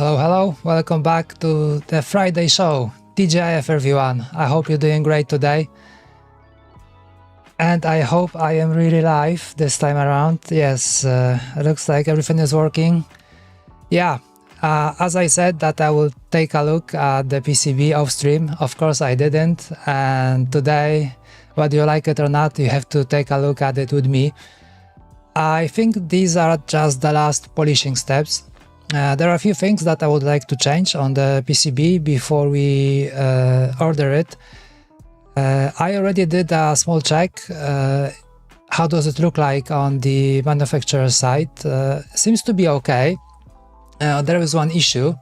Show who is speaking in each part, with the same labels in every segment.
Speaker 1: Hello, hello, welcome back to the Friday show. TGIF everyone, I hope you're doing great today. And I hope I am really live this time around. Yes, it looks like everything is working. Yeah, as I said that I will take a look at the PCB off stream. Of course I didn't, and today, whether you like it or not, you have to take a look at it with me. I think these are just the last polishing steps. There are a few things that I would like to change on the PCB before we order it. I already did a small check. How does it look like on the manufacturer side? Seems to be okay. There is one issue.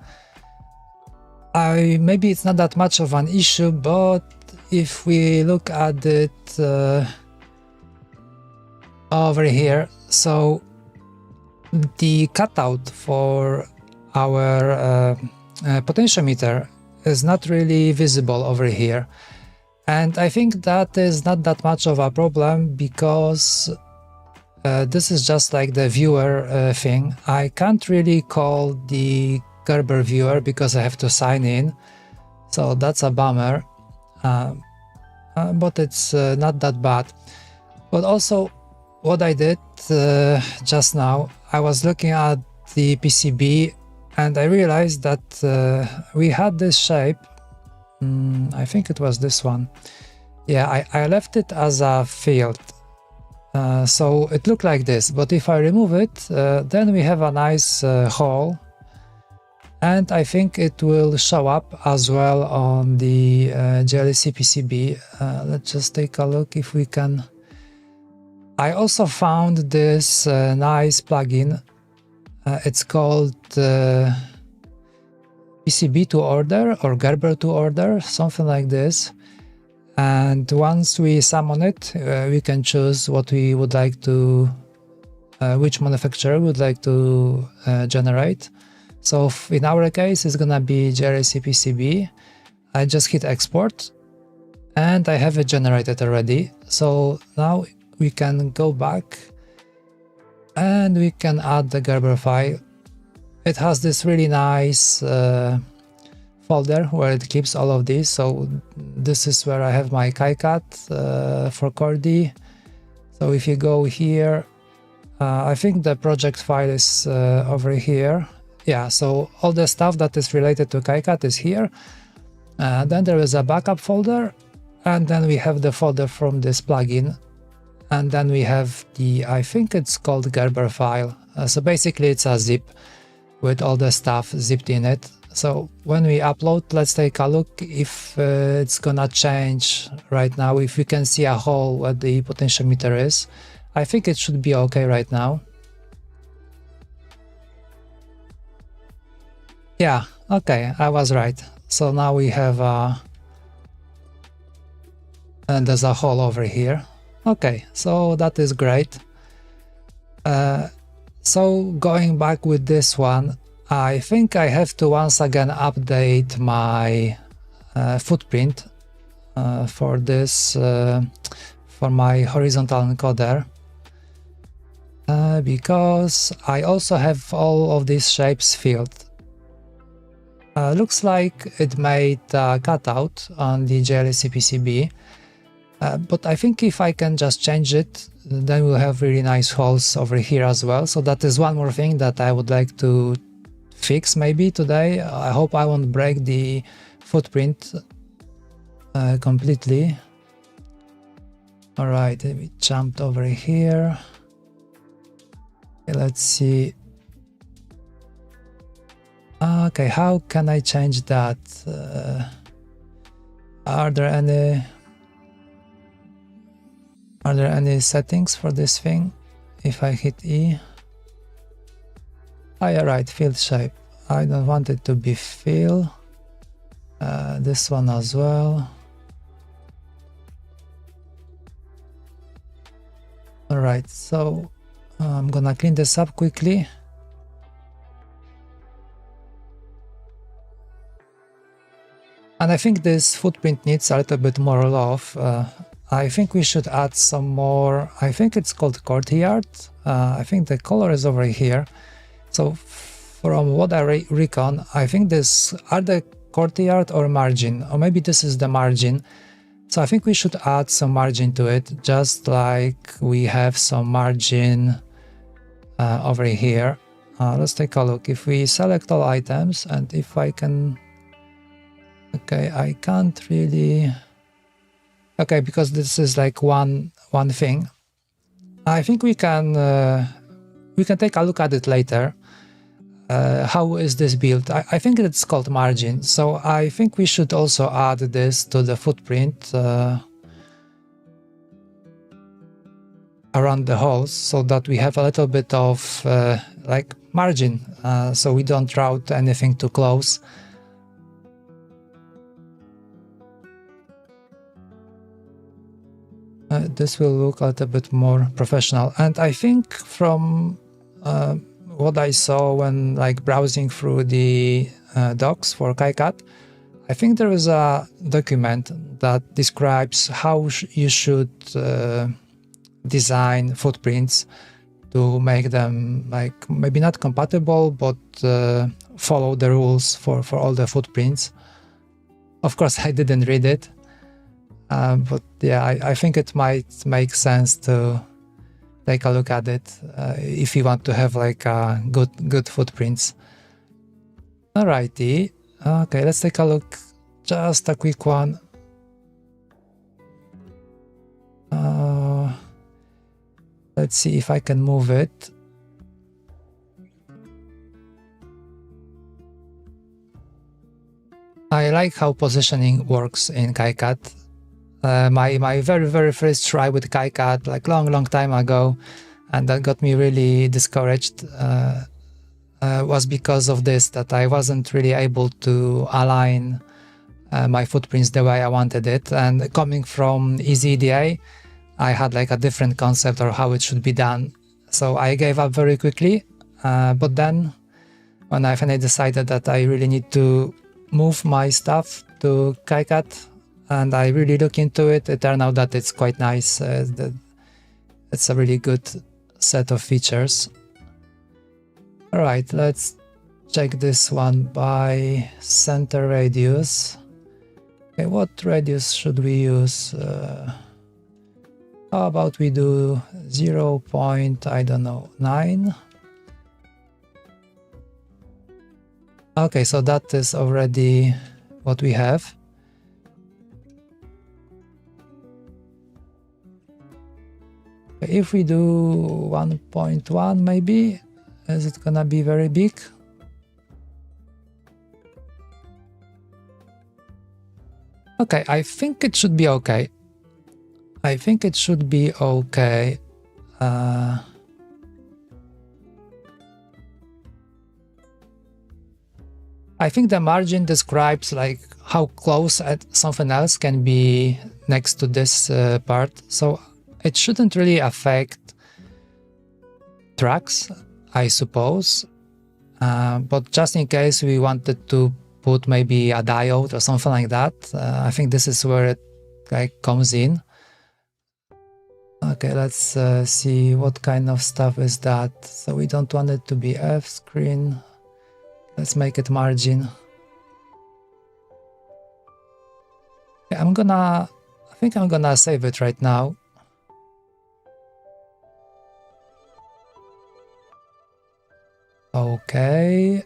Speaker 1: Maybe it's not that much of an issue, but if we look at it over here, so the cutout for our potentiometer is not really visible over here, and I think that is not that much of a problem because this is just like the viewer thing. I can't really call the Gerber viewer because I have to sign in, so that's a bummer, but it's not that bad. But also what I did just now, I was looking at the PCB and I realized that we had this shape. I think it was this one. Yeah, I left it as a field. So it looked like this, but if I remove it, then we have a nice hole, and I think it will show up as well on the GLC PCB. Let's just take a look if we can. I also found this nice plugin. It's called PCB to order or Gerber to order, something like this. And once we summon it, we can choose what we would like to, which manufacturer would like to generate. So in our case, it's gonna be GLC PCB. I just hit export and I have it generated already. So now we can go back and we can add the Gerber file. It has this really nice folder where it keeps all of these. So this is where I have my KiCAD for Chordie. So if you go here, I think the project file is over here. Yeah, so all the stuff that is related to KiCAD is here. Then there is a backup folder, and then we have the folder from this plugin. And then we have the, I think it's called Gerber file. So basically it's a zip with all the stuff zipped in it. So when we upload, let's take a look if it's gonna change right now, if we can see a hole where the potentiometer is. I think it should be okay right now. Yeah, okay, I was right. So now we have and there's a hole over here. Okay, so that is great. So going back with this one, I think I have to once again update my footprint for this, for my horizontal encoder, because I also have all of these shapes filled. Looks like it made a cutout on the GLC PCB. But I think if I can just change it, then we'll have really nice holes over here as well. So that is one more thing that I would like to fix maybe today. I hope I won't break the footprint completely. Alright, we jumped over here. Okay, let's see. Okay, how can I change that? Are there any settings for this thing? If I hit E. Oh yeah, right, field shape. I don't want it to be fill. This one as well. Alright, so I'm gonna clean this up quickly. And I think this footprint needs a little bit more love. I think we should add some more. I think it's called courtyard. I think the color is over here. So from what I recon, I think this are the courtyard or margin, or maybe this is the margin. So I think we should add some margin to it, just like we have some margin over here. Let's take a look. If we select all items, and if I can... Okay, I can't really... Okay, because this is like one thing. I think we can take a look at it later. How is this built? I think it's called margin. So I think we should also add this to the footprint around the holes, so that we have a little bit of like margin, so we don't route anything too close. This will look a little bit more professional, and I think from what I saw when like browsing through the docs for KiCAD, I think there is a document that describes how you should design footprints to make them like maybe not compatible, but follow the rules for all the footprints. Of course, I didn't read it, but yeah, I think it might make sense to take a look at it if you want to have like good footprints. Alrighty, okay, let's take a look. Just a quick one. Let's see if I can move it. I like how positioning works in KiCAD. My very first try with KiCAD, like long time ago, and that got me really discouraged, was because of this, that I wasn't really able to align my footprints the way I wanted it. And coming from EasyEDA, I had like a different concept or how it should be done. So I gave up very quickly, but then when I finally decided that I really need to move my stuff to KiCAD, and I really look into it, it turned out that it's quite nice. It's a really good set of features. Alright, let's check this one by center radius. Okay, what radius should we use? How about we do 0. I don't know, 9? Okay, so that is already what we have. If we do 1.1 maybe, is it gonna be very big? Okay, I think it should be okay. I think it should be okay. I think the margin describes like how close something else can be next to this part, so it shouldn't really affect tracks, I suppose. But just in case we wanted to put maybe a diode or something like that, I think this is where it like comes in. Okay, let's see what kind of stuff is that. So we don't want it to be F screen. Let's make it margin. Okay, I think I'm gonna save it right now. Okay.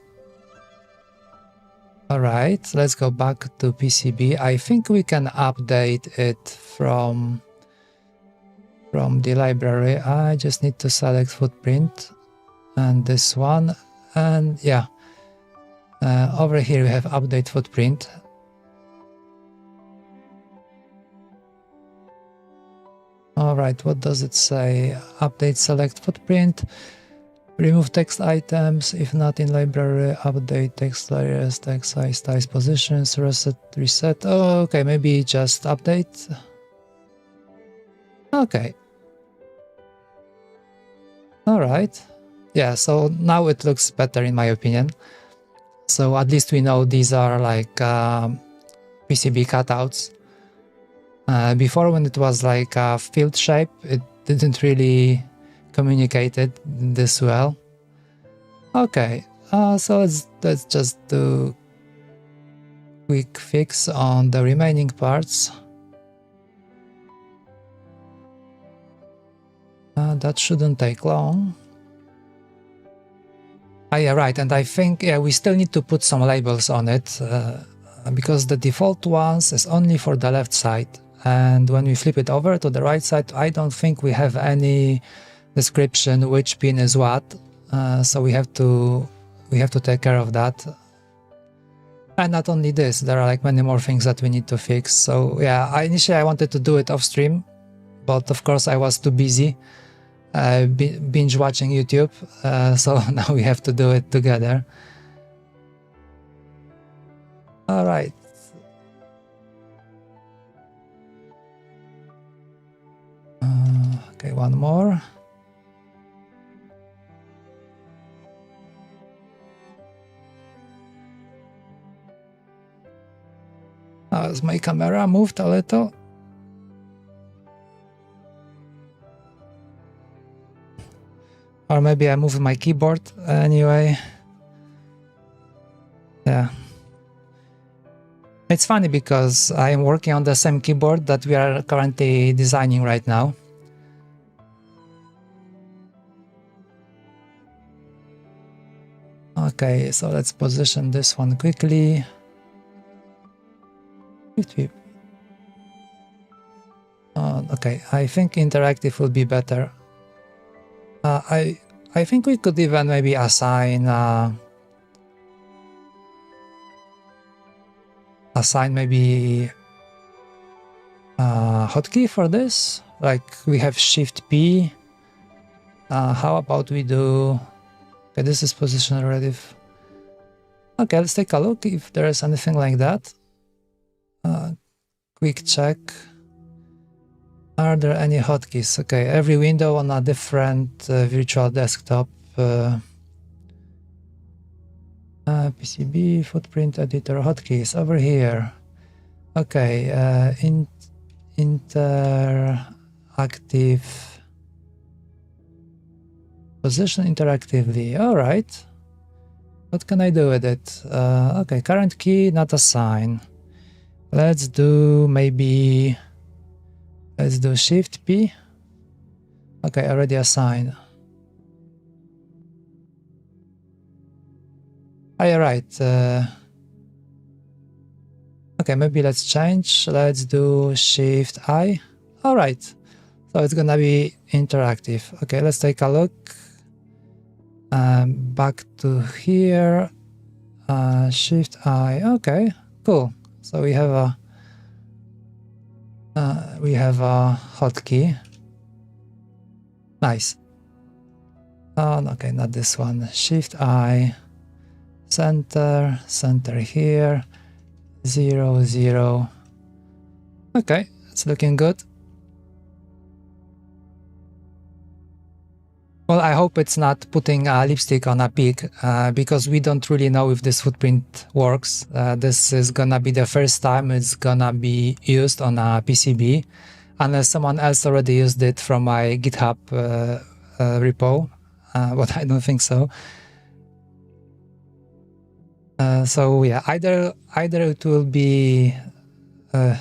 Speaker 1: Alright, let's go back to PCB. I think we can update it from the library. I just need to select footprint and this one, and yeah, over here we have update footprint. Alright, what does it say? Update select footprint, remove text items, if not in library, update text layers, text size positions, reset. Oh, okay, maybe just update. Okay. Alright. Yeah, so now it looks better in my opinion. So at least we know these are like PCB cutouts. Before, when it was like a field shape, it didn't really communicate it this well. Okay, So let's just do quick fix on the remaining parts. That shouldn't take long. Yeah, right, and I think we still need to put some labels on it, because the default ones is only for the left side, and when we flip it over to the right side, I don't think we have any description which pin is what, so we have to take care of that. And not only this, there are like many more things that we need to fix. So yeah, initially I wanted to do it off stream, but of course I was too busy binge watching YouTube, so now we have to do it together. All right. Okay, one more. As my camera moved a little. Or maybe I moved my keyboard anyway. Yeah. It's funny because I am working on the same keyboard that we are currently designing right now. Okay, so let's position this one quickly. Okay, I think interactive will be better. I think we could even maybe assign maybe a hotkey for this. Like we have Shift P. How about we do? Okay, this is position relative. Okay, let's take a look if there is anything like that. Quick check. Are there any hotkeys? Okay, every window on a different virtual desktop. PCB, footprint editor, hotkeys over here. Okay, interactive. Position interactively. All right. What can I do with it? Okay, current key not assigned. Let's do maybe. Let's do Shift P. Okay, already assigned. Oh, yeah, right. Okay, maybe let's change. Let's do Shift I. All right. So it's gonna be interactive. Okay, let's take a look. Back to here. Shift I. Okay, cool. So we have a hotkey. Nice. Okay, not this one. Shift I. Center here. 0, 0. Okay, it's looking good. Well, I hope it's not putting a lipstick on a pig, because we don't really know if this footprint works. This is gonna be the first time it's gonna be used on a PCB, unless someone else already used it from my GitHub repo, but I don't think so. So yeah, either it will be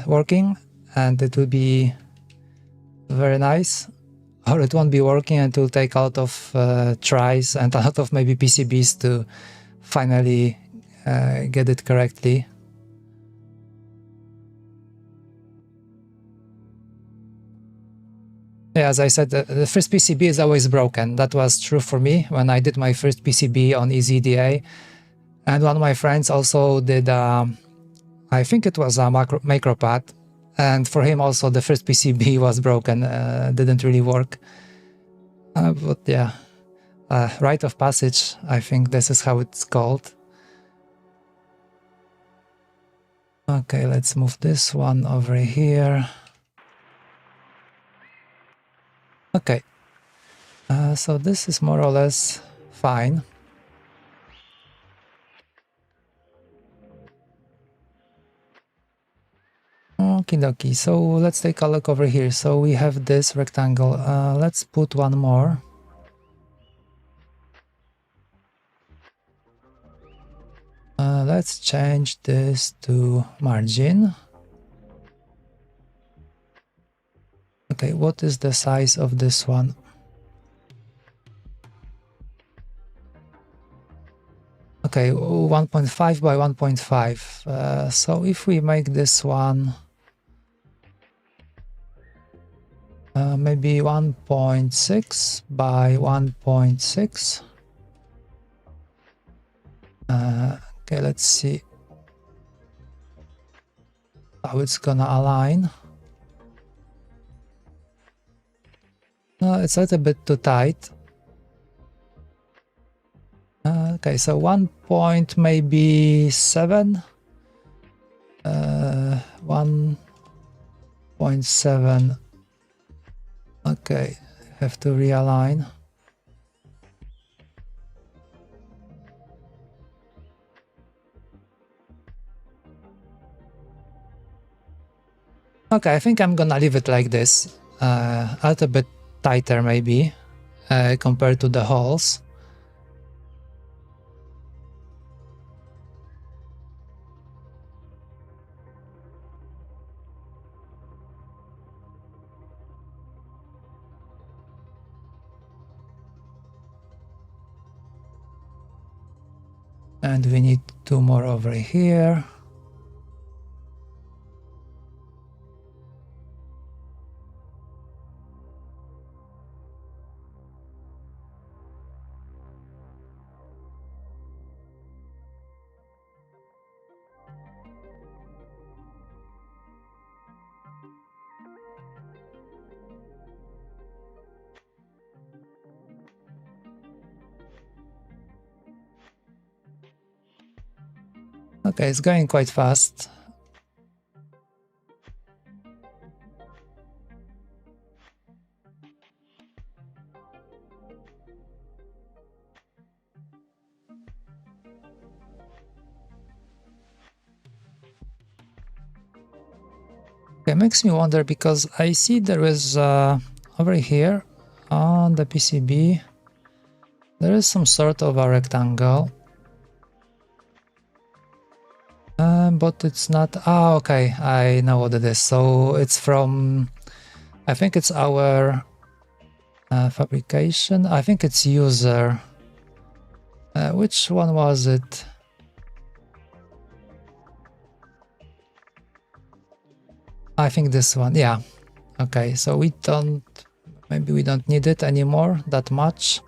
Speaker 1: working and it will be very nice, or it won't be working and it will take a lot of tries and a lot of maybe PCBs to finally get it correctly. Yeah, as I said, the first PCB is always broken. That was true for me when I did my first PCB on EZDA. And one of my friends also did, I think it was a macropad, and for him also the first PCB was broken, didn't really work. But yeah, rite of passage, I think this is how it's called. Okay, let's move this one over here. Okay, so this is more or less fine. Okie dokie, so let's take a look over here. So we have this rectangle. Let's put one more. Let's change this to margin. Okay, what is the size of this one? Okay, 1.5 by 1.5. So if we make this one maybe 1.6 by 1.6. Okay, let's see how it's gonna align. It's a little bit too tight. Okay, so 1.7. 1.7. Okay, have to realign. Okay, I think I'm gonna leave it like this. A little bit tighter maybe compared to the holes. And we need 2 more over here. Okay, it's going quite fast. Okay, makes me wonder because I see there is over here on the PCB there is some sort of a rectangle. But it's not. Ah, okay, I know what it is. So it's from, I think it's our fabrication. I think it's user. Which one was it? I think this one. Yeah. Okay, so maybe we don't need it anymore that much.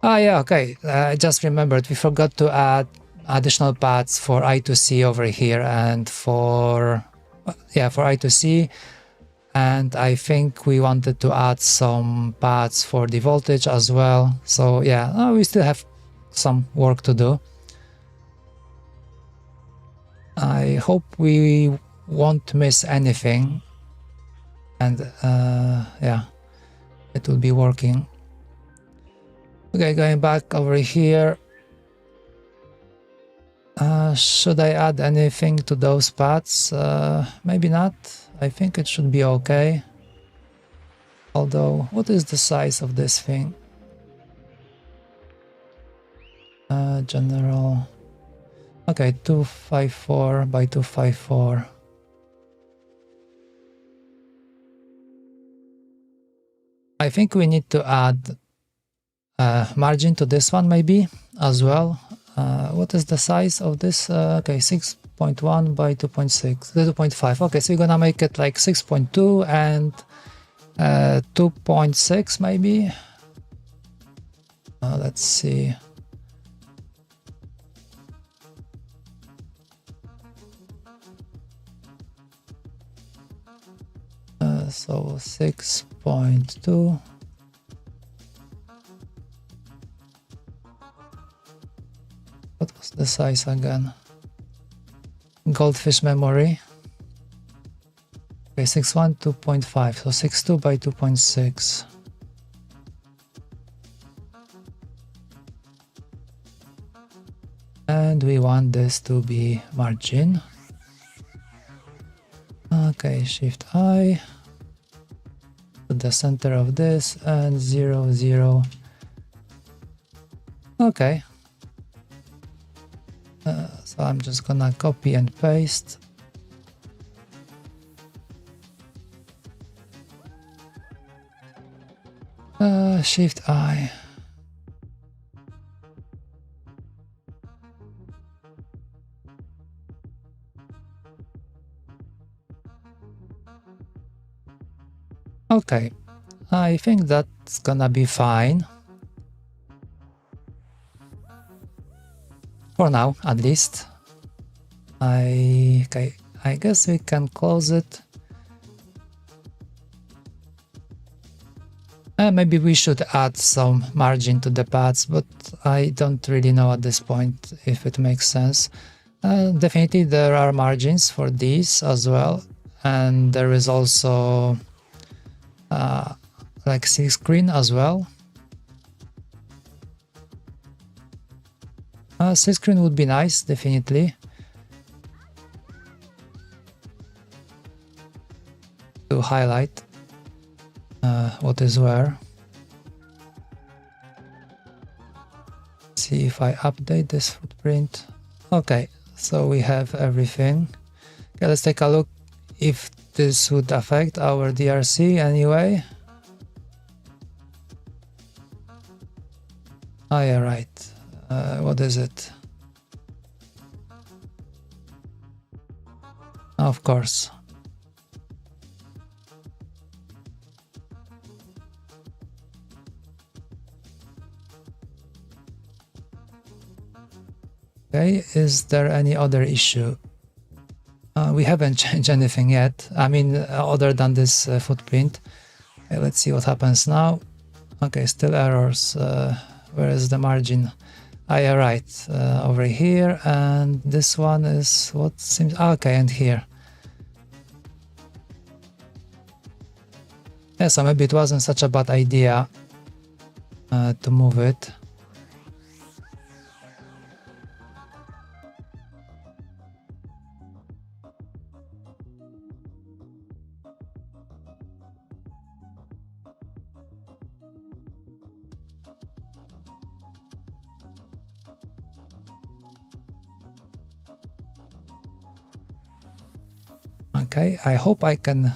Speaker 1: Ah, yeah. Okay, I just remembered we forgot to add additional paths for I2C over here and for I2C, and I think we wanted to add some paths for the voltage as well. So yeah, we still have some work to do. I hope we won't miss anything, and yeah, it will be working. Okay, going back over here. Should I add anything to those paths? Maybe not. I think it should be okay. Although, what is the size of this thing? General. Okay, 254 by 254. I think we need to add margin to this one maybe as well. What is the size of this? Okay, 6.1 by 2.6, 2.5. Okay, so we're gonna make it like 6.2 and 2.6 maybe. Let's see. So 6.2. What was the size again? Goldfish memory. Okay, 6.1, 2.5, so 6.2 by 2.6. And we want this to be margin. Okay, Shift I to the center of this and 0, 0. Okay. So I'm just gonna copy and paste. Shift I. Okay, I think that's gonna be fine. For now, at least. Okay, I guess we can close it. Maybe we should add some margin to the paths, but I don't really know at this point if it makes sense. Definitely there are margins for these as well, and there is also like silk screen as well. Silk screen would be nice, definitely. To highlight what is where. See if I update this footprint. Okay, so we have everything. Okay, let's take a look if this would affect our DRC anyway. Oh yeah, right. What is it? Of course. Okay, is there any other issue? We haven't changed anything yet. I mean, other than this footprint. Okay, let's see what happens now. Okay, still errors. Where is the margin? Yeah, right, over here, and this one is what seems okay, and here. Yeah, so maybe it wasn't such a bad idea to move it. Okay, I hope I can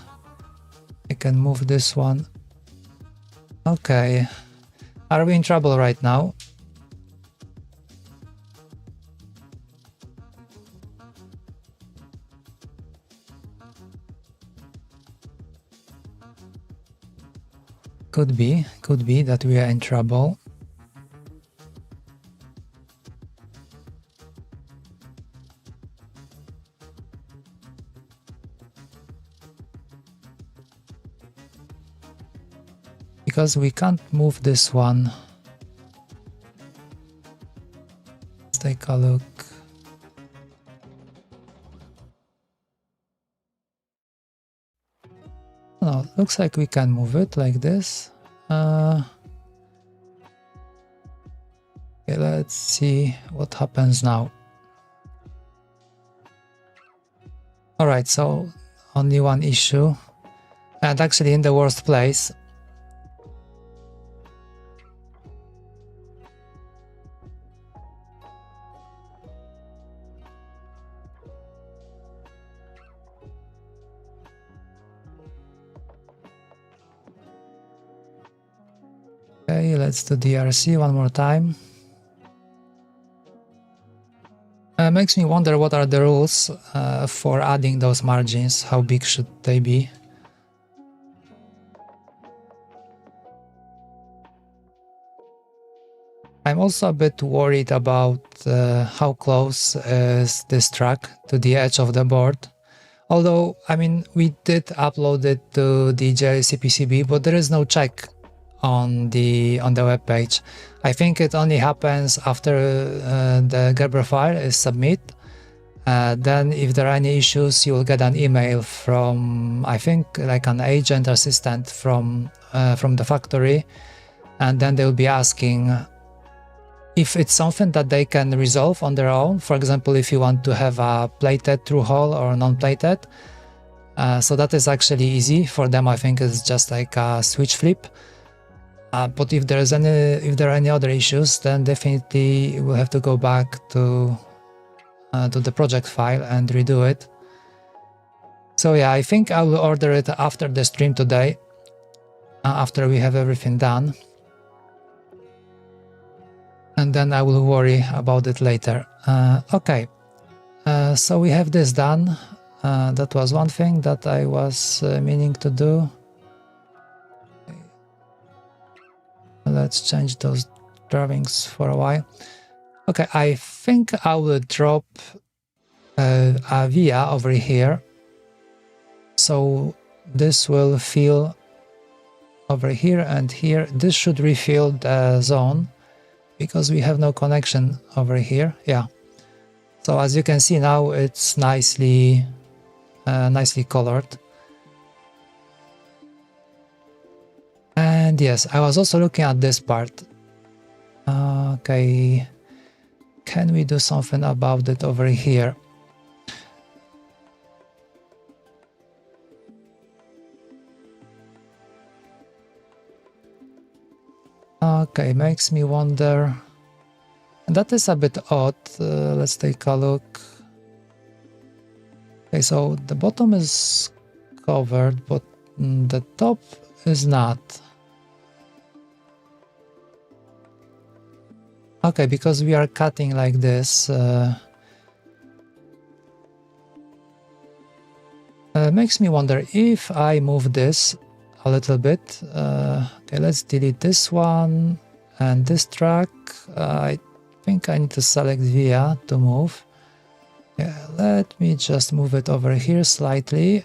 Speaker 1: move this one. Okay, are we in trouble right now? Could be that we are in trouble. Because we can't move this one. Let's take a look. No, looks like we can move it like this. Okay, let's see what happens now. Alright, so only one issue, and actually in the worst place. Okay, let's do DRC one more time. Makes me wonder what are the rules for adding those margins, how big should they be? I'm also a bit worried about how close is this track to the edge of the board. Although, I mean, we did upload it to the JLC PCB, but there is no check on the web page. I think it only happens after the Gerber file is submit. Then if there are any issues, you will get an email from, I think, like an agent assistant from the factory, and then they will be asking if it's something that they can resolve on their own. For example, if you want to have a plated through hole or non-plated. So that is actually easy for them. I think it's just like a switch flip. But if there are any other issues, then definitely we'll have to go back to to the project file and redo it. So yeah, I think I will order it after the stream today, after we have everything done. And then I will worry about it later. Okay, so we have this done. That was one thing that I was meaning to do. Let's change those drawings for a while. Okay, I think I will drop a via over here. So this will fill over here and here. This should refill the zone because we have no connection over here. Yeah. So as you can see now, it's nicely colored. And yes, I was also looking at this part. Okay, can we do something about it over here? Okay, makes me wonder. That is a bit odd. Let's take a look. Okay, so the bottom is covered, but the top is not. Okay, because we are cutting like this. Makes me wonder if I move this a little bit. Okay, let's delete this one and this track. I think I need to select via to move. Yeah, let me just move it over here slightly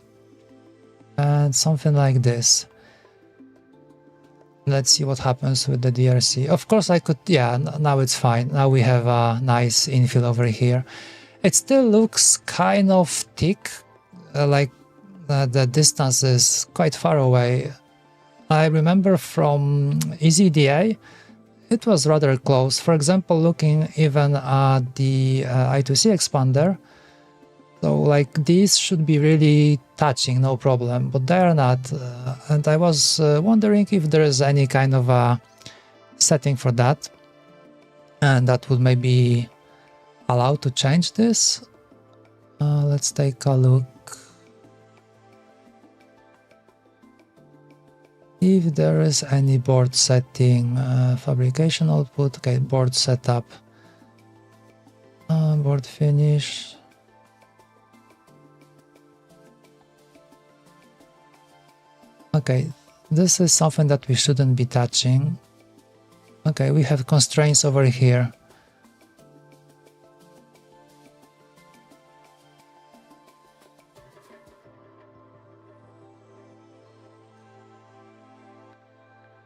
Speaker 1: and something like this. Let's see what happens with the DRC. Of course I could, yeah, now it's fine. Now we have a nice infill over here. It still looks kind of thick, like the distance is quite far away. I remember from EZDA, it was rather close. For example, looking even at the I2C expander, so like these should be really touching, no problem, but they are not. And I was wondering if there is any kind of a setting for that, and that would maybe allow to change this. Let's take a look. If there is any board setting, fabrication output, okay, board setup, board finish. Okay, this is something that we shouldn't be touching. Okay, we have constraints over here.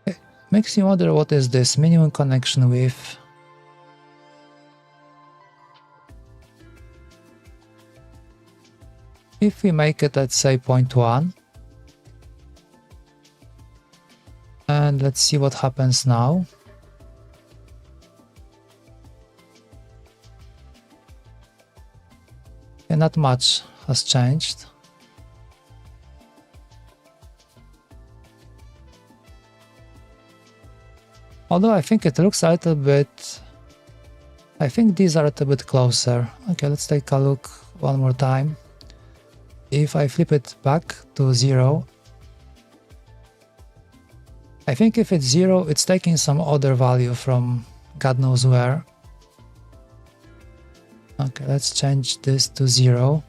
Speaker 1: Okay, makes you wonder what is this minimum connection width. If we make it, let's say 0.1. And let's see what happens now. Okay, not much has changed. Although I think it looks a little bit... I think these are a little bit closer. Okay, let's take a look one more time. If I flip it back to 0, I think if it's 0, it's taking some other value from God knows where. Okay, let's change this to 0.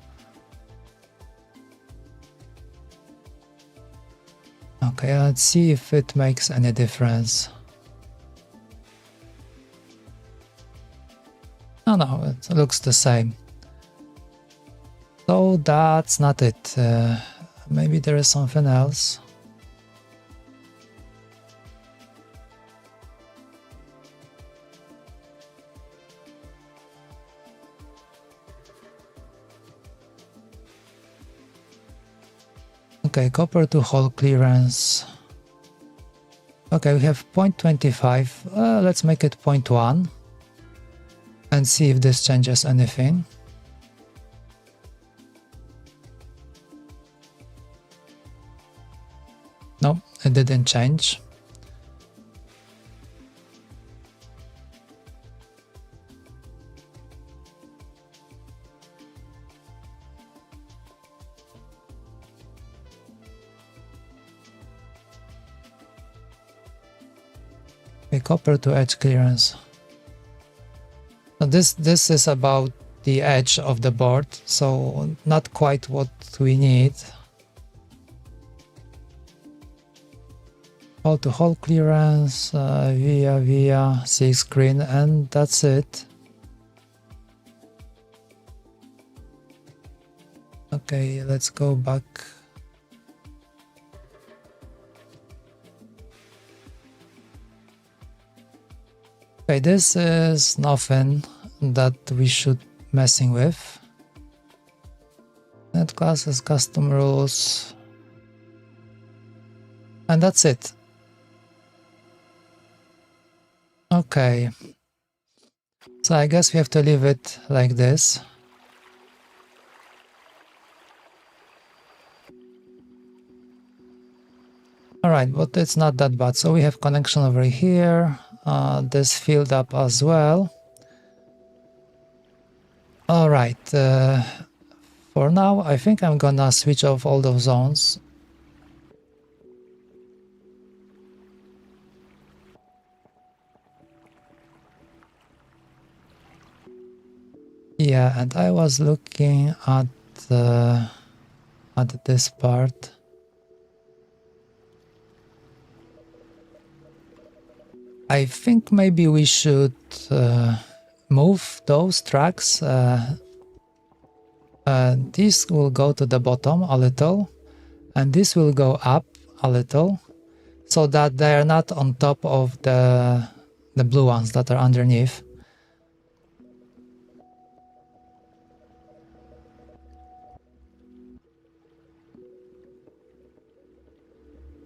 Speaker 1: Okay, let's see if it makes any difference. Oh no, it looks the same. So that's not it. Maybe there is something else. Okay, copper to hole clearance. Okay, we have 0.25. Let's make it 0.1 and see if this changes anything. No, it didn't change. Okay, copper to edge clearance. Now this is about the edge of the board, so not quite what we need. Hole to hole clearance, via silk screen, and that's it. Okay, let's go back. Okay, this is nothing that we should messing with. Net classes, custom rules, and that's it. Okay, so I guess we have to leave it like this. Alright, but it's not that bad. So we have connection over here, this filled up as well. Alright, for now I think I'm gonna switch off all those zones. Yeah, and I was looking at this part. I think maybe we should move those tracks. This will go to the bottom a little, and this will go up a little, so that they are not on top of the blue ones that are underneath.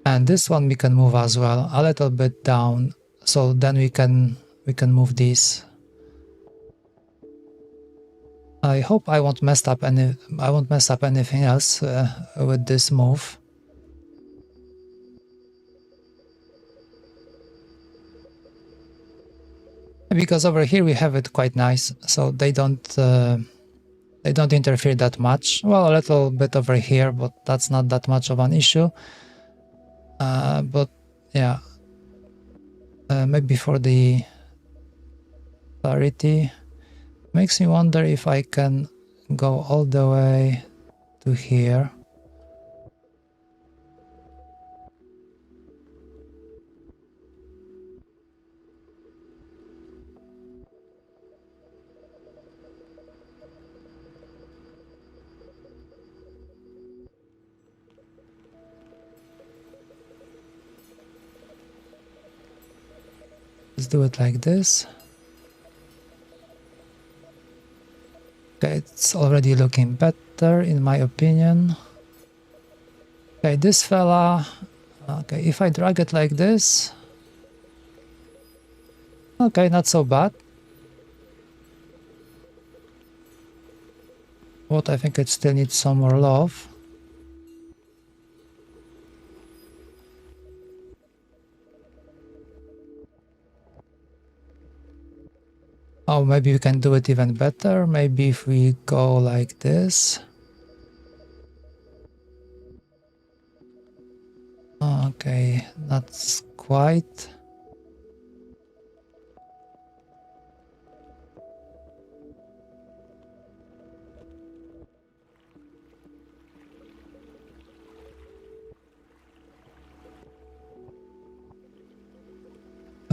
Speaker 1: And this one we can move as well a little bit down, so then we can move these. I hope I won't mess up anything else with this move. Because over here we have it quite nice, so they don't interfere that much. Well, a little bit over here, but that's not that much of an issue. But yeah, maybe for the clarity, makes me wonder if I can go all the way to here. Let's do it like this. Okay, it's already looking better in my opinion. Okay, this fella, okay, if I drag it like this, okay, not so bad. But I think it still needs some more love. Oh, maybe we can do it even better. Maybe if we go like this. Okay, not quite.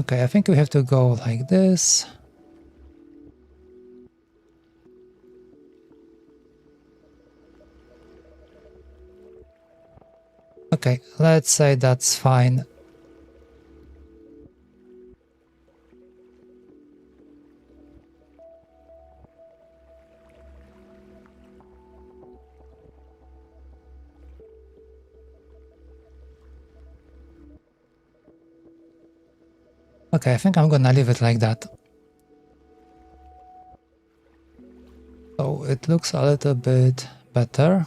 Speaker 1: Okay, I think we have to go like this. Okay, let's say that's fine. Okay, I think I'm gonna leave it like that. So it looks a little bit better.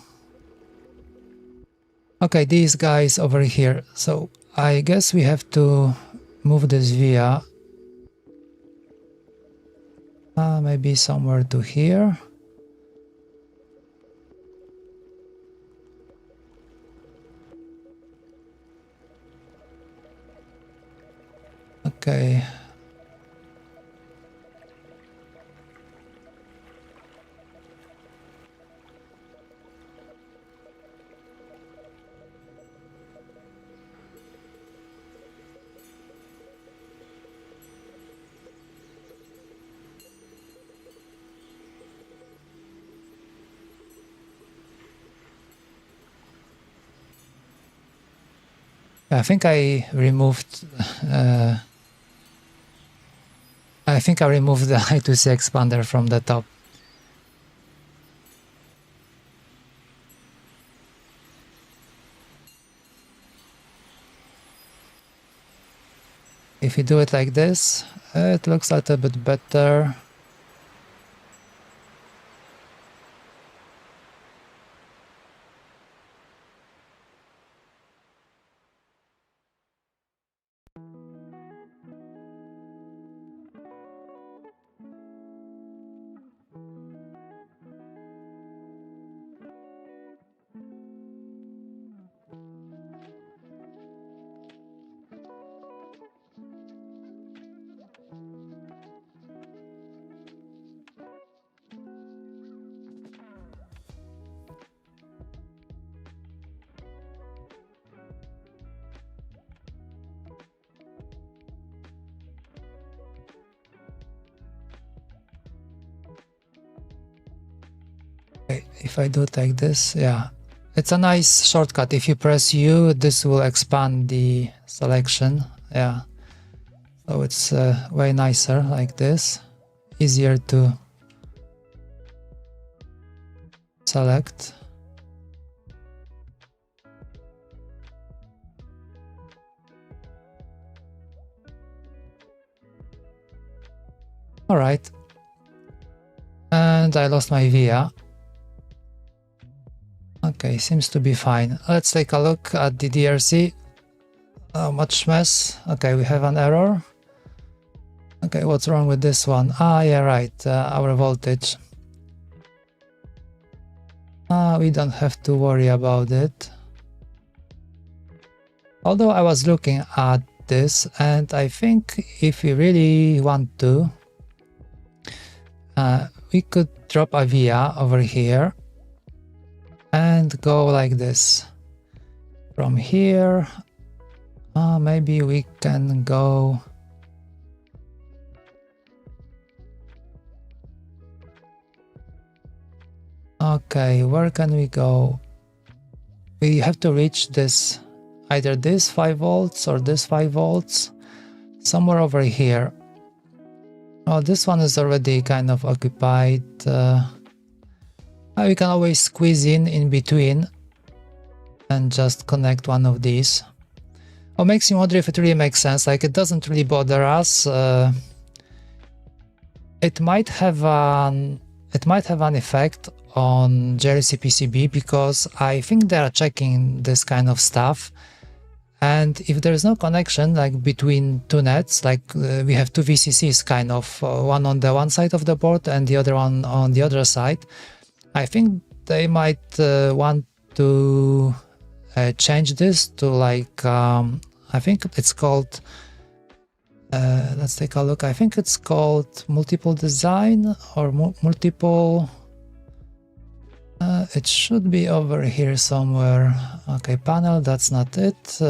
Speaker 1: Okay, these guys over here. So I guess we have to move this via maybe somewhere to here. Okay. I think I removed the I2C expander from the top. If you do it like this, it looks a little bit better. Okay, if I do it like this, yeah, it's a nice shortcut. If you press U, this will expand the selection. Yeah, so it's way nicer like this, easier to select. All right, and I lost my via. Okay, seems to be fine. Let's take a look at the DRC. Oh, much mess. Okay, we have an error. Okay, what's wrong with this one? Ah, yeah, right, our voltage. We don't have to worry about it. Although I was looking at this, and I think if we really want to, we could drop a via over here and go like this. From here, maybe we can go okay, where can we go? We have to reach this, either this 5 volts or this 5 volts, somewhere over here. Oh, this one is already kind of occupied. We can always squeeze in between and just connect one of these. What makes me wonder if it really makes sense. Like, it doesn't really bother us. It might have an effect on JLC PCB, because I think they are checking this kind of stuff. And if there is no connection, like between two nets, like we have two VCCs kind of, one on the one side of the board and the other one on the other side, I think they might want to change this to like, I think it's called, let's take a look, I think it's called multiple design or multiple, it should be over here somewhere. Okay, panel, that's not it.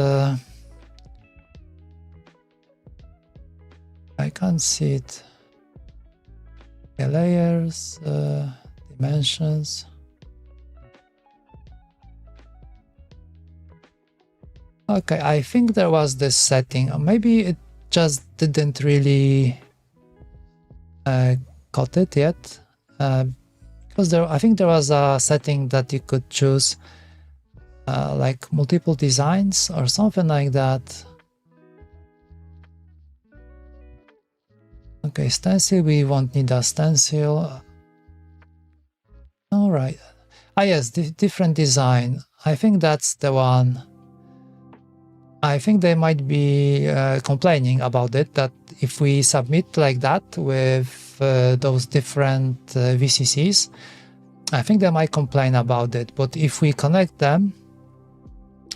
Speaker 1: I can't see it. Okay, layers, dimensions. Okay, I think there was this setting. Maybe it just didn't really got it yet. Because I think there was a setting that you could choose like multiple designs or something like that. Okay, stencil, we won't need a stencil. All right. Ah, yes, different design. I think that's the one. I think they might be complaining about it, that if we submit like that with those different VCCs, I think they might complain about it. But if we connect them,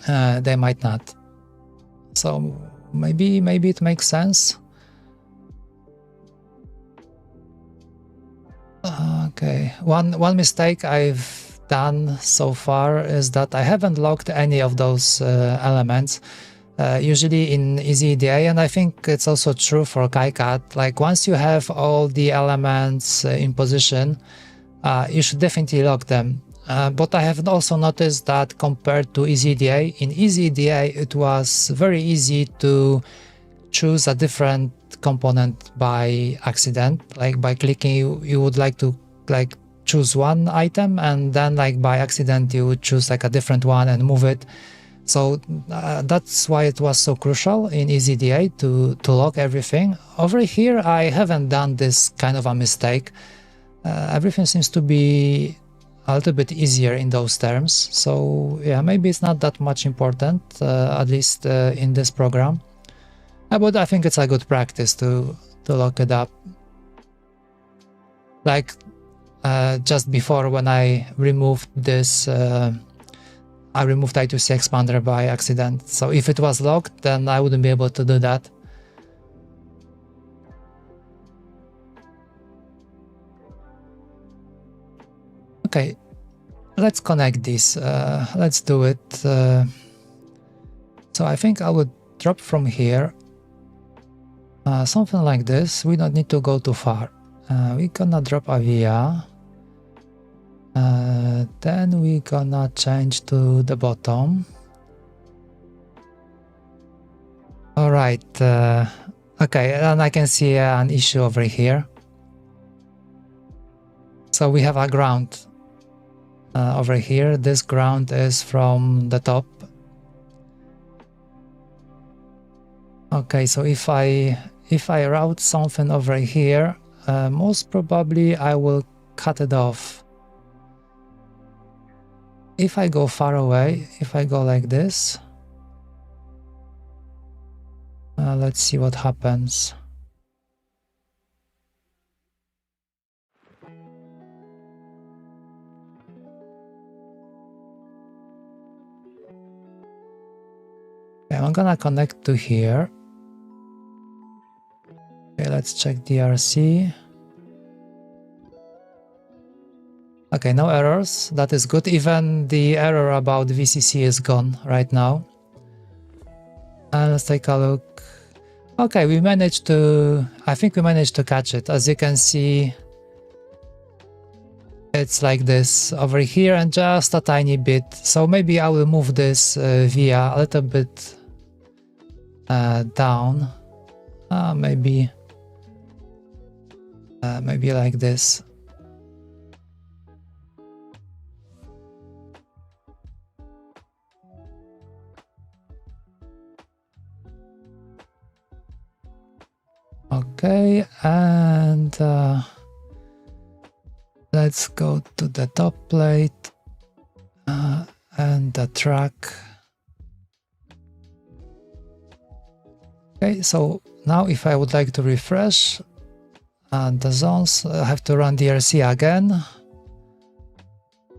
Speaker 1: they might not. So maybe it makes sense. Okay, one mistake I've done so far is that I haven't logged any of those elements. Usually in EasyEDA, and I think it's also true for KiCAD, like once you have all the elements in position, you should definitely log them. But I have also noticed that compared to EasyEDA, in EasyEDA it was very easy to choose a different component by accident. Like by clicking, you would like to choose one item, and then like by accident you would choose like a different one and move it. So that's why it was so crucial in EasyEDA to log everything. Over here I haven't done this kind of a mistake. Everything seems to be a little bit easier in those terms. So yeah, maybe it's not that much important, at least in this program. But I think it's a good practice to look it up. Like just before, when I removed this, I removed I2C expander by accident. So if it was logged, then I wouldn't be able to do that. Okay, let's connect this. Let's do it. So I think I would drop from here. Something like this. We don't need to go too far. We're gonna drop a via. Then we're gonna change to the bottom. Alright, okay, and I can see an issue over here. So we have a ground over here. This ground is from the top. Okay, so if I route something over here, most probably I will cut it off. If I go far away, if I go like this, let's see what happens. Okay, I'm gonna connect to here. Okay, let's check DRC. Okay, no errors. That is good. Even the error about VCC is gone right now. Let's take a look. Okay, we managed to... I think we managed to catch it. As you can see, it's like this over here and just a tiny bit. So maybe I will move this via a little bit down. Maybe like this. Okay, and let's go to the top plate and the track. Okay, so now if I would like to refresh the zones, I have to run DRC again.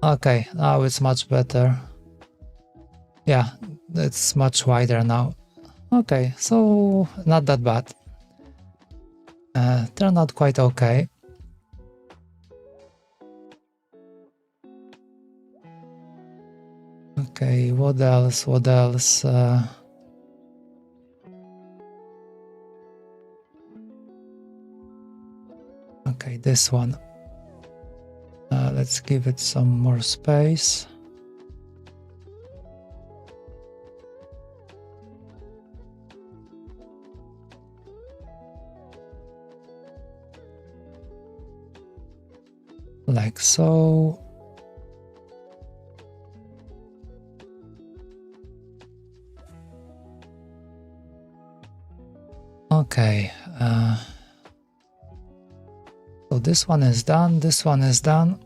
Speaker 1: Okay, now it's much better. Yeah, it's much wider now. Okay, so not that bad. Turned out quite okay. Okay, what else? What else? Okay, this one. Let's give it some more space. Like so. Okay. So this one is done. This one is done.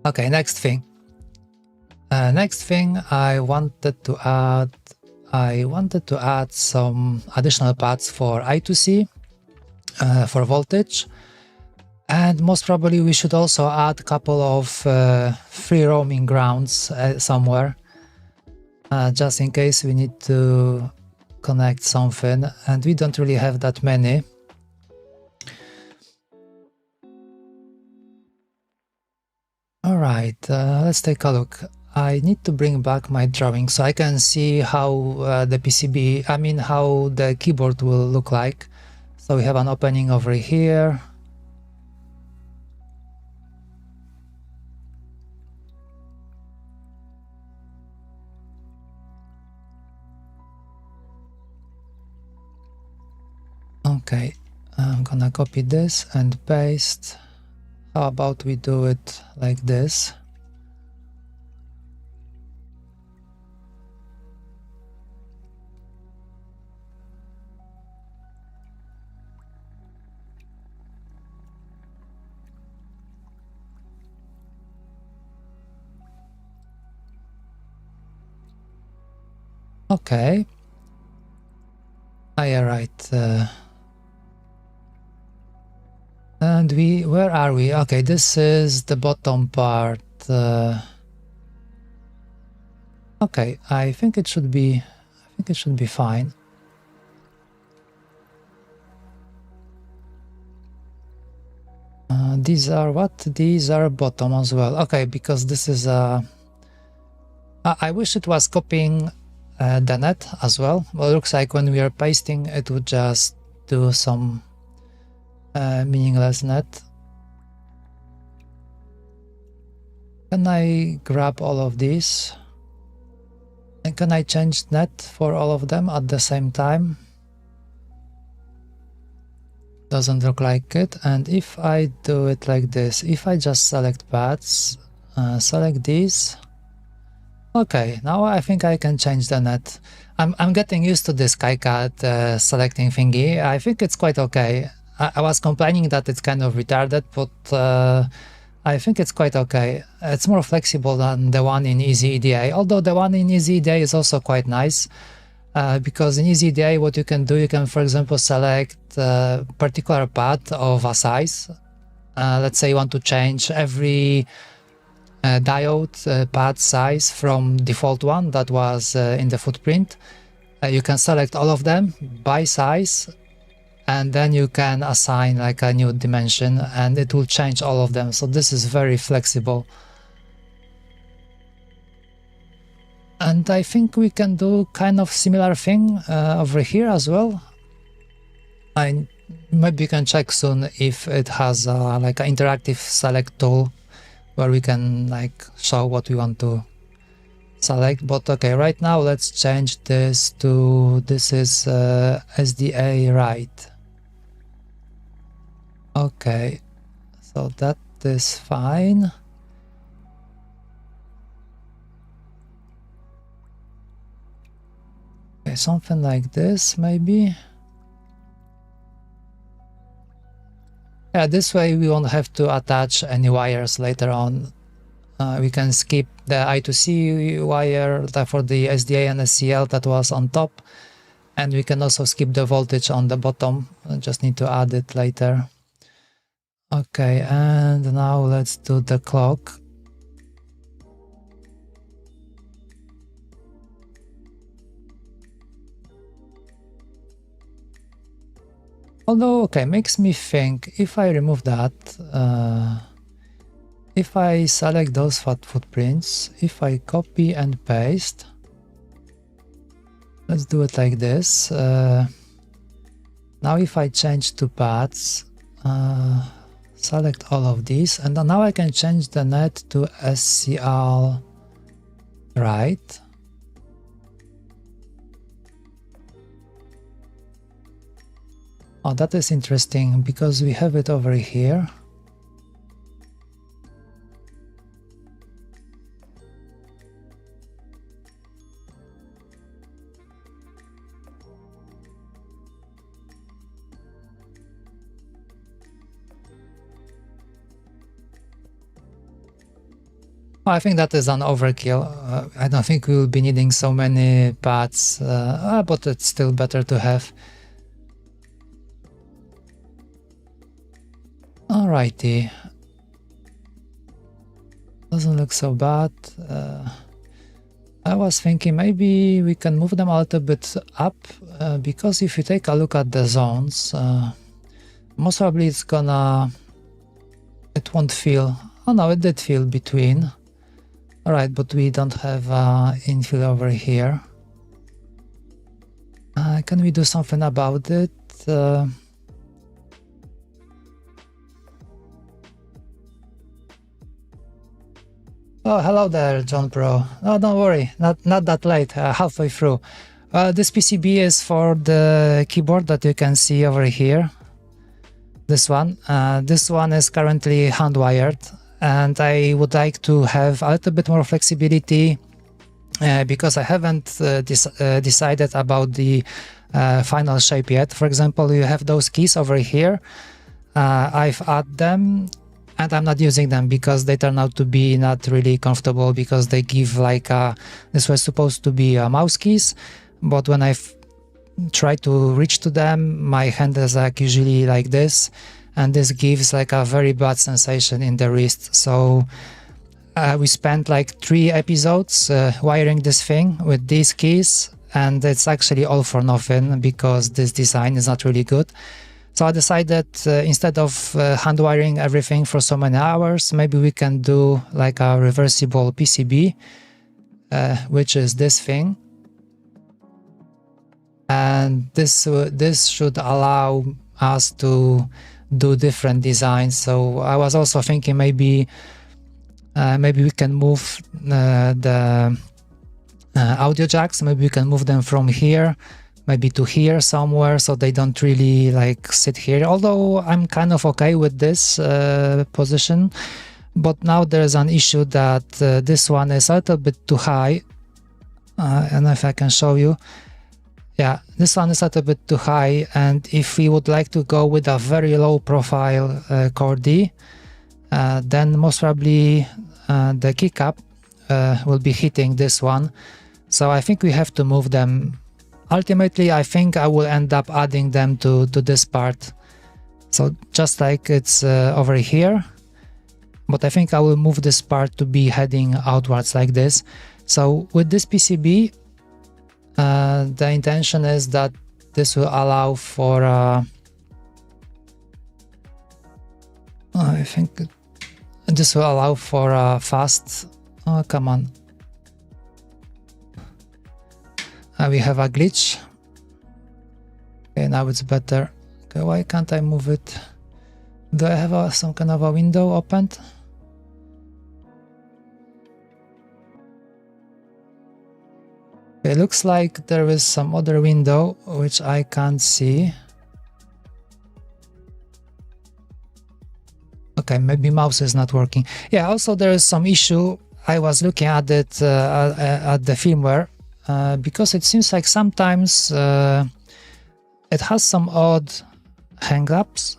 Speaker 1: Okay, next thing. Next thing I wanted to add some additional paths for I2C, for voltage, and most probably we should also add a couple of free roaming grounds somewhere. just in case we need to connect something, and we don't really have that many. All right, let's take a look. I need to bring back my drawing so I can see how the PCB, I mean how the keyboard will look like. So we have an opening over here. Okay, I'm gonna copy this and paste. How about we do it like this? Okay. Yeah, right. And where are we? Okay, this is the bottom part. Okay, I think it should be fine. These are what? These are bottom as well. Okay, because this is a... I wish it was copying the net as well. Well, it looks like when we are pasting, it would just do some meaningless net. Can I grab all of these? And can I change net for all of them at the same time? Doesn't look like it. And if I do it like this, if I just select paths, select these. Okay, now I think I can change the net. I'm getting used to this KiCAD selecting thingy. I think it's quite okay. I was complaining that it's kind of retarded, but I think it's quite okay. It's more flexible than the one in EasyEDA, although the one in EasyEDA is also quite nice, because in EasyEDA what you can do, you can, for example, select a particular part of a size. Let's say you want to change every diode pad size from default one that was in the footprint. You can select all of them by size, and then you can assign like a new dimension and it will change all of them. So this is very flexible. And I think we can do kind of similar thing over here as well. I maybe can check soon if it has like an interactive select tool where we can like show what we want to select. But okay, right now let's change this to, this is SDA right. Okay, so that is fine. Okay, something like this maybe. Yeah, this way we won't have to attach any wires later on. We can skip the I2C wire for the SDA and SCL that was on top, and we can also skip the voltage on the bottom. I just need to add it later. Okay, and now let's do the clock. Although, okay, makes me think, if I remove that, if I select those footprints, if I copy and paste, let's do it like this. Now if I change to paths, select all of these, and now I can change the net to SCL right. Oh, that is interesting because we have it over here. I think that is an overkill. I don't think we will be needing so many paths, but it's still better to have. Alrighty. Doesn't look so bad. I was thinking maybe we can move them a little bit up, because if you take a look at the zones, most probably it won't feel, oh no, it did feel between. Alright, but we don't have infill over here. Can we do something about it? Oh, hello there, John Pro. Oh, don't worry, not that late, halfway through. This PCB is for the keyboard that you can see over here. This one. This one is currently hand-wired, and I would like to have a little bit more flexibility because I haven't decided about the final shape yet. For example, you have those keys over here. I've added them, and I'm not using them because they turn out to be not really comfortable, because they give like this was supposed to be mouse keys, but when I've tried to reach to them, my hand is like usually like this, and this gives like a very bad sensation in the wrist. So we spent like 3 episodes wiring this thing with these keys, and it's actually all for nothing because this design is not really good. So I decided instead of hand wiring everything for so many hours, maybe we can do like a reversible PCB, which is this thing. And this should allow us to do different designs. So I was also thinking maybe we can move the audio jacks. Maybe we can move them from here maybe to here somewhere, so they don't really like sit here, although I'm kind of okay with this position. But now there's an issue that this one is a little bit too high, and if I can show you, yeah, this one is a little bit too high, and if we would like to go with a very low profile Chordie, then most probably the keycap will be hitting this one. So I think we have to move them. Ultimately, I think I will end up adding them to this part. So just like it's over here, but I think I will move this part to be heading outwards like this. So with this PCB, the intention is that this will allow for I think this will allow for fast, oh come on, we have a glitch. Okay, now it's better. Okay, why can't I move it? Do I have some kind of a window opened? It looks like there is some other window which I can't see. Okay, maybe mouse is not working. Yeah, also there is some issue. I was looking at it at the firmware because it seems like sometimes it has some odd hang-ups,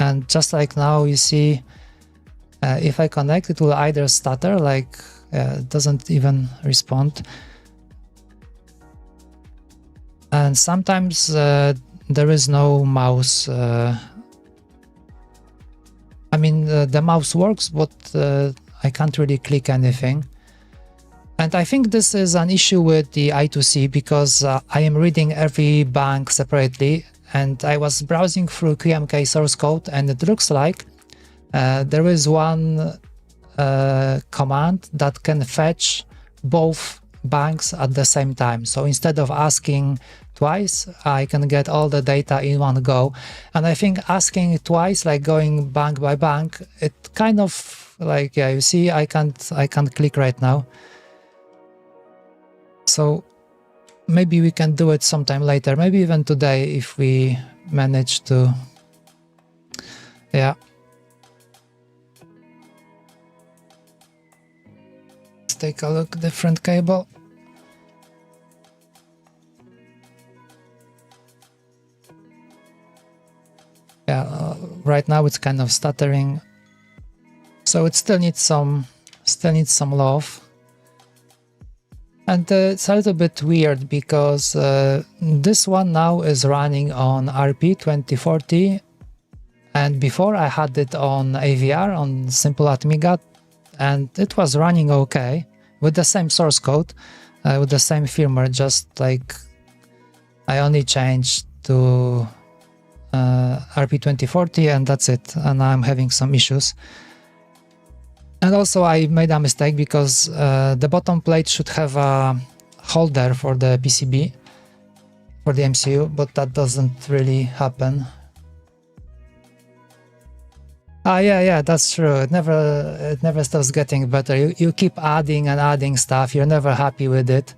Speaker 1: and just like now you see, if I connect, it will either stutter, like it doesn't even respond. And sometimes there is no mouse. I mean, the mouse works, but I can't really click anything. And I think this is an issue with the I2C because I am reading every bank separately, and I was browsing through QMK source code, and it looks like there is one command that can fetch both banks at the same time. So instead of asking twice, I can get all the data in one go. And I think asking twice, like going bank by bank, it kind of like, yeah, you see, I can't click right now. So maybe we can do it sometime later, maybe even today if we manage to, yeah. Let's take a look, different cable. Yeah, right now it's kind of stuttering, so it still needs some love. And it's a little bit weird because this one now is running on RP 2040, and before I had it on AVR, on simple Atmiga, and it was running okay with the same source code. with the same firmware, just like I only changed to RP2040 and that's it, and I'm having some issues. And also I made a mistake because the bottom plate should have a holder for the PCB, for the MCU, but that doesn't really happen. Yeah, that's true. It never stops getting better. You keep adding and adding stuff. You're never happy with it.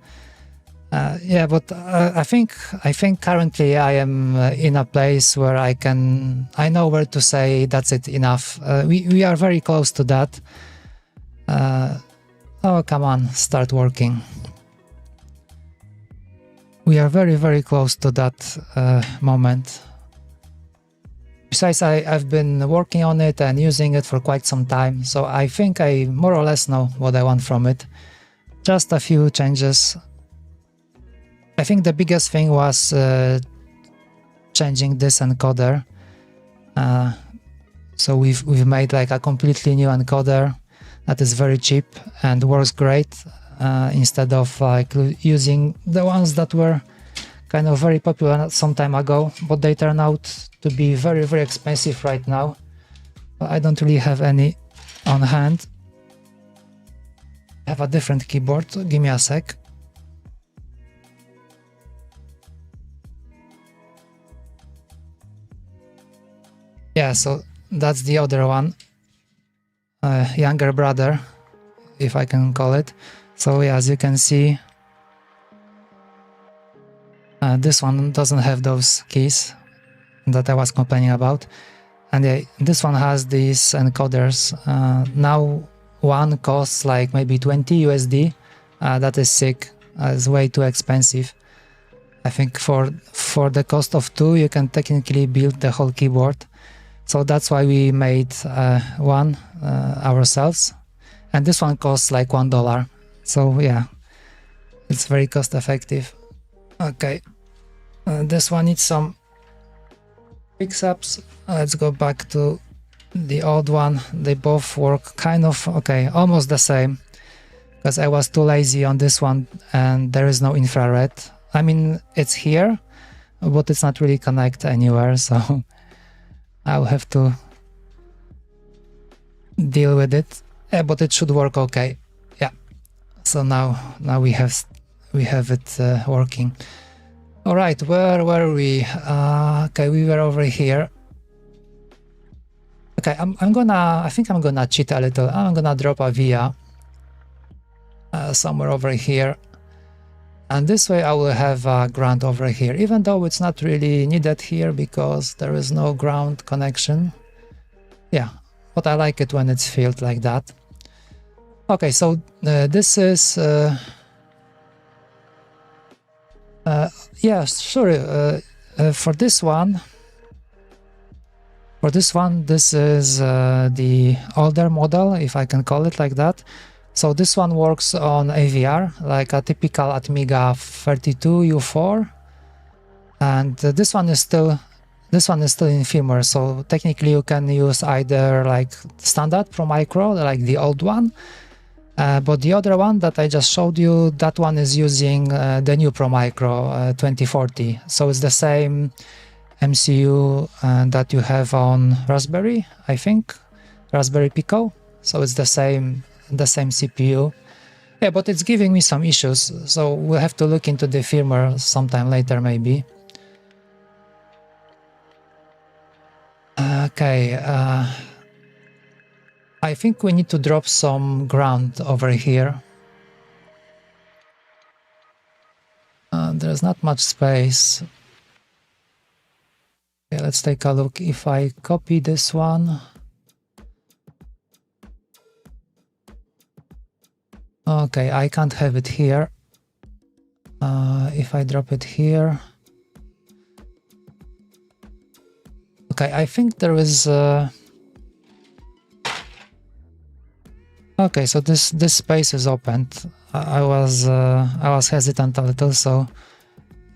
Speaker 1: Yeah, but I think currently I am in a place where I know where to say that's it, enough. We are very close to that. Oh, come on, start working. We are very, very close to that moment. Besides, I've been working on it and using it for quite some time, so I think I more or less know what I want from it. Just a few changes. I think the biggest thing was changing this encoder. So we've made like a completely new encoder that is very cheap and works great, instead of like using the ones that were kind of very popular some time ago, but they turn out to be very, very expensive right now. I don't really have any on hand. I have a different keyboard, so give me a sec. Yeah, so that's the other one, younger brother, if I can call it. So yeah, as you can see, this one doesn't have those keys that I was complaining about, and yeah, this one has these encoders. Now one costs like maybe 20 USD. That is sick. It's way too expensive. I think for the cost of two, you can technically build the whole keyboard. So that's why we made one ourselves, and this one costs like $1. So yeah, it's very cost effective. Okay, this one needs some fix-ups. Let's go back to the old one. They both work kind of okay, almost the same, because I was too lazy on this one and there is no infrared. I mean, it's here, but it's not really connected anywhere, so I'll have to deal with it. Yeah, but it should work okay. Yeah. So now we have it working. All right, where were we? Okay, we were over here. Okay, I think I'm gonna cheat a little. I'm gonna drop a via somewhere over here, and this way I will have a ground over here, even though it's not really needed here because there is no ground connection. Yeah, but I like it when it's filled like that. Okay, so this is yeah, sure. For this one, this is the older model, if I can call it like that. So this one works on AVR, like a typical Atmega 32U4, and this one is still in firmware. So technically, you can use either like standard Pro Micro, like the old one. But the other one that I just showed you, that one is using the new Pro Micro 2040. So it's the same MCU that you have on Raspberry, I think, Raspberry Pico. So it's the same CPU. Yeah, but it's giving me some issues. So we'll have to look into the firmware sometime later, maybe. Okay. I think we need to drop some ground over here. There's not much space. Okay, let's take a look. If I copy this one. Okay, I can't have it here. If I drop it here. Okay, I think there is... Okay, so this space is opened. I was hesitant a little, so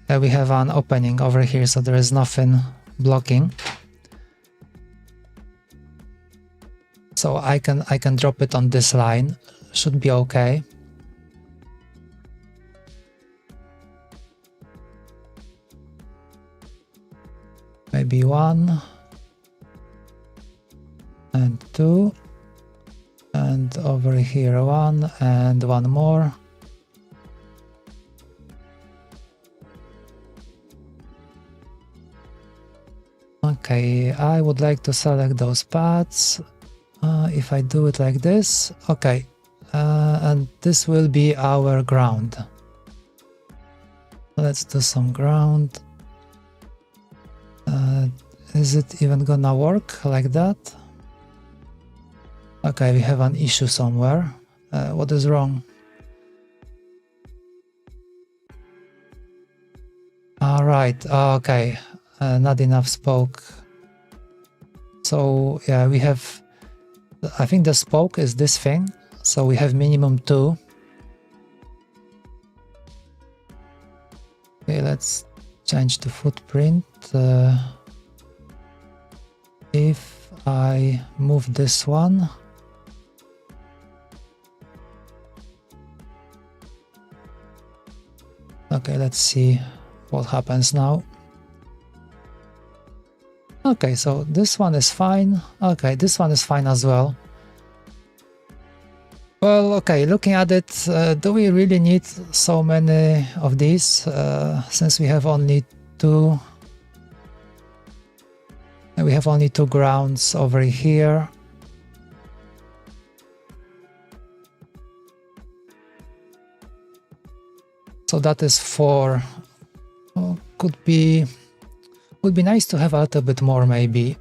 Speaker 1: we have an opening over here, so there is nothing blocking. So I can drop it on this line. Should be okay. maybe 1 and 2, and over here 1 and 1 more. Okay, I would like to select those paths. If I do it like this, okay, and this will be our ground. Let's do some ground. Is it even gonna work like that? Okay, we have an issue somewhere. What is wrong? Alright, okay, not enough spoke. So yeah, we have, I think the spoke is this thing, so we have minimum 2. Okay, let's change the footprint. If I move this one, okay, let's see what happens now. Okay, so this one is fine. Okay, this one is fine as well. Well, okay, looking at it, do we really need so many of these, since we have only 2? We have only 2 grounds over here. So that is 4. Oh, would be nice to have a little bit more maybe.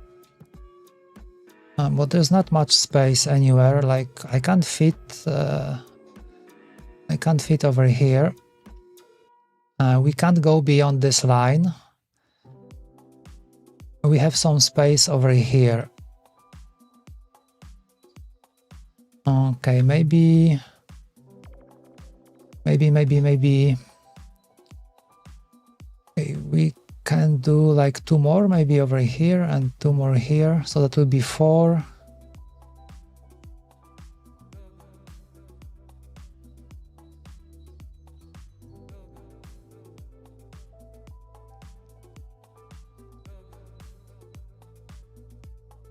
Speaker 1: But there's not much space anywhere, like I can't fit over here. We can't go beyond this line. We have some space over here. Okay, maybe okay, we can do like 2 more maybe over here and 2 more here, so that will be 4.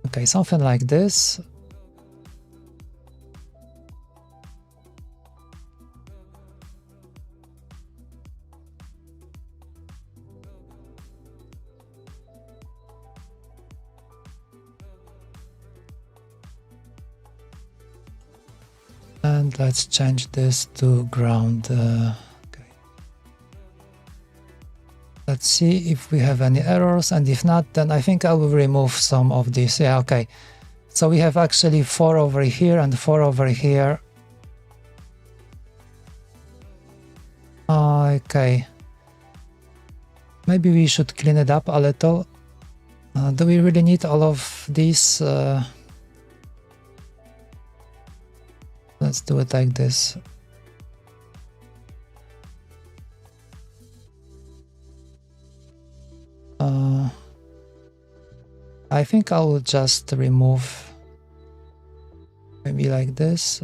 Speaker 1: Okay, something like this. And let's change this to ground. Okay. Let's see if we have any errors, and if not, then I think I will remove some of these. Yeah, okay. So we have actually 4 over here and 4 over here. Okay. Maybe we should clean it up a little. Do we really need all of these? Let's do it like this. I think I will just remove maybe like this.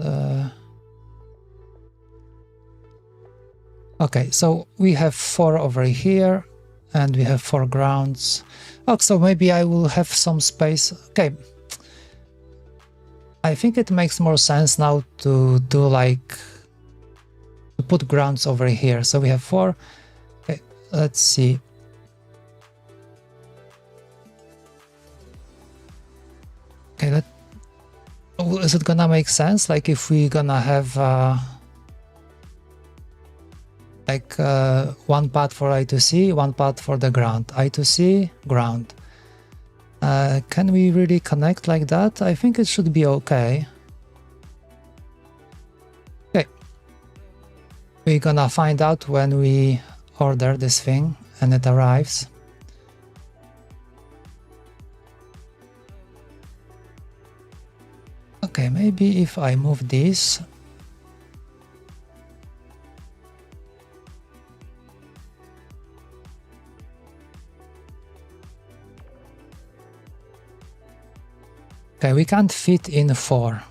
Speaker 1: Okay, so we have 4 over here and we have 4 grounds. Oh, so maybe I will have some space. Okay. I think it makes more sense now to do like to put grounds over here. So we have 4. Okay, let's see. Okay, is it gonna make sense? Like if we gonna have like one path for I to C, one path for the ground. I to C, ground. Can we really connect like that? I think it should be okay. Okay. We're gonna find out when we order this thing and it arrives. Okay, maybe if I move this. Okay, we can't fit in 4.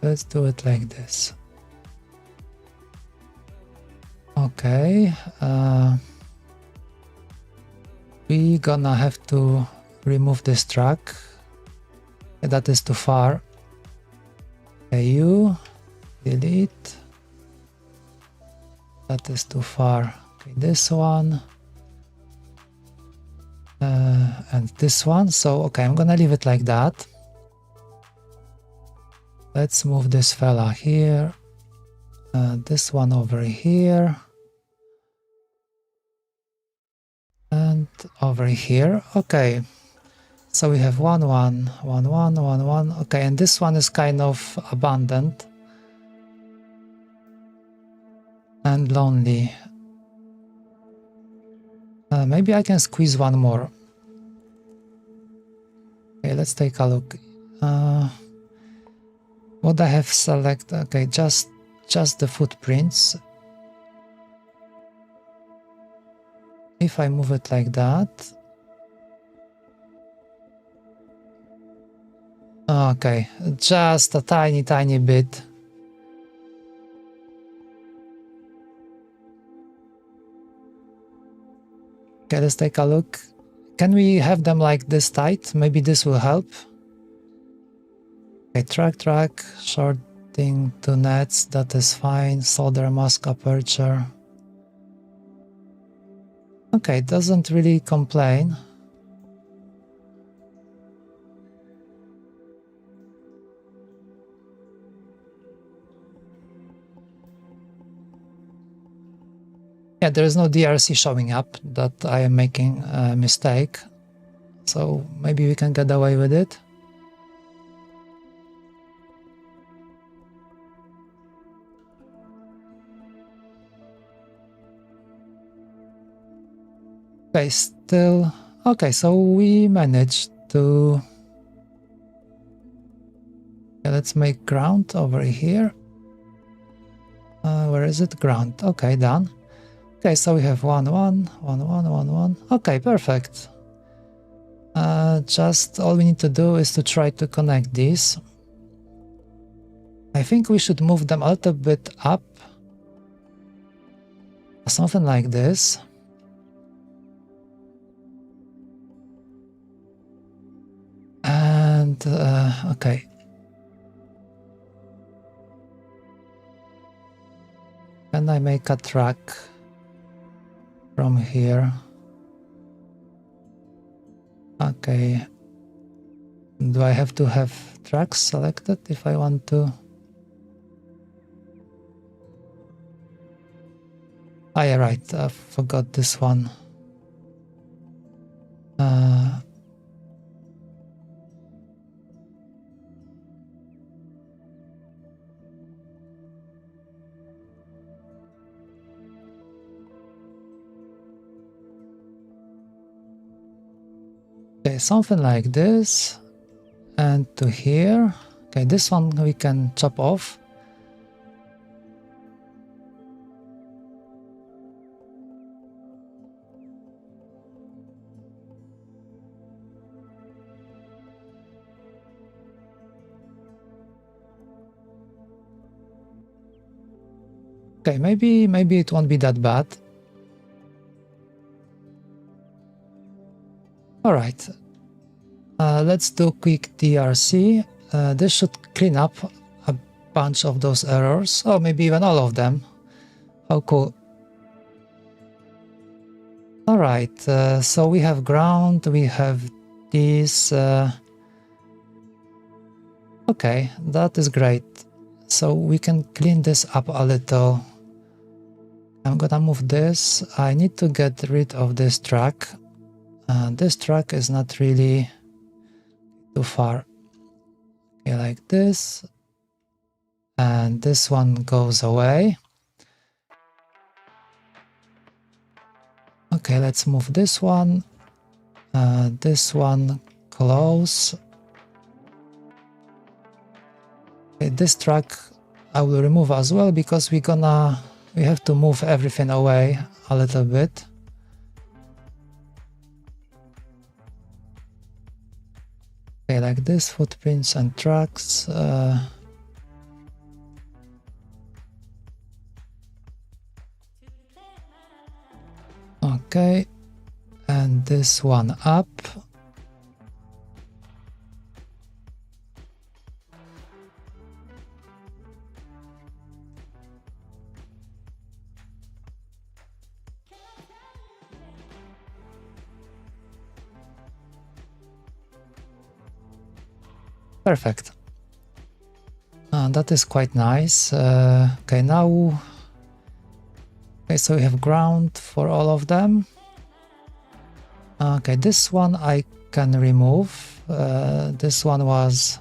Speaker 1: Let's do it like this. Okay, we gonna have to remove this track. That is too far. Okay, you delete. That is too far. Okay, this one. And this one. So, okay, I'm gonna leave it like that. Let's move this fella here. This one over here. And over here. Okay. So we have 1, 1, 1, 1, 1, 1. Okay, and this one is kind of abandoned and lonely. Maybe I can squeeze one more. Okay, let's take a look. What I have selected? Okay, just the footprints. If I move it like that. Okay, just a tiny bit. Okay, let's take a look. Can we have them like this tight? Maybe this will help. Okay, track, shorting to nets, that is fine. Solder mask aperture. Okay, doesn't really complain. Yeah, there is no DRC showing up that I am making a mistake. So maybe we can get away with it. Okay, still. Okay, so we managed to. Yeah, let's make ground over here. Where is it? Ground. Okay, done. Okay, so we have 1, 1, 1, 1, 1, 1. Okay, perfect. Just all we need to do is to try to connect these. I think we should move them a little bit up. Something like this. And, okay. Can I make a track from here? Okay. Do I have to have tracks selected if I want to? Ah, yeah, right. I forgot this one. Okay, something like this. And to here. Okay, this one we can chop off. Okay, maybe it won't be that bad. All right. Let's do quick DRC. This should clean up a bunch of those errors, or maybe even all of them. How cool. All right, so we have ground, we have these. Okay, that is great. So we can clean this up a little. I'm gonna move this. I need to get rid of this track. This track is not really too far. Okay, like this. And this one goes away. Okay, let's move this one. This one close. Okay, this track I will remove as well because we have to move everything away a little bit. Okay, like this, footprints and tracks. Okay, and this one up. Perfect. That is quite nice. Okay, now... Okay, so we have ground for all of them. Okay, this one I can remove. This one was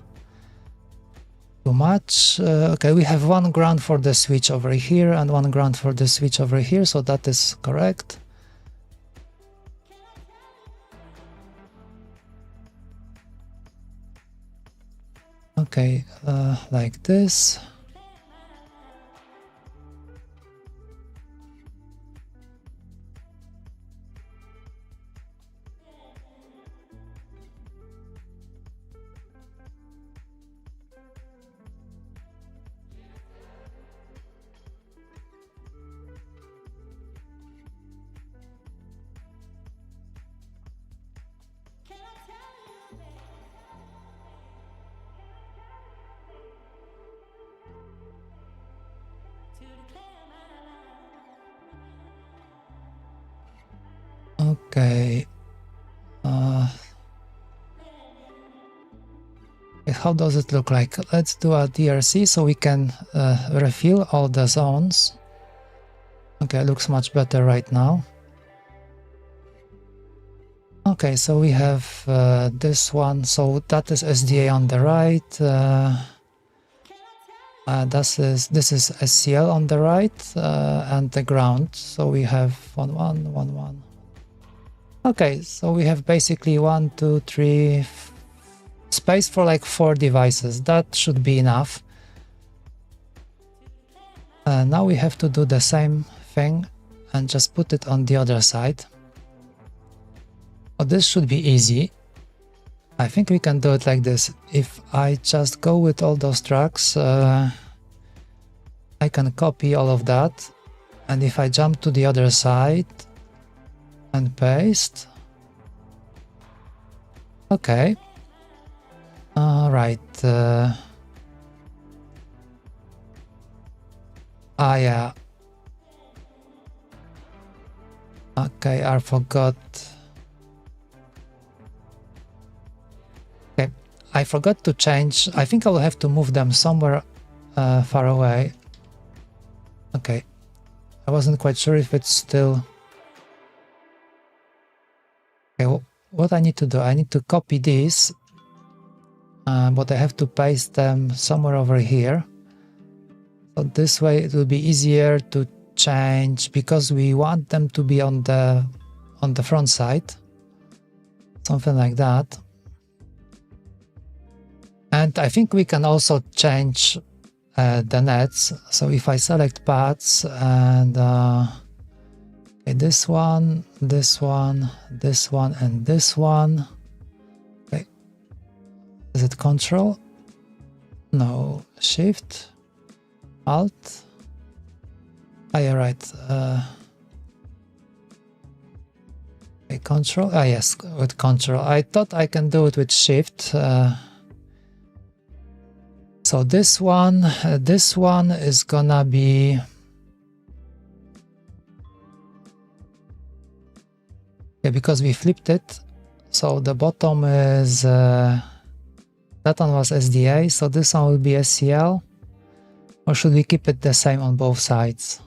Speaker 1: too much. Okay, we have one ground for the switch over here and one ground for the switch over here, so that is correct. Okay, like this. Okay. How does it look like? Let's do a DRC so we can refill all the zones. Okay, looks much better right now. Okay, so we have this one, so that is SDA on the right. This is SCL on the right, and the ground. So we have 1 1 1 1. Okay, so we have basically 1 2 3 space for like 4 devices. That should be enough. Now we have to do the same thing and just put it on the other side. Oh, this should be easy. I think we can do it like this. If I just go with all those tracks, I can copy all of that. And if I jump to the other side and paste. Okay. Right. Yeah. Okay, I forgot. Okay, I forgot to change. I think I will have to move them somewhere far away. Okay, I wasn't quite sure if it's still... Okay, what I need to do, I need to copy these, but I have to paste them somewhere over here. So this way it will be easier to change, because we want them to be on the front side. Something like that. And I think we can also change the nets. So if I select paths and okay, this one, this one, this one, and this one. Okay. Is it Control? No, Shift, Alt. Yeah, right. Okay, Control. Yes, with Control. I thought I can do it with Shift. So this one is gonna be... Yeah, because we flipped it. So the bottom is... that one was SDA, so this one will be SCL. Or should we keep it the same on both sides?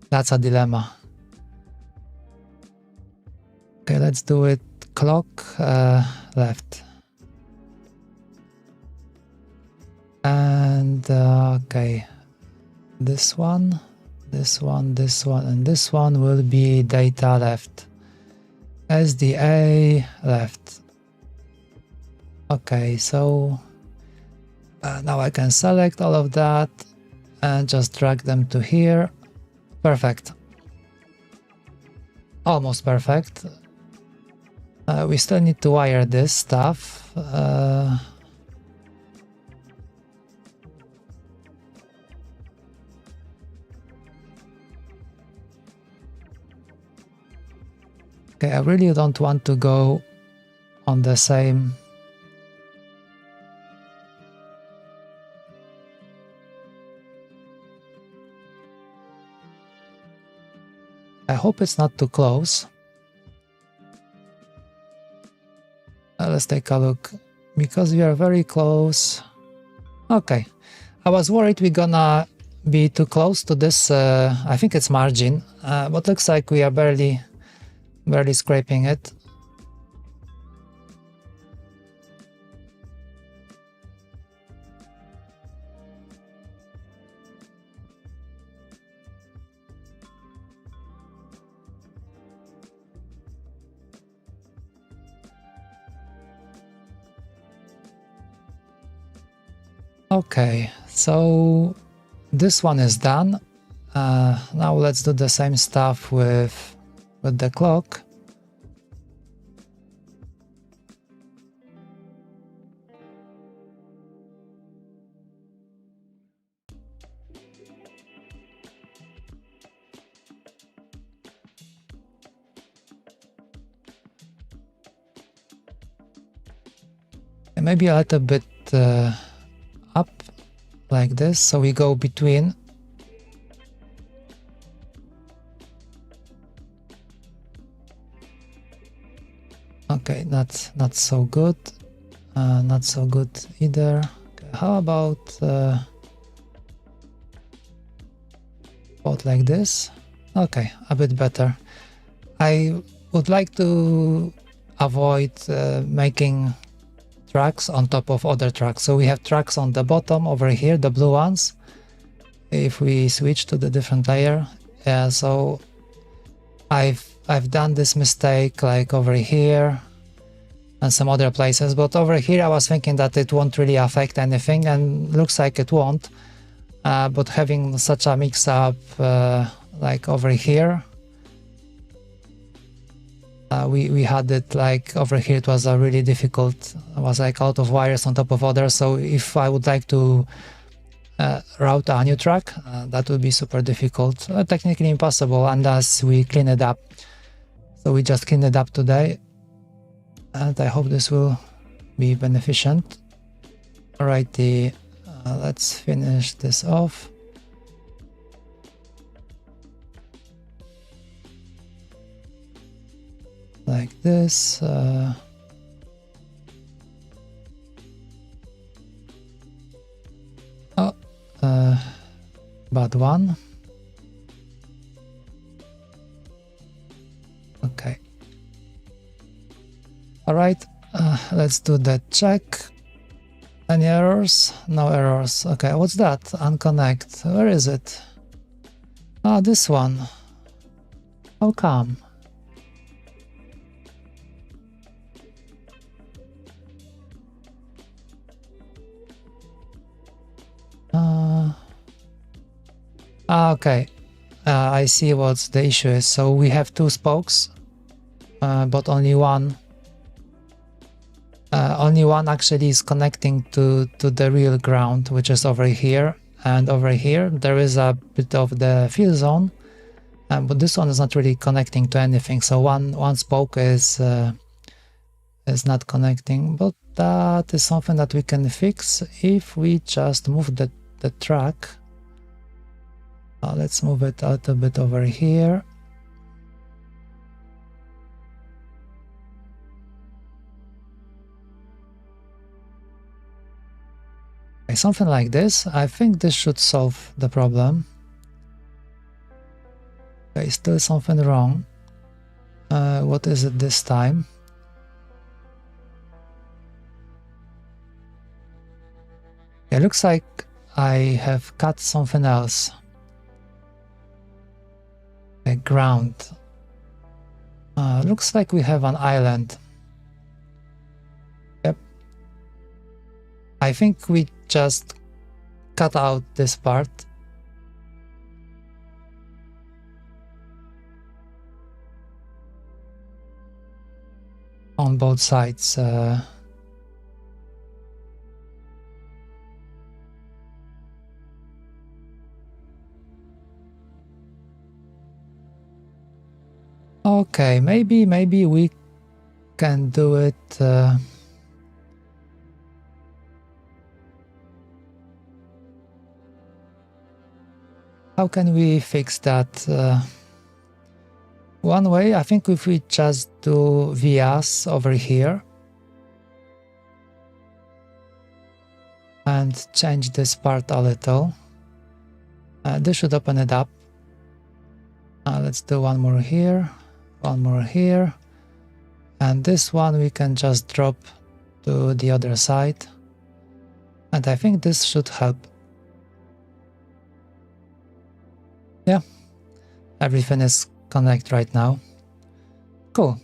Speaker 1: That's a dilemma. Okay, let's do it clock left. And okay, this one, this one, this one, and this one will be data left. SDA left. Okay, so now I can select all of that and just drag them to here. Perfect. Almost perfect. We still need to wire this stuff. Okay, I really don't want to go on the same. I hope it's not too close. Let's take a look. Because we are very close. Okay. I was worried we're gonna be too close to this, I think it's margin, but looks like we are barely scraping it. Okay, so this one is done. Now let's do the same stuff with the clock. And maybe a little bit up like this, so we go between. Okay, not so good. Not so good either. Okay, how about like this? Okay, a bit better. I would like to avoid making tracks on top of other tracks. So we have tracks on the bottom over here, the blue ones. If we switch to the different layer, yeah, so I've done this mistake like over here and some other places, but over here I was thinking that it won't really affect anything, and looks like it won't. But having such a mix-up like over here, we had it like over here, it was a really difficult, it was like a lot of wires on top of others, so if I would like to route a new track, that would be super difficult, technically impossible unless we clean it up. So we just cleaned it up today, and I hope this will be beneficent. Alrighty, let's finish this off. Like this. Bad one. Okay. Alright, let's do that check. Any errors? No errors. Okay, what's that? Unconnect. Where is it? Ah, this one. How come? Okay, I see what the issue is. So we have two spokes, but only one actually is connecting to the real ground, which is over here. And over here there is a bit of the fill zone, but this one is not really connecting to anything. So one spoke is not connecting, but that is something that we can fix if we just move the track. Let's move it a little bit over here. Okay, something like this. I think this should solve the problem. Okay, still something wrong. What is it this time? It looks like I have cut something else. Okay, ground. Looks like we have an island. Yep. I think we just cut out this part. On both sides. Okay, maybe we can do it. How can we fix that? One way, I think if we just do vias over here and change this part a little, this should open it up. Let's do one more here, and this one we can just drop to the other side, and I think this should help. Yeah, everything is connected right now. Cool.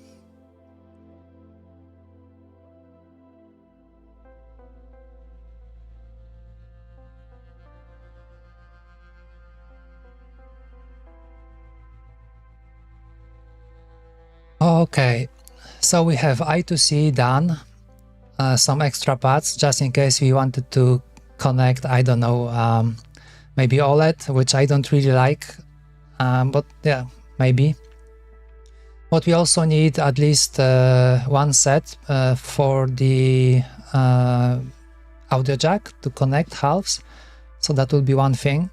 Speaker 1: Okay, so we have I2C done, some extra paths just in case we wanted to connect, I don't know, maybe OLED, which I don't really like, but yeah, maybe. But we also need at least one set for the audio jack to connect halves, so that will be one thing.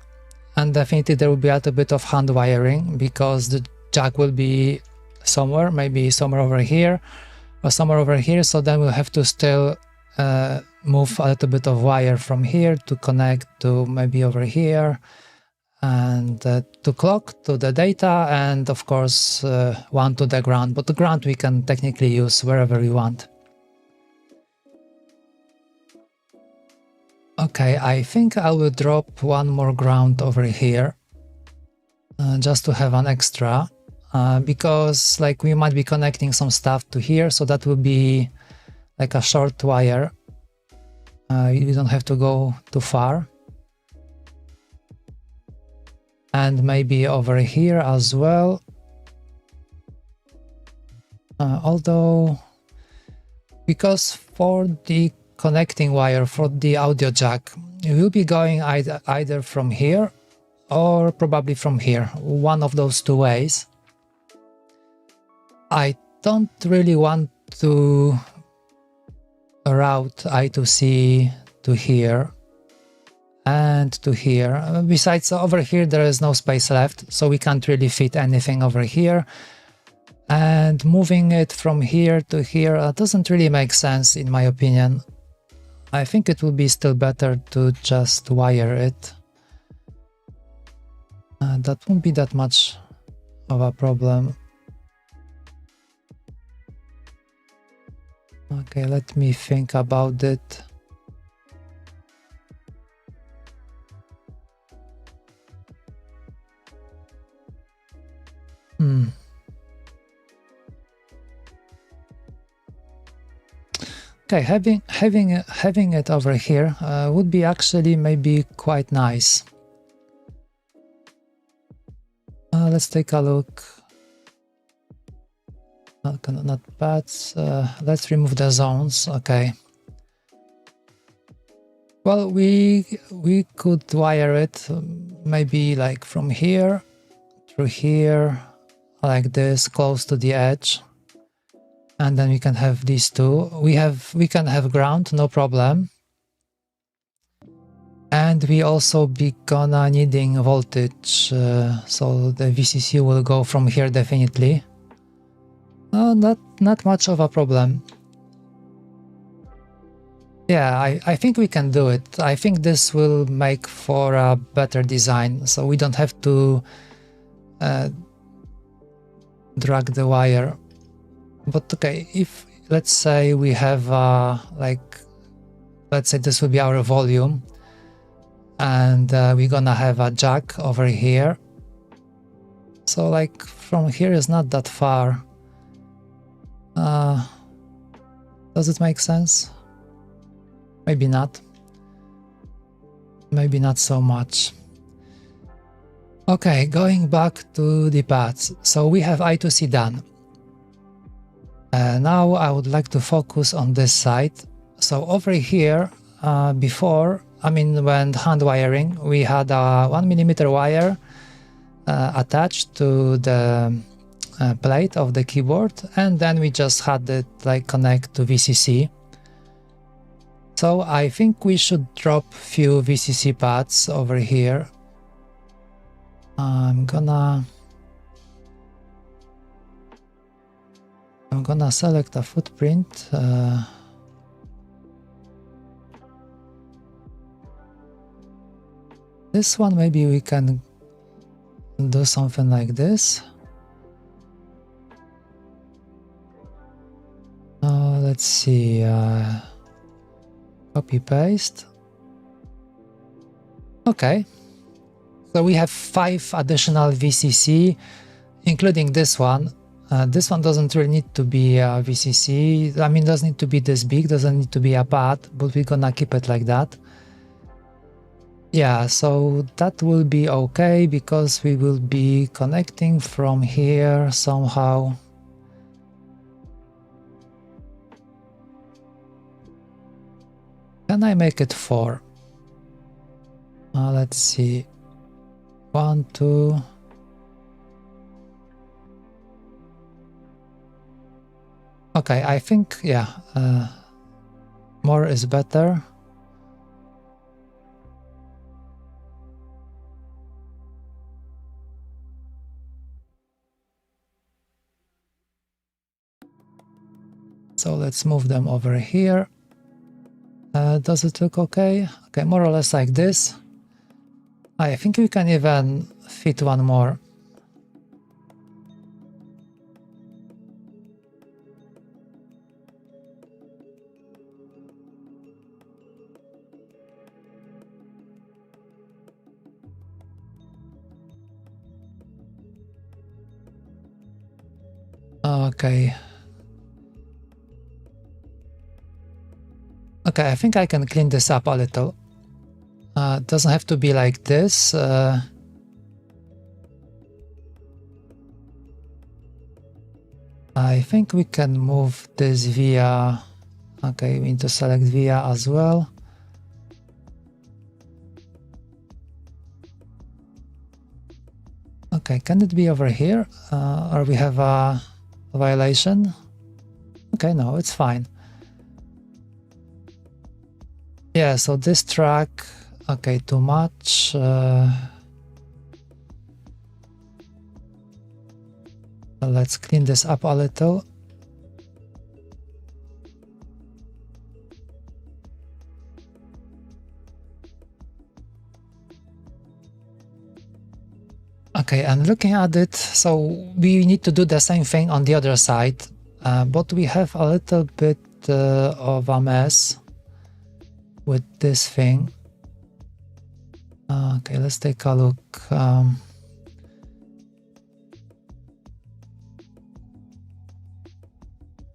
Speaker 1: And definitely there will be a little bit of hand wiring because the jack will be somewhere, maybe somewhere over here or somewhere over here, so then we'll have to still move a little bit of wire from here to connect to maybe over here, and to clock to the data, and of course one to the ground, but the ground we can technically use wherever we want. Okay, I think I will drop one more ground over here just to have an extra. Because like we might be connecting some stuff to here, so that will be like a short wire. You don't have to go too far. And maybe over here as well. Although, because for the connecting wire for the audio jack, it will be going either from here or probably from here, one of those two ways. I don't really want to route I2C to here and to here. Besides, over here there is no space left, so we can't really fit anything over here. And moving it from here to here doesn't really make sense in my opinion. I think it will be still better to just wire it. That won't be that much of a problem. Okay, let me think about it. Okay, having it over here would be actually maybe quite nice. Let's take a look. Not paths. Let's remove the zones. Okay. Well, we could wire it maybe like from here through here, like this, close to the edge, and then we can have these two. We can have ground, no problem. And we also be gonna needing voltage, so the VCC will go from here definitely. Not much of a problem. Yeah, I think we can do it. I think this will make for a better design, so we don't have to drag the wire. But okay, if let's say we have like, let's say this will be our volume, and we're gonna have a jack over here. So like from here is not that far. Does it make sense? Maybe not. Maybe not so much. Okay, going back to the paths. So we have I2C done. Now I would like to focus on this side. So over here, before, I mean when hand wiring, we had a 1mm wire attached to the plate of the keyboard, and then we just had it like connect to VCC. So I think we should drop few VCC pads over here. I'm gonna select a footprint. This one, maybe we can do something like this. Let's see, copy paste. Okay, so we have 5 additional VCC, including this one. This one doesn't really need to be a VCC. I mean, doesn't need to be this big, doesn't need to be a pad, but we're gonna keep it like that. Yeah, so that will be okay because we will be connecting from here somehow. Can I make it 4? Let's see. 1, 2. Okay, I think, yeah, more is better. So let's move them over here. Does it look okay? Okay, more or less like this. I think we can even fit one more. Okay. Okay, I think I can clean this up a little. It doesn't have to be like this. I think we can move this via... Okay, we need to select via as well. Okay, can it be over here? Or we have a violation? Okay, no, it's fine. Yeah, so this track, okay, too much. Let's clean this up a little. Okay, and looking at it, so we need to do the same thing on the other side, but we have a little bit of a mess with this thing. Okay, let's take a look.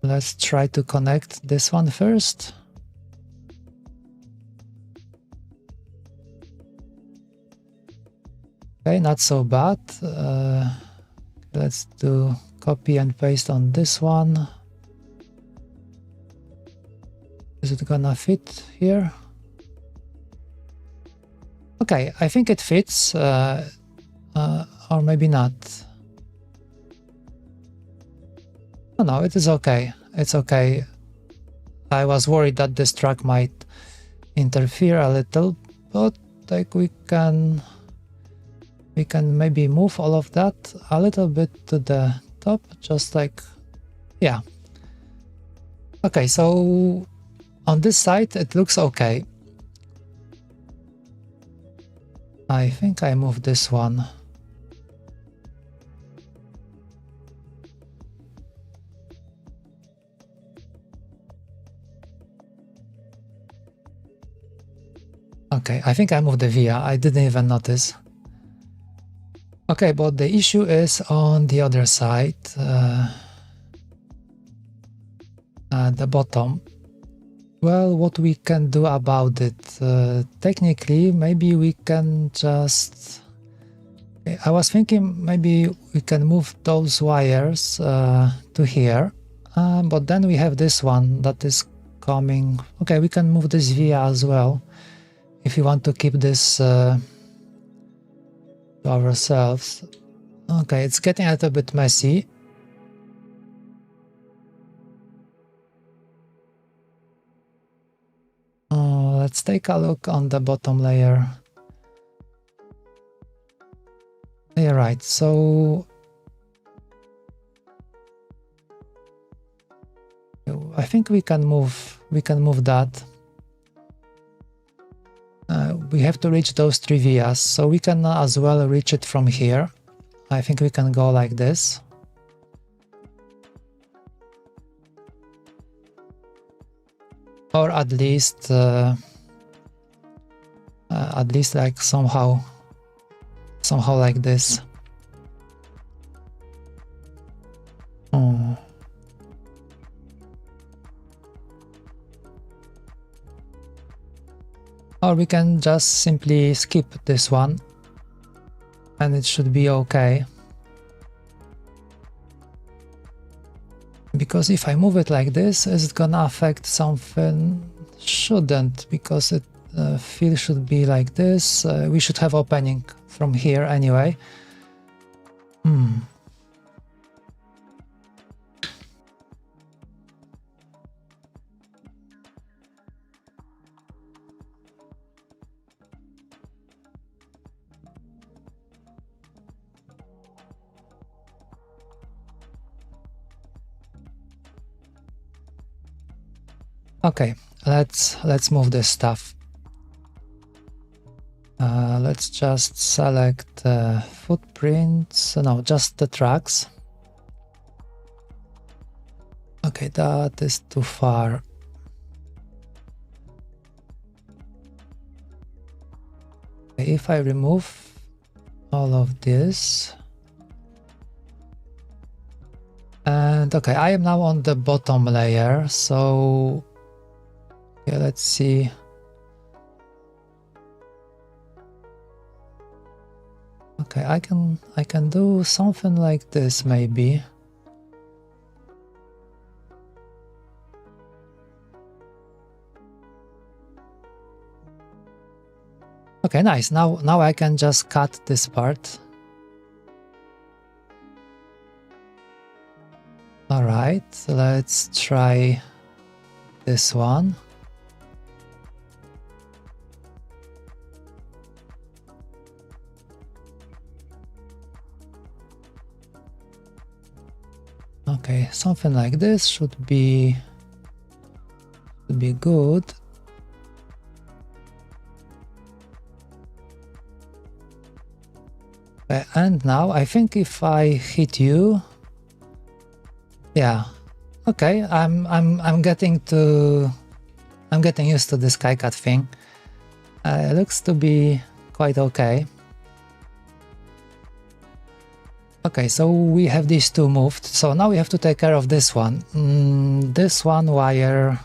Speaker 1: Let's try to connect this one first. Okay, not so bad. Let's do copy and paste on this one. Is it gonna fit here? Okay, I think it fits, or maybe not. Oh, no, it is okay. It's okay. I was worried that this track might interfere a little, but like we can maybe move all of that a little bit to the top, just like, yeah. Okay, so on this side it looks okay. I think I moved this one. Okay, I think I moved the via. I didn't even notice. Okay, but the issue is on the other side, at the bottom. Well, what we can do about it? Technically, maybe we can just... I was thinking maybe we can move those wires to here, but then we have this one that is coming. Okay, we can move this via as well, if you want to keep this to ourselves. Okay, it's getting a little bit messy. let's take a look on the bottom layer. Yeah, right, so I think we can move that. We have to reach those 3 vias, so we can as well reach it from here. I think we can go like this. Or at least like somehow like this. Or we can just simply skip this one and it should be okay. Because if I move it like this, is it gonna affect something? Shouldn't, because it fill should be like this. We should have opening from here anyway. Okay, let's move this stuff. Let's just select footprints. No, just the tracks. Okay, that is too far. Okay, if I remove all of this. And okay, I am now on the bottom layer, so yeah, let's see. Okay, I can do something like this maybe. Okay, nice. Now I can just cut this part. All right, let's try this one. Okay, something like this should be good. Okay, and now I think if I hit you, yeah, okay, I'm getting used to this KiCAD thing. It looks to be quite okay. Okay, so we have these two moved, so now we have to take care of this one. This one wire.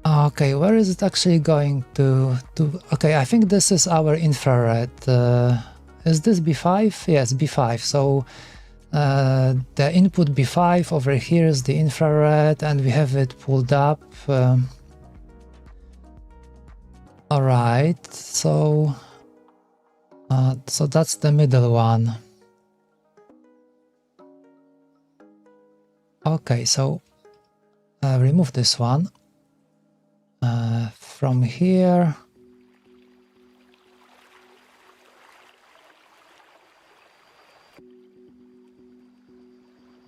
Speaker 1: Okay, where is it actually going to? Okay, I think this is our infrared. Is this B5? Yes, B5. So the input B5 over here is the infrared, and we have it pulled up. All right, so that's the middle one. Okay, so remove this one from here.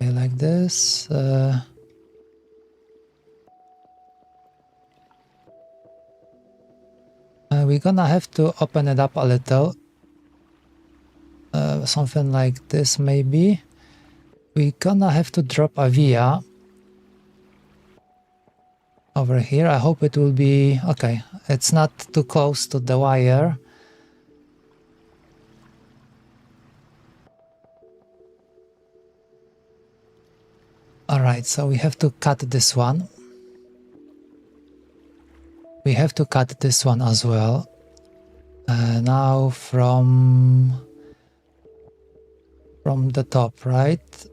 Speaker 1: Okay, like this. We're gonna have to open it up a little. Something like this maybe. We're gonna have to drop a via over here. I hope it will be okay. It's not too close to the wire. All right, so we have to cut this one. We have to cut this one as well. Now from the top, right?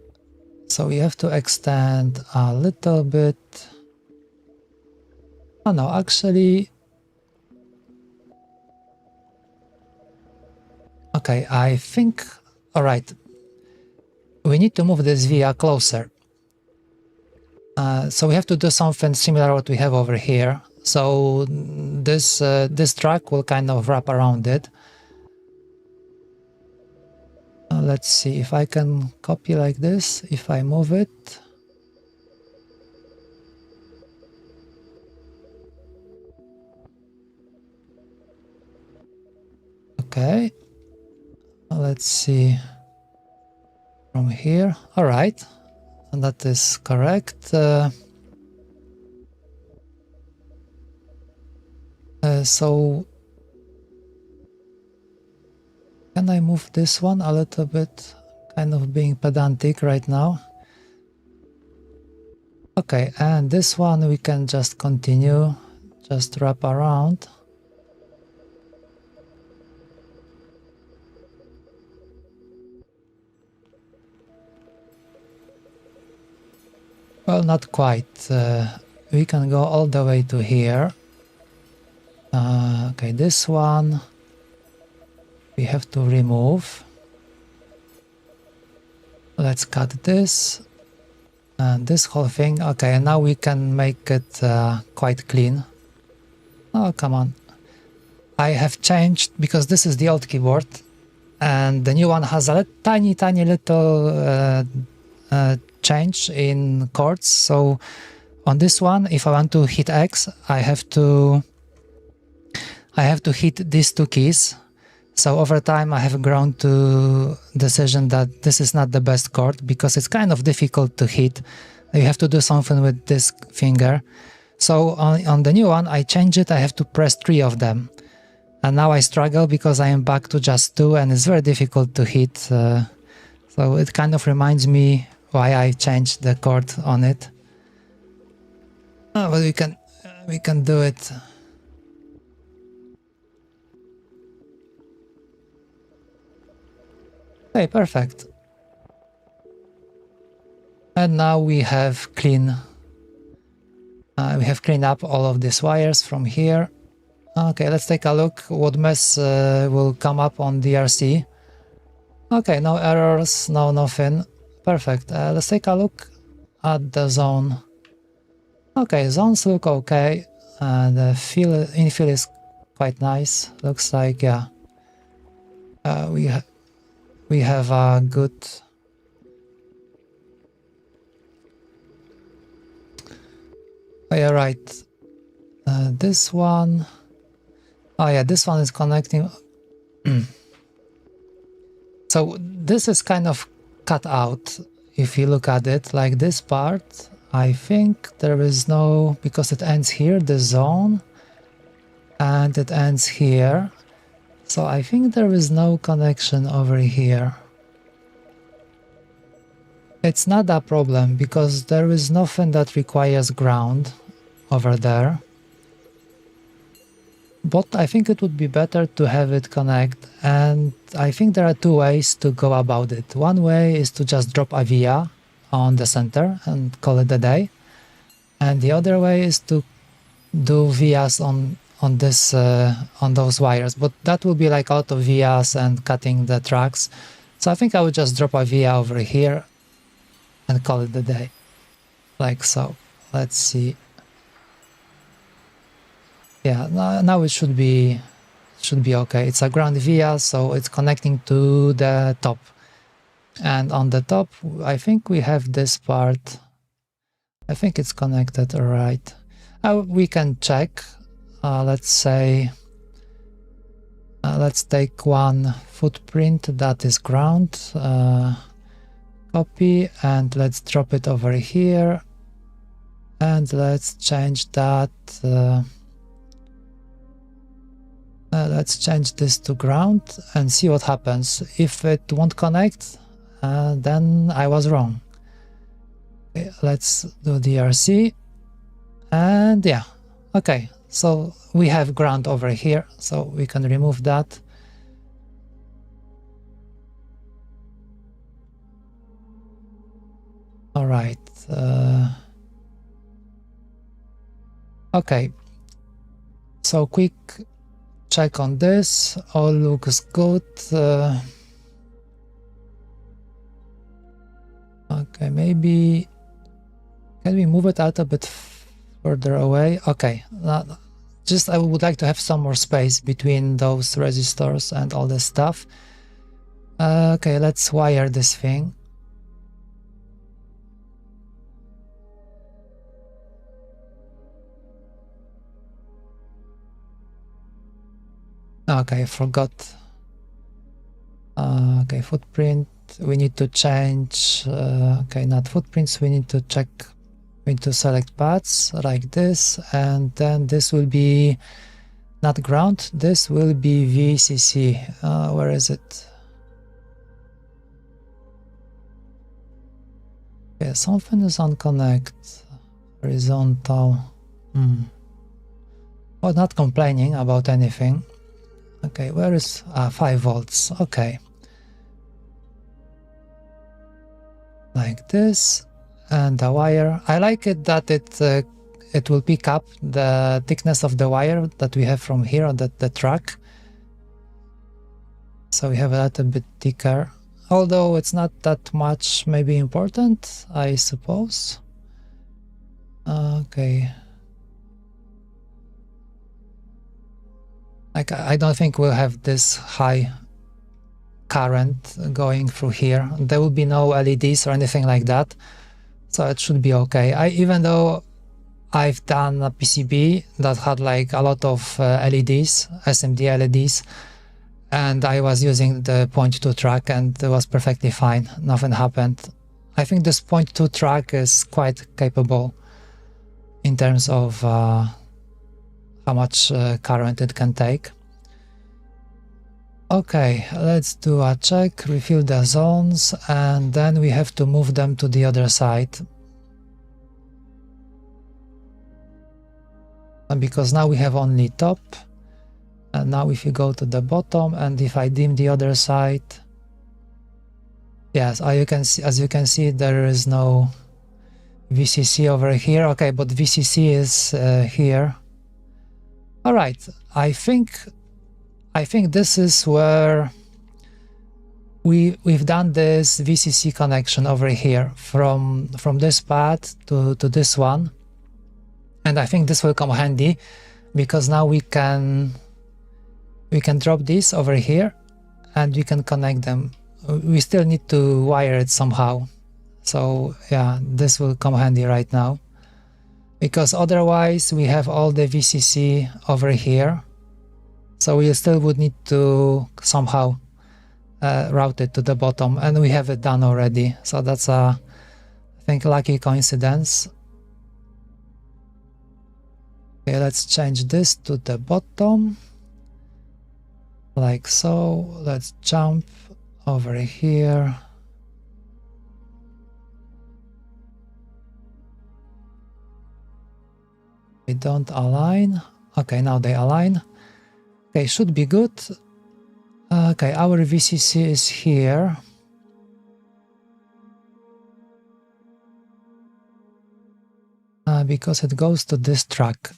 Speaker 1: So we have to extend a little bit. Oh no, actually. Okay, I think, all right. We need to move this via closer. So we have to do something similar to what we have over here. So this track will kind of wrap around it. Let's see if I can copy like this, if I move it. Okay, let's see from here. All right, and that is correct. So can I move this one a little bit? Kind of being pedantic right now. Okay, and this one we can just continue, just wrap around. Well, not quite. We can go all the way to here. Okay, this one we have to remove. Let's cut this and this whole thing. Okay, and now we can make it quite clean. Oh, come on. I have changed because this is the old keyboard and the new one has a tiny little change in chords. So on this one, if I want to hit X, I have to hit these two keys. So over time I have grown to decision that this is not the best chord because it's kind of difficult to hit. You have to do something with this finger. So on the new one I change it, I have to press 3 of them. And now I struggle because I am back to just 2 and it's very difficult to hit. So it kind of reminds me why I changed the chord on it. But we can do it. Okay, perfect. And now we have cleaned up all of these wires from here. Okay, let's take a look what mess will come up on DRC. Okay, no errors, no nothing. Perfect. Let's take a look at the zone. Okay, zones look okay. The infill is quite nice. Looks like, yeah, we have a good. Oh, yeah, right. This one. Oh yeah, this one is connecting. So this is kind of cut out. If you look at it, like this part, I think there is no, because it ends here, the zone, and it ends here. So I think there is no connection over here. It's not a problem because there is nothing that requires ground over there. But I think it would be better to have it connect, and I think there are two ways to go about it. One way is to just drop a via on the center and call it a day, and the other way is to do vias on those wires, but that will be like out of vias and cutting the tracks. So I think I would just drop a via over here and call it a day, like so. Let's see. Yeah, now it should be okay. It's a ground via, so it's connecting to the top. And on the top, I think we have this part. I think it's connected, all right. We can check. Let's say, let's take one footprint that is ground. Copy, and let's drop it over here. And let's change that. Let's change this to ground and see what happens. If it won't connect, then I was wrong. Okay, let's do DRC. And yeah, okay. So we have ground over here, so we can remove that. All right. Okay. So quick check on this, all looks good. Okay, maybe can we move it out a bit further away. Okay, just I would like to have some more space between those resistors and all this stuff. Okay, let's wire this thing. Okay, I forgot. Okay, footprint. We need to change. Okay, not footprints. We need to check. We need to select paths like this, and then this will be not ground. This will be VCC. Where is it? Okay, something is on connect. Horizontal. Oh, not complaining about anything. Okay, where is 5 volts? Okay, like this, and the wire. I like it that it will pick up the thickness of the wire that we have from here on the track. So we have a little bit thicker, although it's not that much maybe important, I suppose. Okay. Like, I don't think we'll have this high current going through here. There will be no LEDs or anything like that, so it should be okay. Even though I've done a PCB that had like a lot of LEDs, SMD LEDs, and I was using the 0.2 track and it was perfectly fine, nothing happened. I think this 0.2 track is quite capable in terms of how much current it can take. Okay, let's do a check, refill the zones, and then we have to move them to the other side. Because now we have only top, and now if you go to the bottom, and if I dim the other side, yes, as you can see, there is no VCC over here. Okay, but VCC is here. All right, I think this is where we've done this VCC connection over here from this path to this one, and I think this will come handy because now we can drop this over here and we can connect them. We still need to wire it somehow, so yeah, this will come handy right now. Because otherwise we have all the VCC over here, so we still would need to somehow route it to the bottom, and we have it done already, so that's a, I think, lucky coincidence. Okay, let's change this to the bottom, like so. Let's jump over here. They don't align. Okay, now they align. Okay, should be good. Okay, our VCC is here. Because it goes to this track.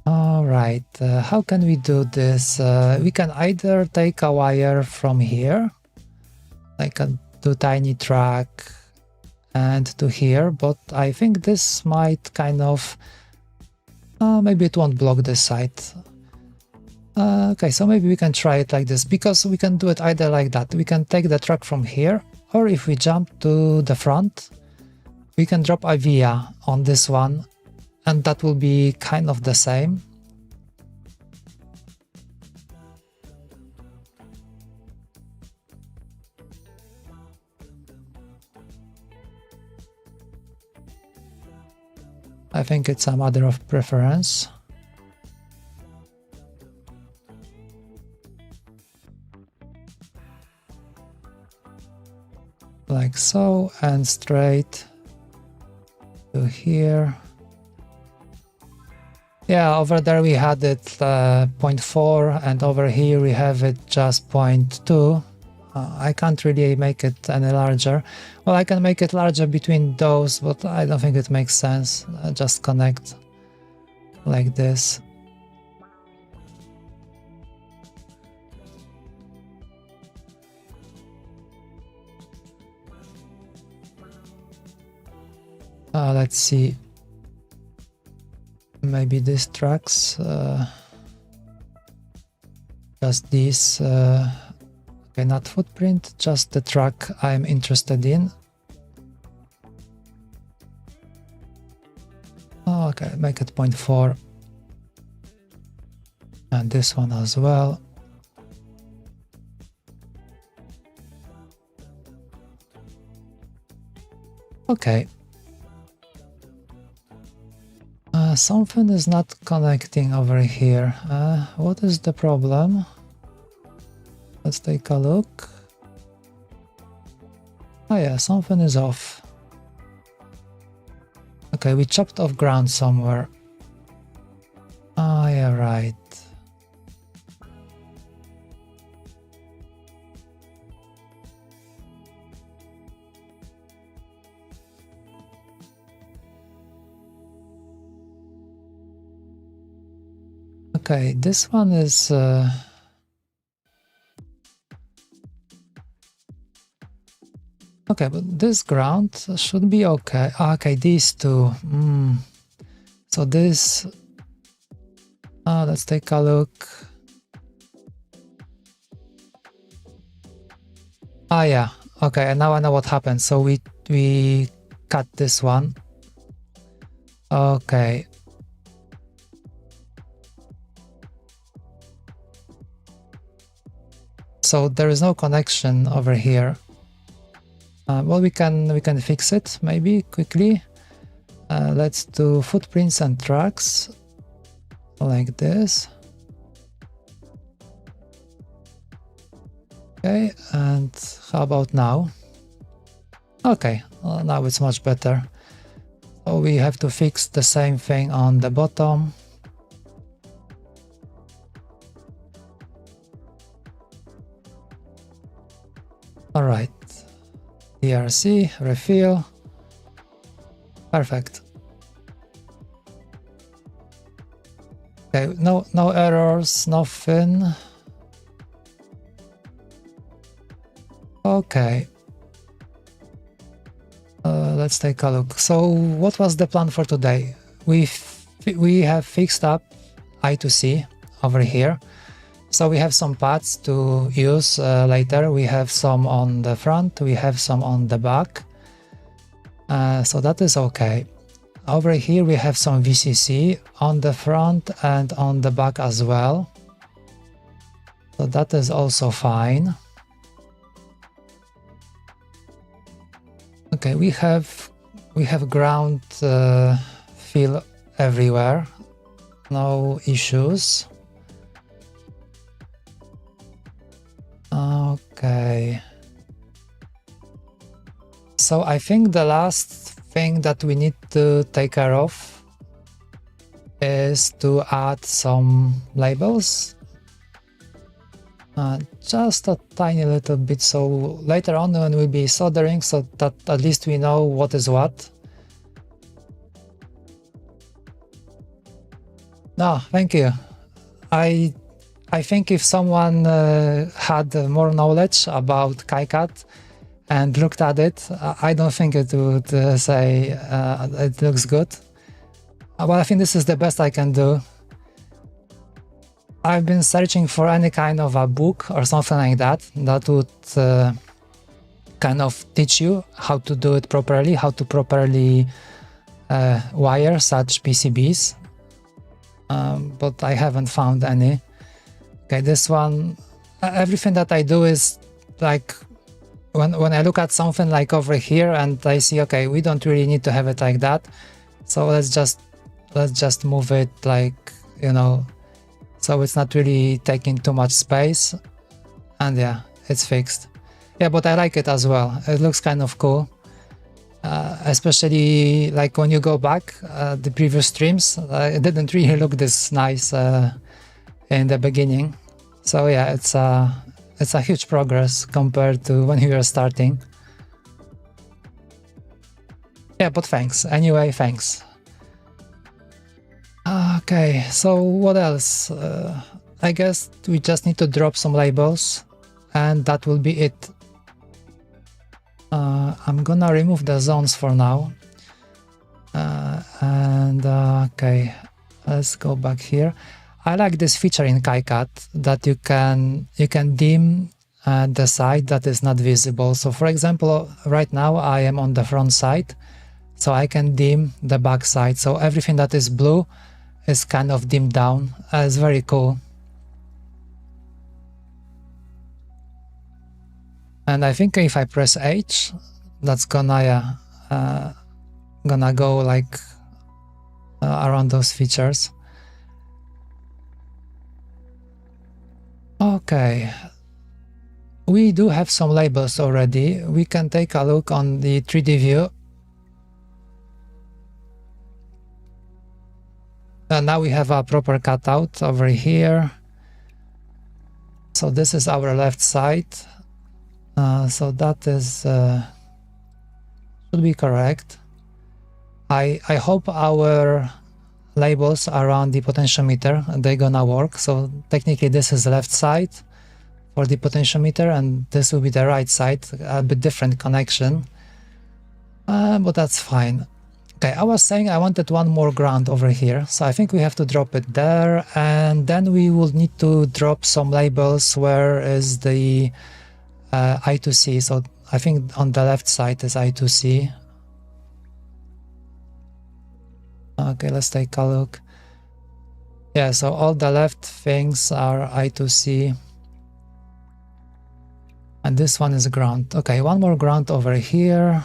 Speaker 1: Alright, how can we do this? We can either take a wire from here, like a tiny track, and to here, but I think this might kind of maybe it won't block this side. Okay, so maybe we can try it like this, because we can do it either like that. We can take the track from here, or if we jump to the front, we can drop a via on this one, and that will be kind of the same. I think it's a matter of preference. Like so, and straight to here. Yeah, over there we had it 0.4, and over here we have it just 0.2. I can't really make it any larger. Well, I can make it larger between those, but I don't think it makes sense. Just connect like this. Let's see. Maybe these tracks. Just these. Okay, not footprint, just the track I'm interested in. Okay, make it 0.4. And this one as well. Okay. Something is not connecting over here. What is the problem? Let's take a look. Oh yeah, something is off. Okay, we chopped off ground somewhere. Oh yeah, right. Okay, this one is okay, but this ground should be okay. Okay, these two. So this. Let's take a look. Yeah. Okay, and now I know what happened. So we cut this one. Okay. So there is no connection over here. Well, we can fix it maybe quickly. Let's do footprints and tracks like this. Okay, and how about now? Okay, now it's much better. So we have to fix the same thing on the bottom. All right, DRC, refill, perfect. Okay, no errors, nothing. Okay, let's take a look. So what was the plan for today? We have fixed up I2C over here. So we have some paths to use later. We have some on the front, we have some on the back. So that is okay. Over here we have some VCC on the front and on the back as well. So that is also fine. Okay, we have ground fill everywhere. No issues. Okay. So I think the last thing that we need to take care of is to add some labels. Just a tiny little bit, so later on when we'll be soldering, so that at least we know what is what. No, thank you. I think if someone had more knowledge about KiCAD and looked at it, I don't think it would say it looks good. But I think this is the best I can do. I've been searching for any kind of a book or something like that that would kind of teach you how to do it properly, how to properly wire such PCBs. But I haven't found any. Okay, this one, everything that I do is like when I look at something like over here and I see, okay, we don't really need to have it like that, so let's just move it, like, you know, so it's not really taking too much space, and yeah, it's fixed. Yeah, but I like it as well. It looks kind of cool, especially like when you go back the previous streams, it didn't really look this nice in the beginning. So yeah, it's a huge progress compared to when we were starting. Yeah, but thanks. Anyway, thanks. Okay, so what else? I guess we just need to drop some labels and that will be it. I'm gonna remove the zones for now. And okay, let's go back here. I like this feature in KiCAD that you can dim the side that is not visible. So for example, right now I am on the front side, so I can dim the back side. So everything that is blue is kind of dimmed down. It's very cool. And I think if I press H, that's gonna go like around those features. Okay, we do have some labels already. We can take a look on the 3D view. And now we have a proper cutout over here. So this is our left side. So that is should be correct. I hope our labels around the potentiometer, they're gonna work. So technically this is the left side for the potentiometer, and this will be the right side, a bit different connection, but that's fine. Okay, I was saying I wanted one more ground over here, so I think we have to drop it there, and then we will need to drop some labels. Where is the I2C? So I think on the left side is I2C. Okay, let's take a look. Yeah, so all the left things are I2C. And this one is ground. Okay, one more ground over here.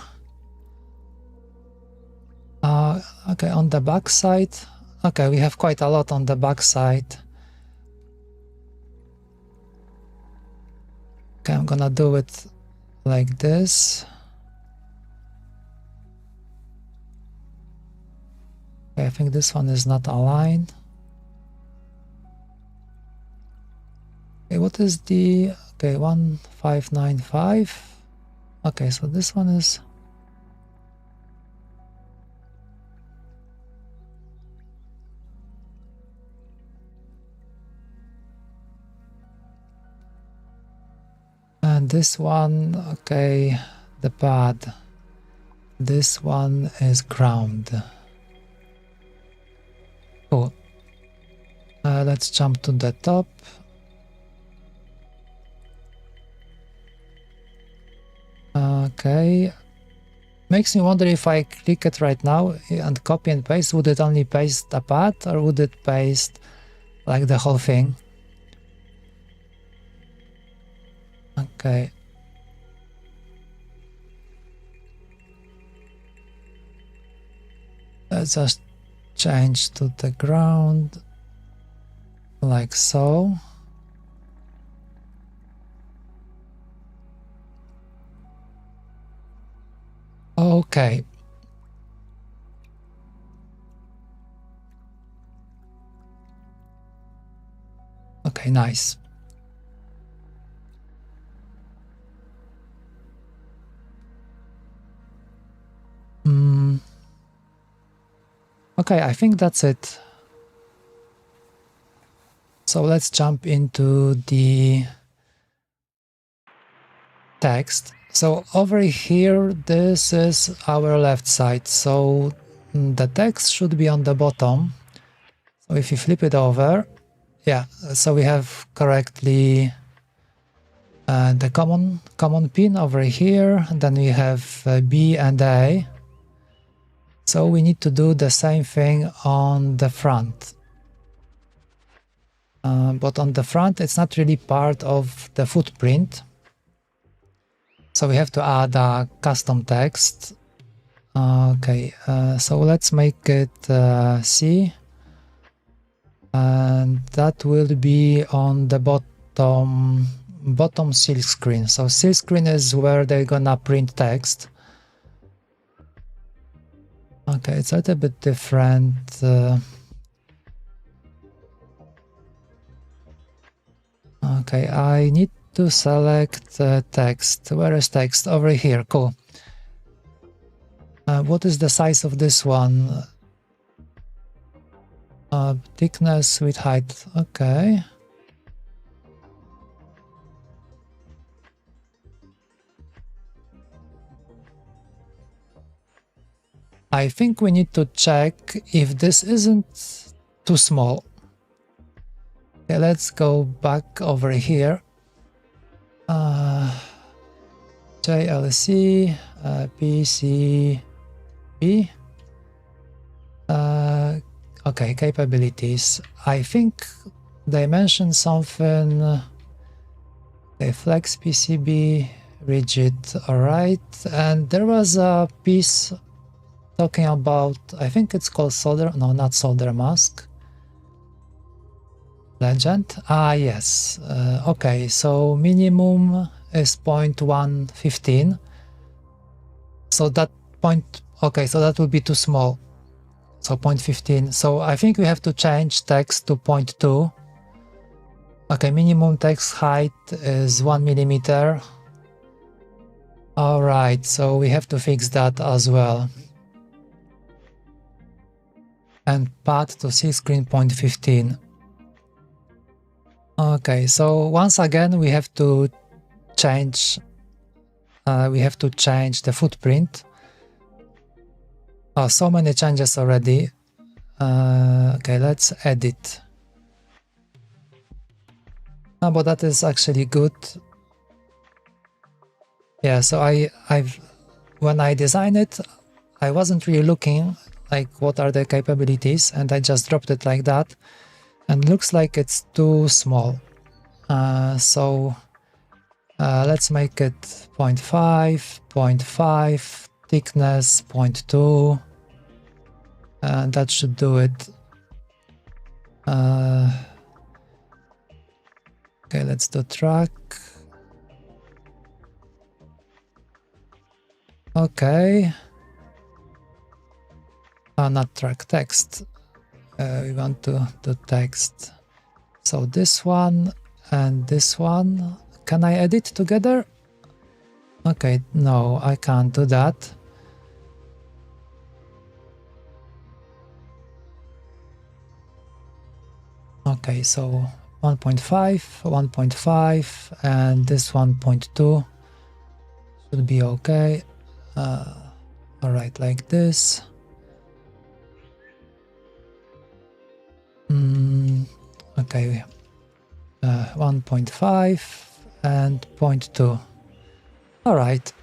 Speaker 1: Okay, on the back side. Okay, we have quite a lot on the back side. Okay, I'm gonna do it like this. Okay, I think this one is not aligned. Okay, what is the... Okay, 1595. Okay, so this one is... And this one, okay, the pad. This one is ground. Cool. Let's jump to the top. Okay. Makes me wonder if I click it right now and copy and paste, would it only paste the pad or would it paste like the whole thing? Okay. Let's just change to the ground like so. Okay. Okay, nice. Okay, I think that's it. So let's jump into the text. So over here, this is our left side. So the text should be on the bottom. So if you flip it over, yeah, so we have correctly the common pin over here, and then we have B and A. So we need to do the same thing on the front. But on the front, it's not really part of the footprint. So we have to add a custom text. Okay, so let's make it C. And that will be on the bottom silk screen. So silk screen is where they're gonna print text. Okay, it's a little bit different. Okay, I need to select text. Where is text? Over here. Cool. What is the size of this one? Thickness with height. Okay. I think we need to check if this isn't too small. Okay, let's go back over here. JLC, PCB. Okay, capabilities. I think they mentioned something. Okay, flex PCB, rigid, alright. And there was a piece talking about, I think it's called solder, no, not solder mask. Legend, yes. Okay, so minimum is 0.115. So that point, okay, so that would be too small. So 0.15. So I think we have to change text to 0.2. Okay, minimum text height is 1 millimeter. Alright, so we have to fix that as well. And path to C screen 0.15. Okay, so once again we have to change the footprint. Oh, so many changes already. Okay, let's edit. No, but that is actually good. Yeah, so when I designed it, I wasn't really looking like what are the capabilities, and I just dropped it like that, and looks like it's too small. So let's make it 0.5, 0.5, thickness 0.2, and that should do it. Okay, let's do track. Okay. Not track, text. We want to do text. So this one and this one. Can I edit together? Okay, no, I can't do that. Okay, so 1.5, 1.5, and this 1.2 should be okay. Alright, like this. Okay, 1.5 and 0.2. Alright.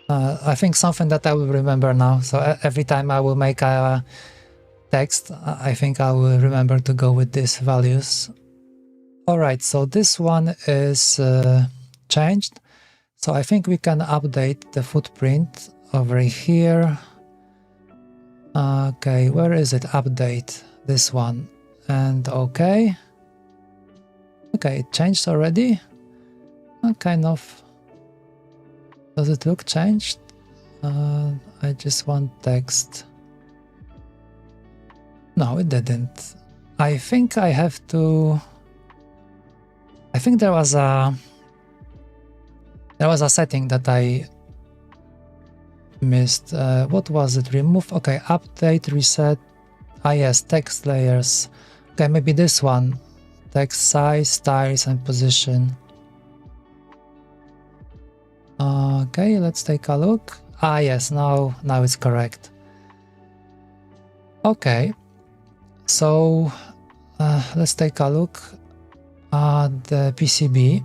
Speaker 1: I think something that I will remember now. So every time I will make a text, I think I will remember to go with these values. Alright, so this one is changed. So I think we can update the footprint over here. Okay, where is it? Update this one. And okay. Okay, it changed already. Kind of. Does it look changed? I just want text. No, it didn't. I think I have to. I think there was a setting that I missed. What was it? Remove. Okay, update, reset. Yes, text layers. Okay, maybe this one. Text size, styles, and position. Okay, let's take a look. Yes, now it's correct. Okay, so let's take a look at the PCB.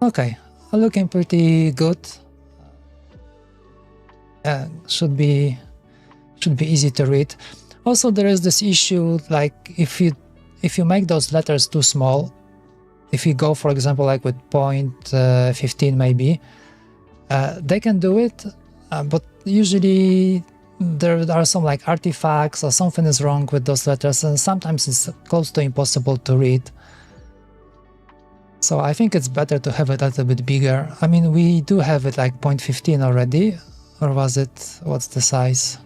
Speaker 1: Okay, looking pretty good. Should be easy to read. Also, there is this issue, like if you make those letters too small, if you go, for example, like with 0.15 maybe, they can do it, but usually there are some like artifacts or something is wrong with those letters, and sometimes it's close to impossible to read. So I think it's better to have it a little bit bigger. I mean, we do have it like 0.15 already, or was it, what's the size?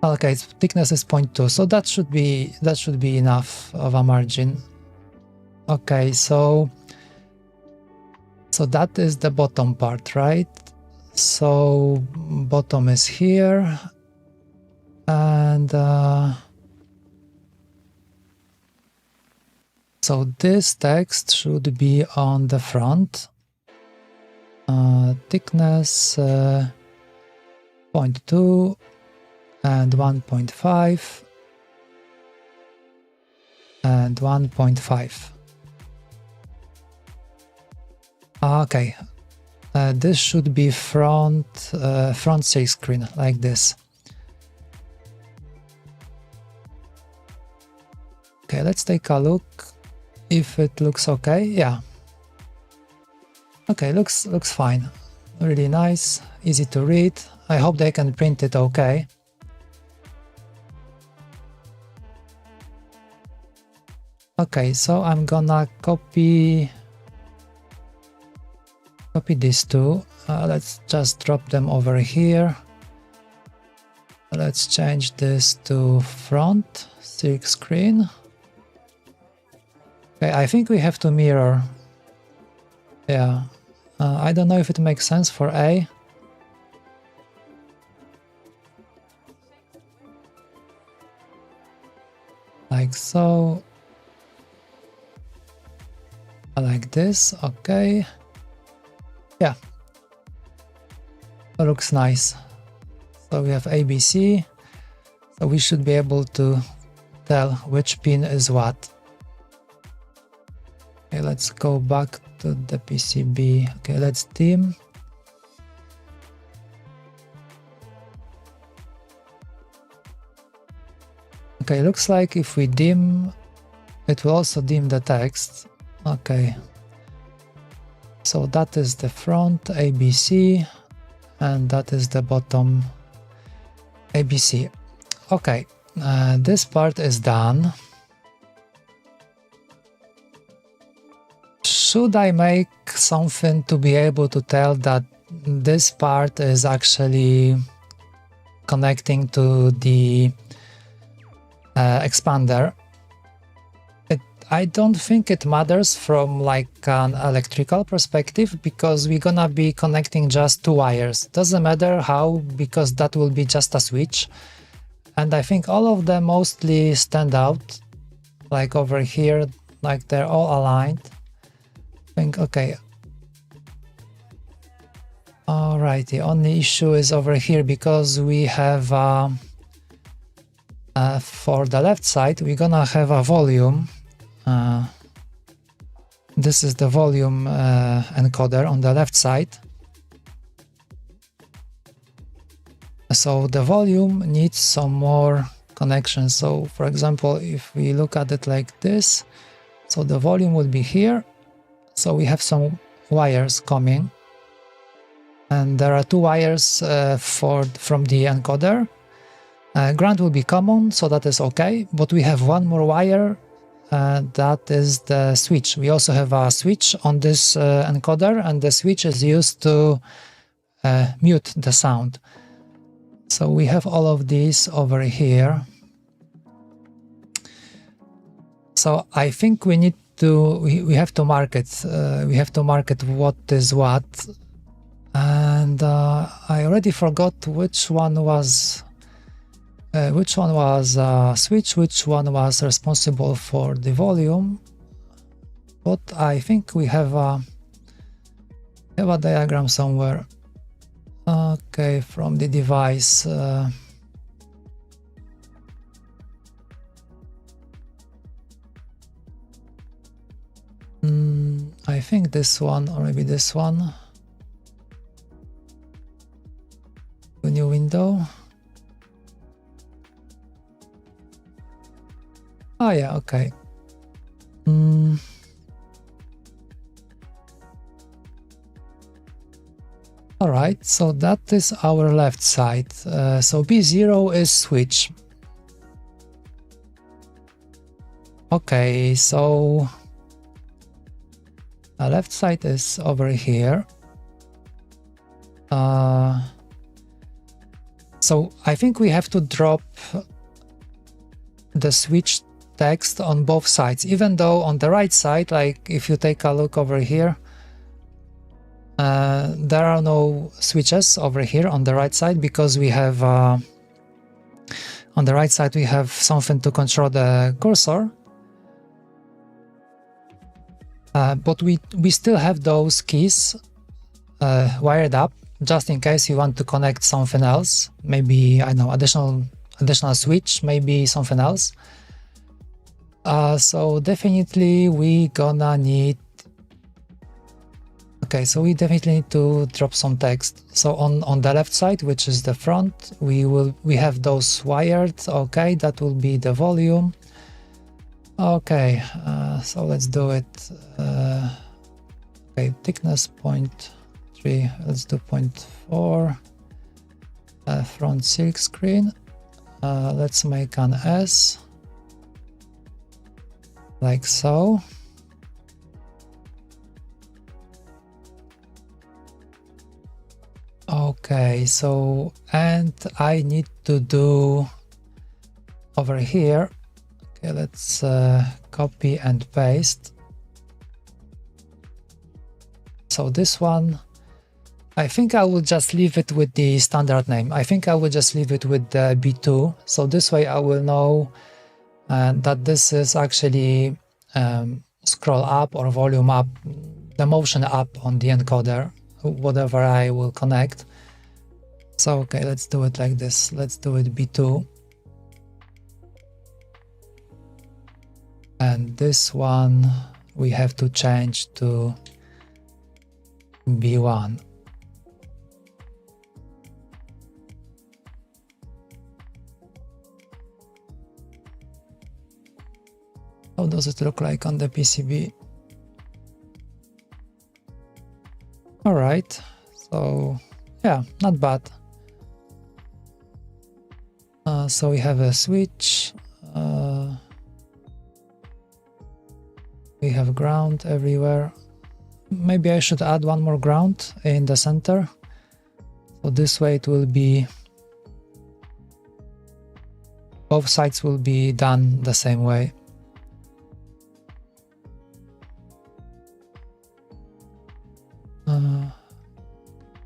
Speaker 1: Okay, its thickness is 0.2, so that should be enough of a margin. Okay, so that is the bottom part, right? So bottom is here, and So this text should be on the front. Thickness 0.2 and 1.5 and 1.5. Okay, this should be front silk screen like this. Okay, let's take a look if it looks okay. Yeah. Okay, looks fine. Really nice, easy to read. I hope they can print it okay. Okay, so I'm gonna copy these two. Let's just drop them over here. Let's change this to front silk screen. Okay, I think we have to mirror. Yeah, I don't know if it makes sense for A. Like so. Like this, okay. Yeah, that looks nice. So we have ABC, so we should be able to tell which pin is what. Okay, let's go back to the PCB. Okay, let's dim. Okay, looks like if we dim, it will also dim the text. Okay, so that is the front ABC and that is the bottom ABC. Okay, this part is done. Should I make something to be able to tell that this part is actually connecting to the expander? I don't think it matters from like an electrical perspective, because we're gonna be connecting just two wires. Doesn't matter how, because that will be just a switch. And I think all of them mostly stand out, like over here, like they're all aligned. I think, okay. Alright, the only issue is over here, because we have for the left side, we're gonna have a volume. This is the volume encoder on the left side. So the volume needs some more connections. So for example, if we look at it like this, so the volume will be here. So we have some wires coming, and there are two wires from the encoder. Ground will be common, so that is okay, but we have one more wire. That is the switch. We also have a switch on this encoder, and the switch is used to mute the sound. So we have all of these over here. So I think we need to, we have to mark it. We have to mark it what is what. And I already forgot which one was switch, which one was responsible for the volume. But I think we have a diagram somewhere. Okay, from the device. I think this one, or maybe this one. A new window. Oh yeah, okay. Alright, so that is our left side. So B0 is switch. Okay, so the left side is over here. So I think we have to drop the switch text on both sides, even though on the right side, like if you take a look over here, there are no switches over here on the right side, because we have on the right side we have something to control the cursor. but we still have those keys wired up, just in case you want to connect something else, maybe, I know, additional switch, maybe something else. So definitely we gonna need, okay, so we definitely need to drop some text. So on the left side, which is the front, we have those wired. Okay, that will be the volume. Okay, so let's do it. Okay, thickness 0.3, let's do 0.4. Front silk screen. Let's make an S, like so. Okay, so, and I need to do over here. Okay, let's copy and paste. So this one, I think I will just leave it with the standard name. I think I will just leave it with the B2. So this way I will know that this is actually scroll up or volume up, the motion up on the encoder, whatever I will connect. So okay, let's do it like this. Let's do it B2. And this one we have to change to B1. How does it look like on the PCB? All right, so yeah, not bad. So we have a switch. We have ground everywhere. Maybe I should add one more ground in the center. So this way it will be, both sides will be done the same way.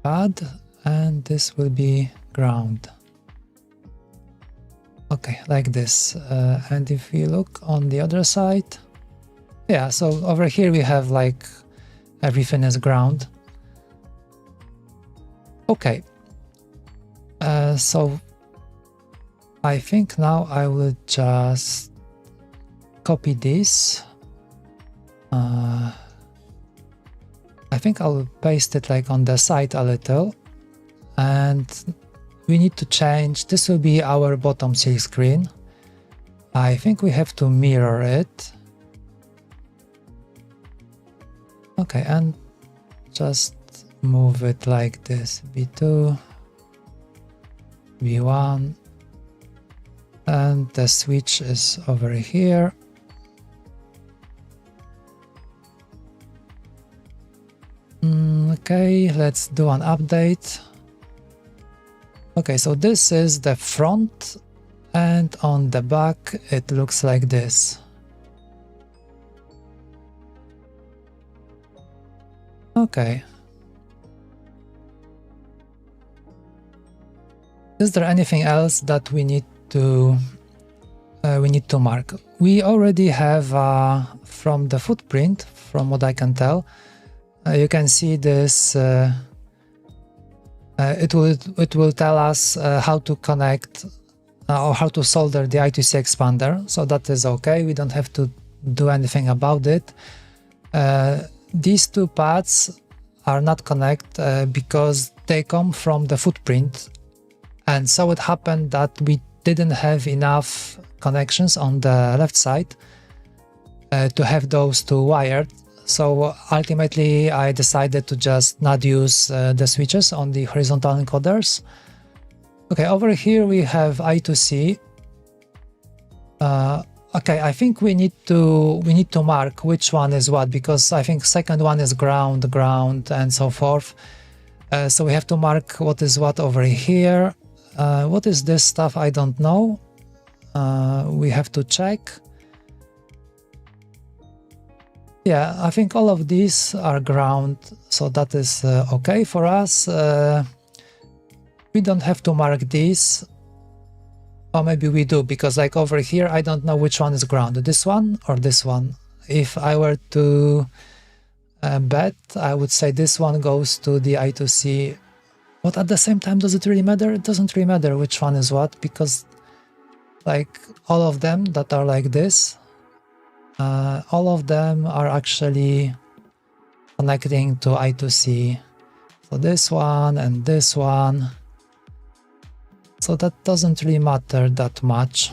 Speaker 1: Add, and this will be ground. Okay, like this. And if we look on the other side, yeah, so over here we have like everything is ground. Okay, so I think now I will just copy this. I think I'll paste it like on the side a little, and we need to change, this will be our bottom silk screen. I think we have to mirror it. Okay, and just move it like this, B2, B1, and the switch is over here. Okay, let's do an update. Okay, so this is the front, and on the back it looks like this. Okay. Is there anything else that we need to mark? We already have from the footprint, from what I can tell, you can see this. It will tell us how to connect or how to solder the I2C expander. So that is okay. We don't have to do anything about it. These two pads are not connected because they come from the footprint, and so it happened that we didn't have enough connections on the left side to have those two wired. So ultimately I decided to just not use the switches on the horizontal encoders. Okay, over here we have I2C. Okay, I think we need to mark which one is what, because I think second one is ground, and so forth. So we have to mark what is what over here. What is this stuff? I don't know. We have to check. Yeah, I think all of these are ground, so that is okay for us. We don't have to mark these. Or maybe we do, because like over here, I don't know which one is ground, this one or this one. If I were to bet I would say this one goes to the I2C. But at the same time, does it really matter? It doesn't really matter which one is what, because like all of them that are like this, all of them are actually connecting to I2C. So this one and this one. So that doesn't really matter that much.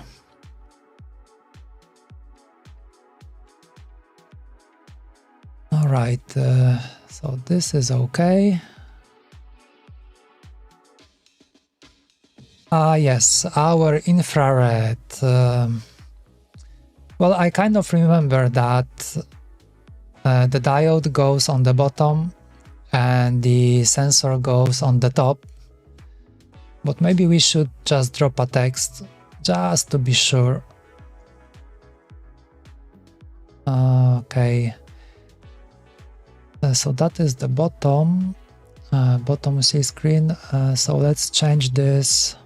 Speaker 1: All right, so this is okay. Yes, our infrared. Well, I kind of remember that the diode goes on the bottom and the sensor goes on the top. But maybe we should just drop a text just to be sure. Okay. So that is the bottom C screen. So let's change this.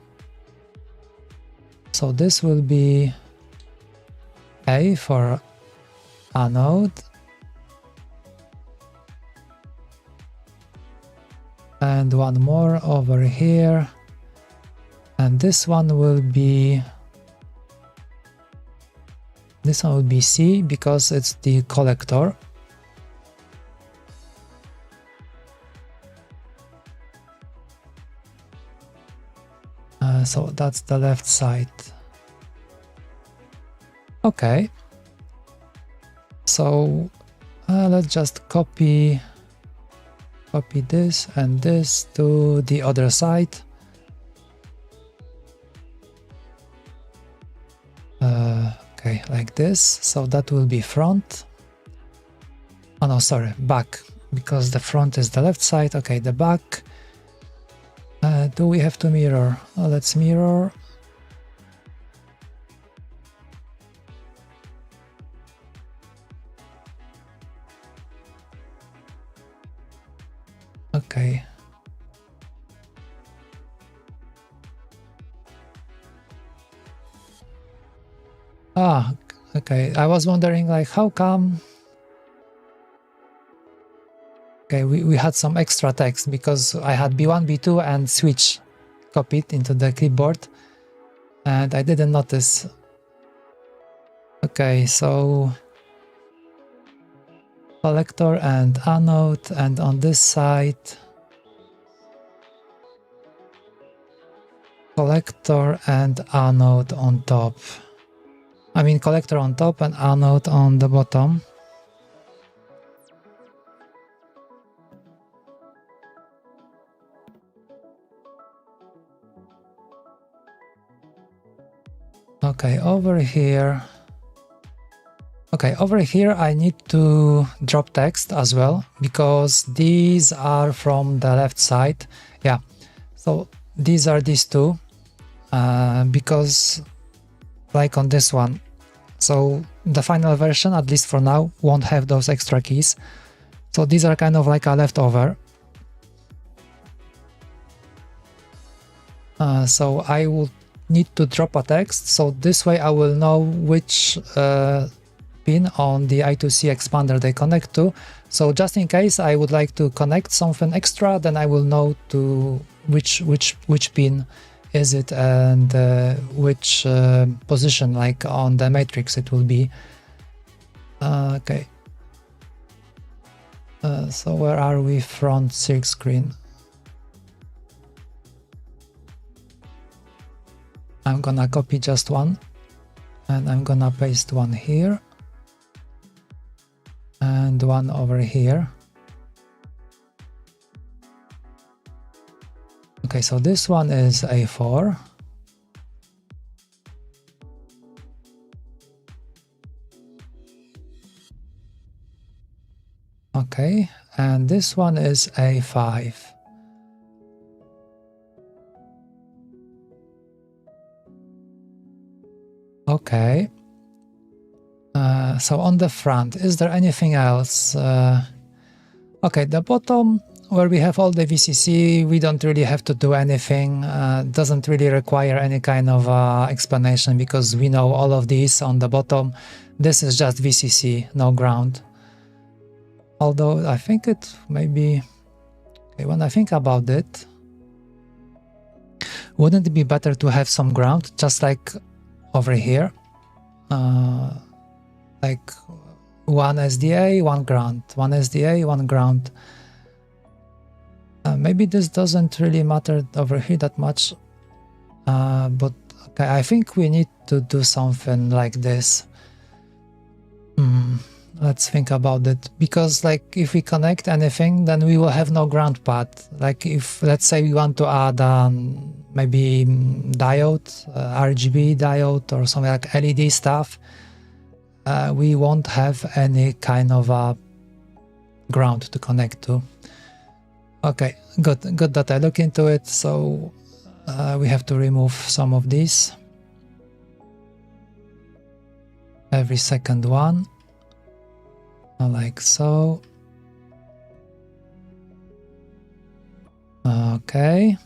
Speaker 1: So this will be A for anode. And one more over here. And this one will be C because it's the collector. So that's the left side. Okay. So let's just copy this and this to the other side. Okay, like this. So that will be front. Oh no, sorry, back, because the front is the left side. Okay, the back. Do we have to mirror? Oh, let's mirror. Okay. Okay. I was wondering, like, how come? Okay, we had some extra text because I had B1, B2 and switch copied into the clipboard and I didn't notice. Okay, so collector and anode, and on this side collector and anode on top. I mean collector on top and anode on the bottom. Okay, over here. Okay, over here I need to drop text as well because these are from the left side. Yeah, so these are these two because like on this one. So the final version, at least for now, won't have those extra keys. So these are kind of like a leftover. So I would need to drop a text, so this way I will know which pin on the I2C expander they connect to. So just in case I would like to connect something extra, then I will know to which pin is it and which position, like on the matrix it will be. Okay. So where are we? Front silk screen. I'm gonna copy just one and I'm gonna paste one here and one over here. Okay, so this one is A4. Okay, and this one is A5. Okay, so on the front, is there anything else? Okay, the bottom where we have all the VCC, we don't really have to do anything. Doesn't really require any kind of explanation because we know all of these on the bottom. This is just VCC, no ground. Although I think it maybe, okay, when I think about it, wouldn't it be better to have some ground, just like over here? Like one SDA, one ground, one SDA, one ground. Maybe this doesn't really matter over here that much, but okay, I think we need to do something like this. Let's think about it, because like if we connect anything, then we will have no ground path. Like if, let's say, we want to add maybe diode, RGB diode or something like LED stuff, we won't have any kind of a ground to connect to. Okay, good that I look into it. So we have to remove some of these, every second one, like so. Okay.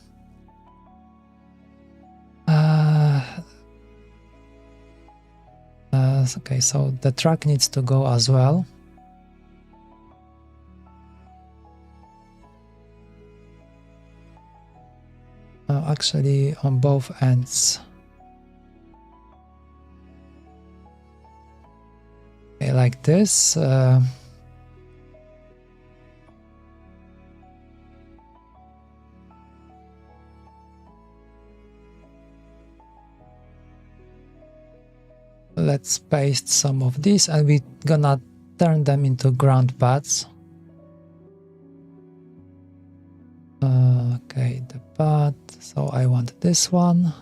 Speaker 1: Okay, so the track needs to go as well. Actually, on both ends. Okay, like this. Let's paste some of these, and we're gonna turn them into ground paths. Okay, the path. So I want this one,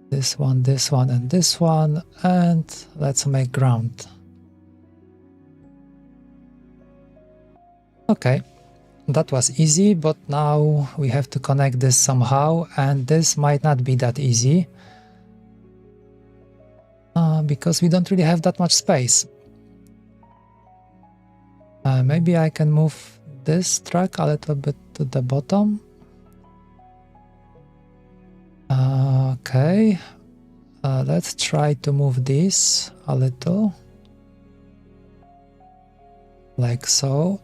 Speaker 1: this one, this one, and this one, and let's make ground. Okay, that was easy, but now we have to connect this somehow, and this might not be that easy. Because we don't really have that much space. Maybe I can move this track a little bit to the bottom. Okay, let's try to move this a little, like so.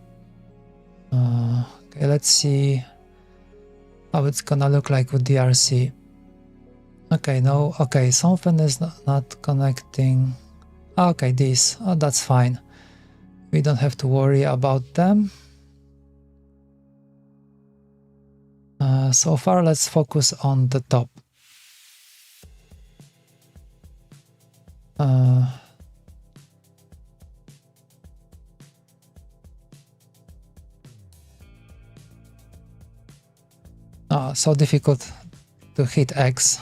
Speaker 1: Okay, let's see how it's gonna look like with DRC. Okay, no, okay, something is not connecting. Okay, these, that's fine. We don't have to worry about them. So far, let's focus on the top. So difficult to hit X.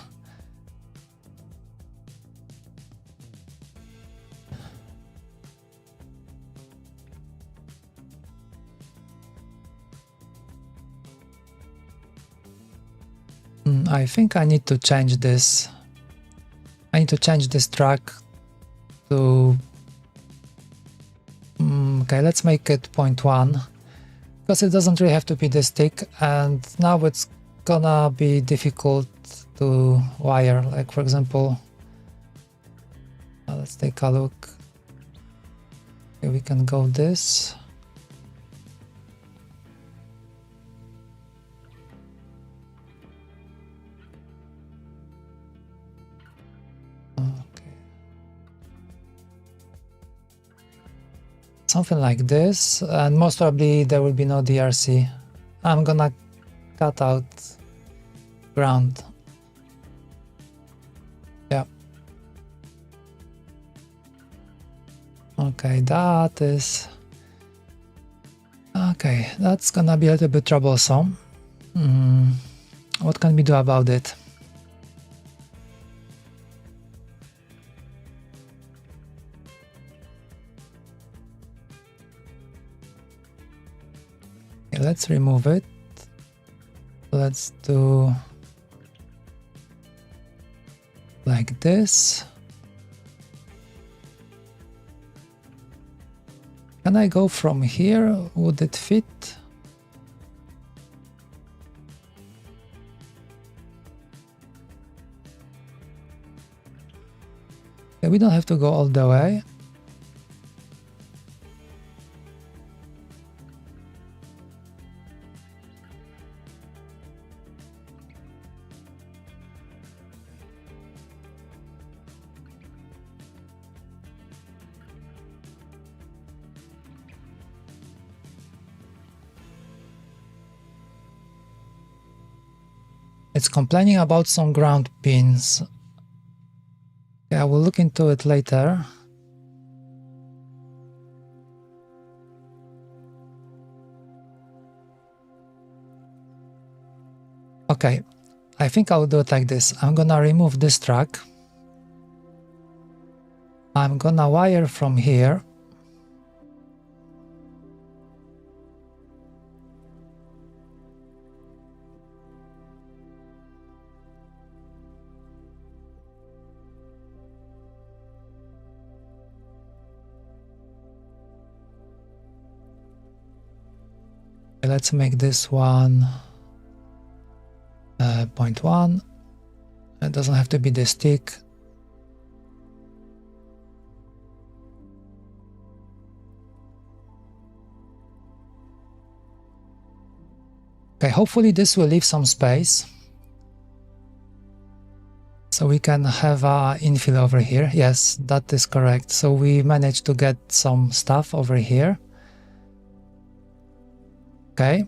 Speaker 1: I think I need to change this. I need to change this track to... okay, let's make it 0.1, because it doesn't really have to be this thick, and now it's gonna be difficult to wire. Like, for example, let's take a look. Okay, we can go this. Something like this, and most probably there will be no DRC. I'm gonna cut out ground. Yeah. Okay, that is... okay, that's gonna be a little bit troublesome. What can we do about it? Let's remove it. Let's do like this. Can I go from here? Would it fit? Okay, we don't have to go all the way. it's complaining about some ground pins. Yeah, we'll look into it later. Okay, I think I'll do it like this. I'm gonna remove this track. I'm gonna wire from here. Let's make this one 0.1. It doesn't have to be the stick. Okay, hopefully this will leave some space so we can have a infill over here. Yes, that is correct. So we managed to get some stuff over here. Okay,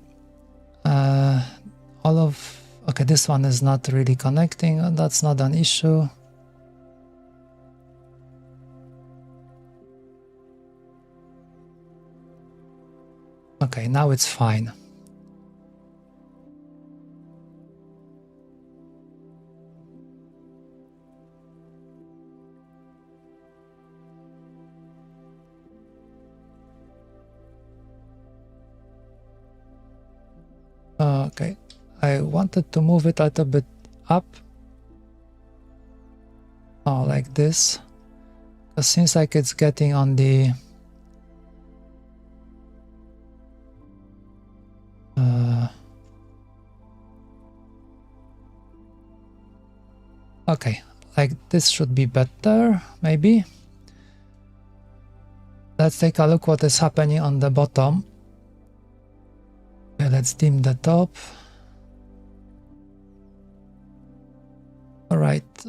Speaker 1: okay, this one is not really connecting. That's not an issue. Okay, now it's fine. Okay, I wanted to move it a little bit up. Oh, like this. It seems like it's getting on the okay, like this should be better, maybe. Let's take a look what is happening on the bottom. Okay, let's dim the top. Alright.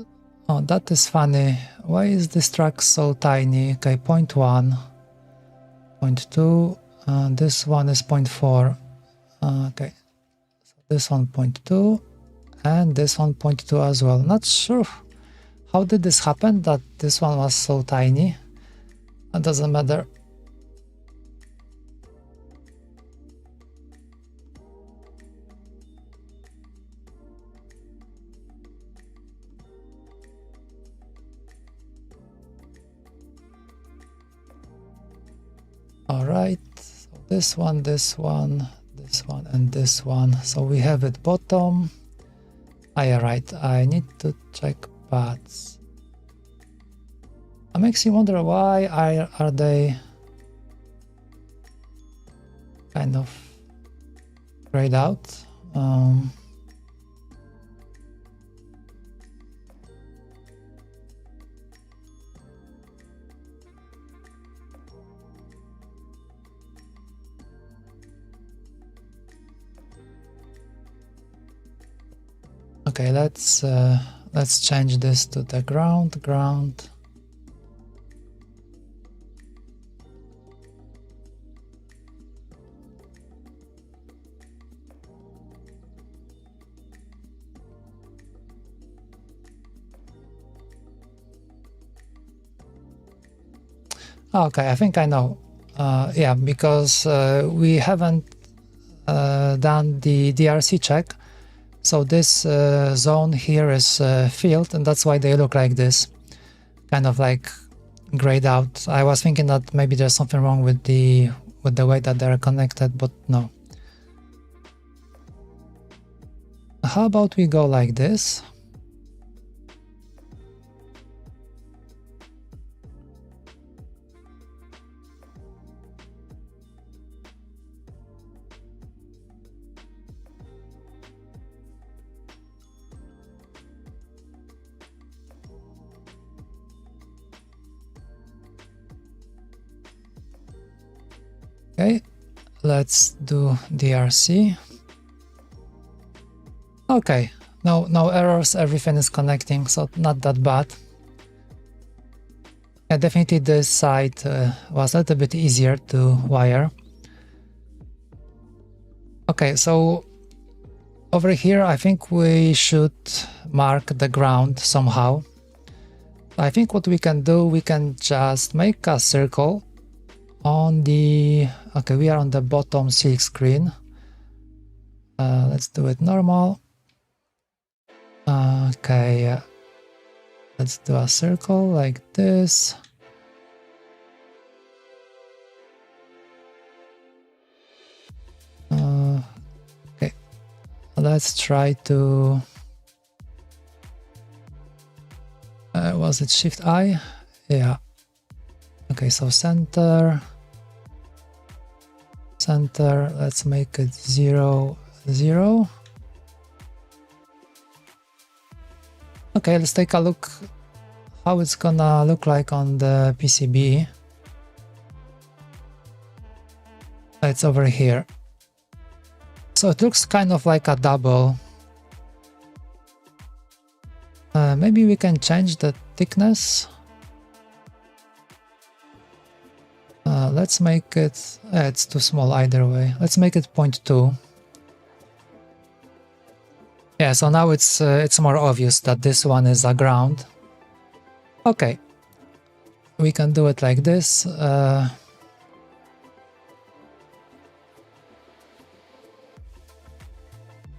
Speaker 1: Oh, that is funny. Why is this track so tiny? Okay, 0.1, 0.2, this one is 0.4. Okay, so this one 0.2, and this one 0.2 as well. Not sure how did this happen that this one was so tiny. That doesn't matter. Alright, so this one, this one, this one, and this one. So we have it bottom. Yeah, right, I need to check paths. It makes you wonder why are they kind of grayed out. Okay, let's change this to the ground. Okay, I think I know. Yeah, because we haven't done the DRC check. So this zone here is filled, and that's why they look like this, kind of like grayed out. I was thinking that maybe there's something wrong with the way that they're connected, but no. How about we go like this? Okay, let's do DRC. Okay, no errors, everything is connecting, so not that bad. Yeah, definitely this side was a little bit easier to wire. Okay, so over here, I think we should mark the ground somehow. I think what we can do, we can just make a circle on the... Okay, we are on the bottom silk screen. Let's do it normal. Okay, let's do a circle like this. Okay, let's try to... was it Shift I? Yeah. Okay, so center, let's make it 0, 0. Okay, let's take a look how it's gonna look like on the PCB. It's over here. So it looks kind of like a double. Maybe we can change the thickness. Let's make it... it's too small either way. Let's make it 0.2. Yeah, so now it's more obvious that this one is a ground. Okay, we can do it like this.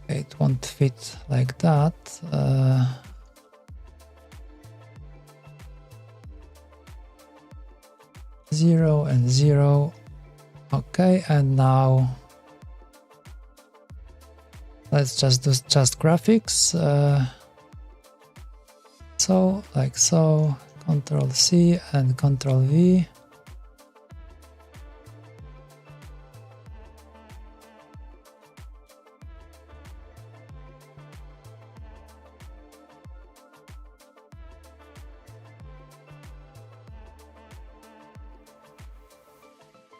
Speaker 1: It won't fit like that. 0 and 0. Okay, and now let's just do graphics. So, like so, Control C and Control V.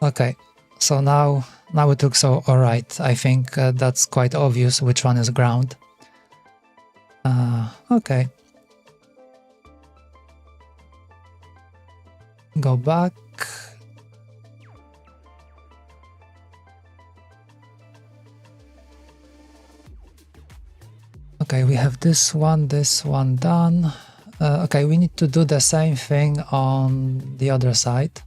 Speaker 1: Okay, so now it looks alright. I think that's quite obvious which one is ground. Okay. Go back. Okay, we have this one done. Okay, we need to do the same thing on the other side.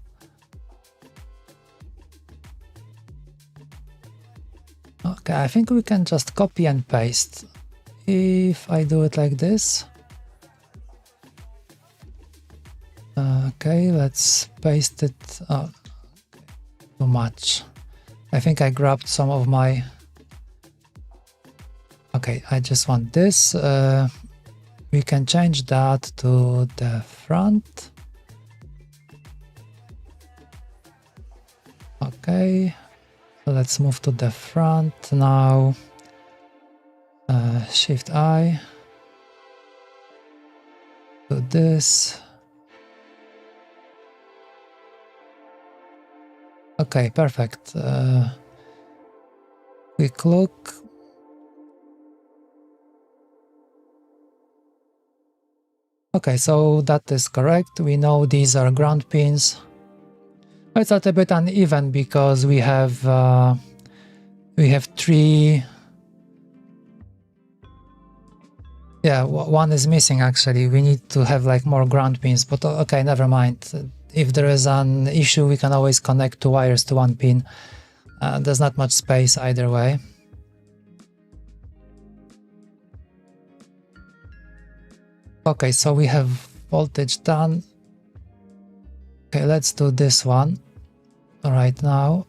Speaker 1: Okay, I think we can just copy and paste. If I do it like this. Okay, let's paste it. Oh, too much. I think I grabbed some of my... Okay, I just want this. We can change that to the front. Okay, let's move to the front now. Shift I. Do this. Okay, perfect. Quick look. Okay, so that is correct. We know these are ground pins. It's a little bit uneven because we have three. Yeah, one is missing actually. We need to have like more ground pins, but okay, never mind. If there is an issue, we can always connect two wires to one pin. There's not much space either way. Okay, so we have voltage done. Okay, let's do this one right now.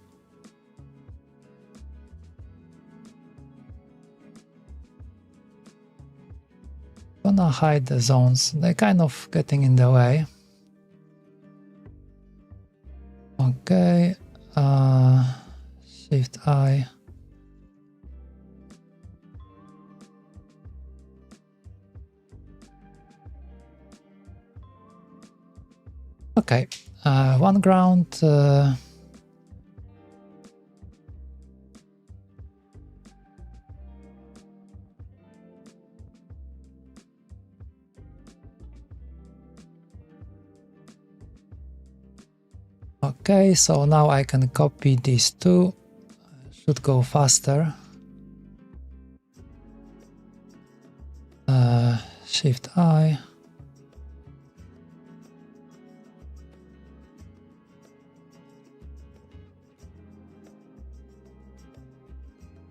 Speaker 1: Gonna hide the zones. They're kind of getting in the way. Okay, Shift I. Okay, one ground. Okay, so now I can copy these two. Should go faster. Shift I.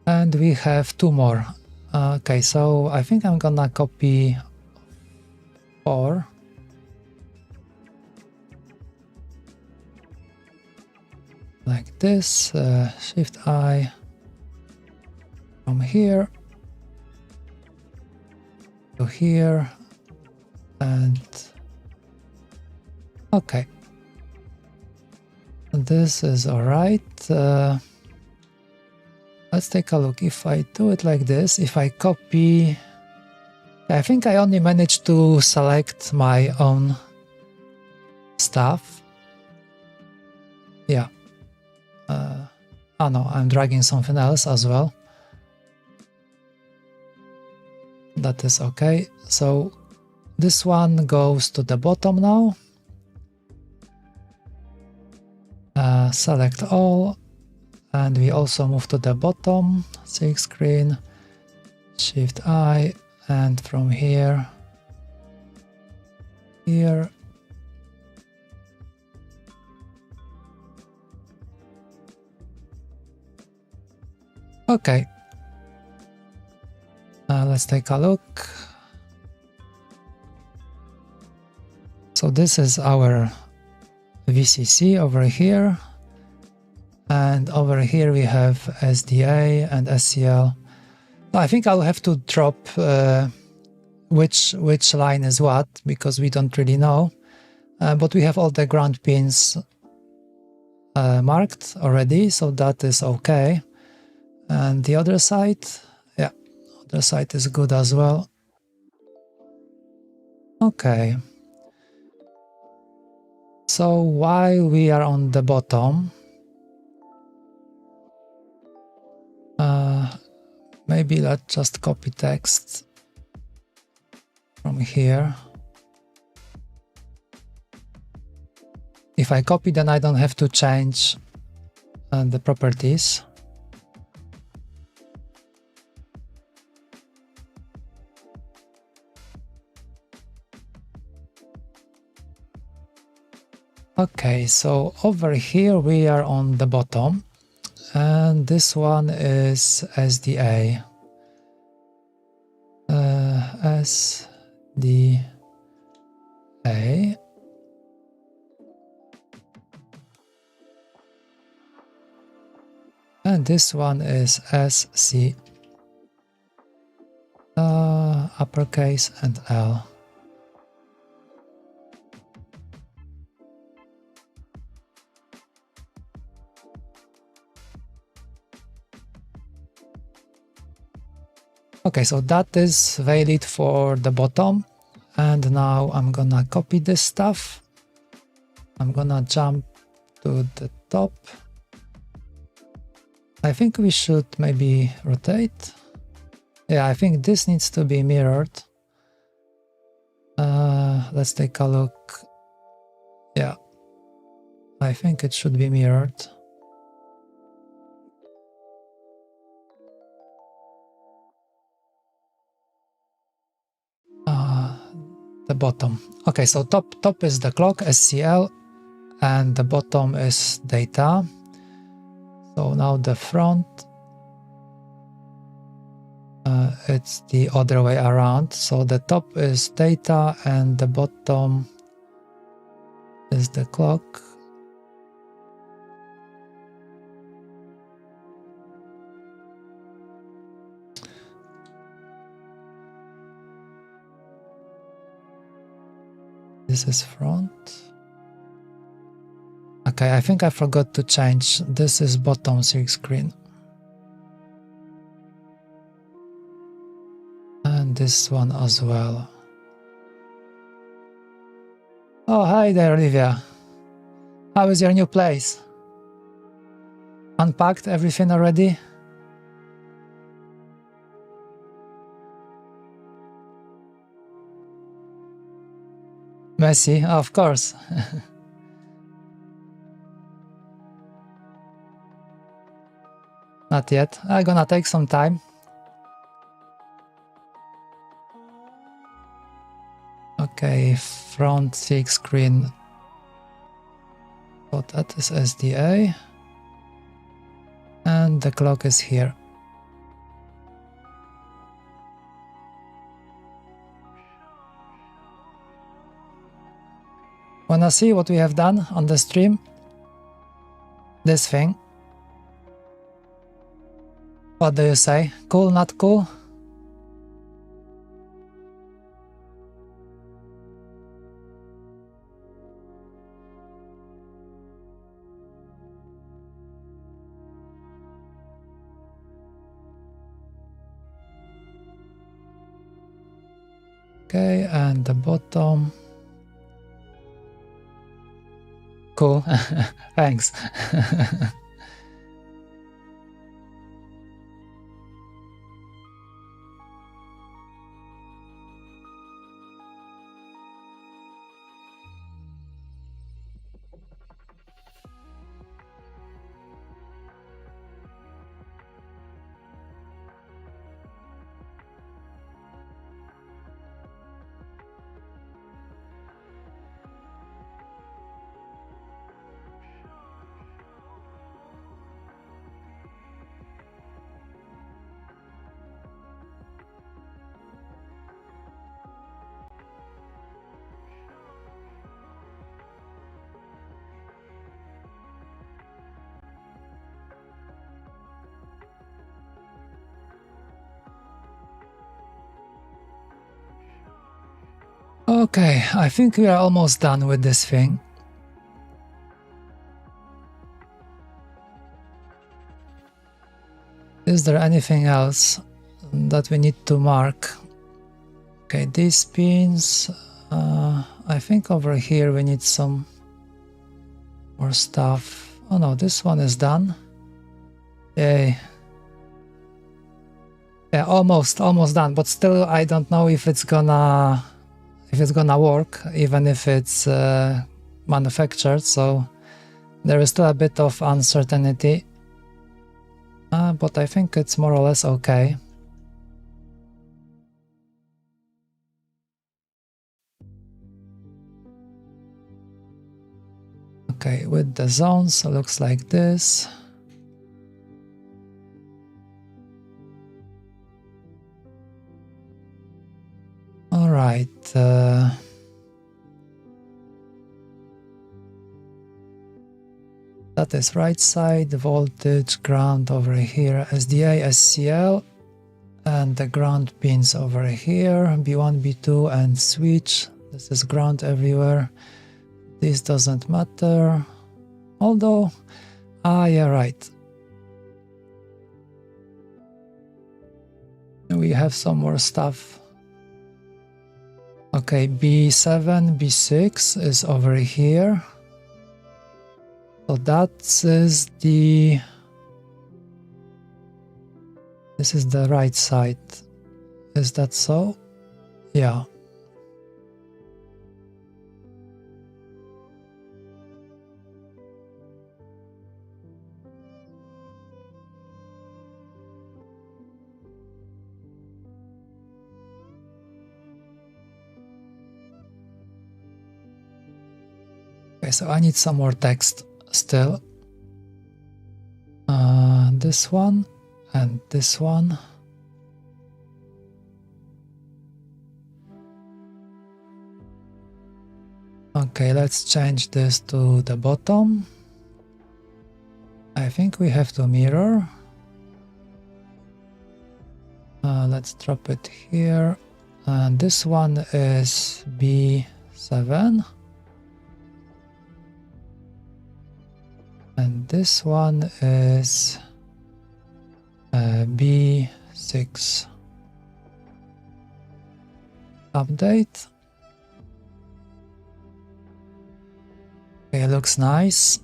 Speaker 1: And we have two more. Okay, so I think I'm gonna copy 4. Like this, Shift I from here to here, and okay. This is alright. Let's take a look. If I do it like this, if I copy, I think I only managed to select my own stuff. Yeah. Oh no, I'm dragging something else as well. That is okay. So this one goes to the bottom now. Select all, and we also move to the bottom, silk screen, Shift I, and from here, here. Okay. Let's take a look. So this is our VCC over here, and over here we have SDA and SCL. I think I'll have to drop which line is what, because we don't really know, but we have all the ground pins marked already, so that is okay. And the other side, yeah, other side is good as well. Okay. So while we are on the bottom, maybe let's just copy text from here. If I copy, then I don't have to change the properties. Okay, so over here we are on the bottom, and this one is SDA. SDA. And this one is SC. Uppercase and L. Okay, so that is valid for the bottom, and now I'm gonna copy this stuff. I'm gonna jump to the top. I think we should maybe rotate. Yeah, I think this needs to be mirrored. Let's take a look. Yeah, I think it should be mirrored. The bottom. Okay, so top is the clock, SCL, and the bottom is data. So now the front, it's the other way around. So the top is data and the bottom is the clock. This is front. Okay, I think I forgot to change. This is bottom silk screen. And this one as well. Oh, hi there, Olivia. How is your new place? Unpacked everything already? Messy, of course. Not yet. I'm gonna take some time. Okay, front thick screen. So that is SDA. And the clock is here. Wanna see what we have done on the stream? This thing. What do you say? Cool, not cool? Okay, and the bottom. Cool. Thanks. Okay, I think we are almost done with this thing. Is there anything else that we need to mark? Okay, these pins, I think over here we need some more stuff. Oh no, this one is done. Yay. Yeah, almost done, but still I don't know if it's gonna work, even if it's manufactured, so there is still a bit of uncertainty. But I think it's more or less okay. Okay, with the zones, looks like this. All right. That is right side, voltage, ground over here, SDA, SCL, and the ground pins over here, B1, B2, and switch. This is ground everywhere. This doesn't matter, although, yeah, right. We have some more stuff. Okay, B7, B6 is over here. So that is this is the right side. Is that so? Yeah. Okay, so I need some more text still. This one and this one. Okay, let's change this to the bottom. I think we have to mirror. Let's drop it here. And this one is B7. And this one is B6. Update. Okay, looks nice.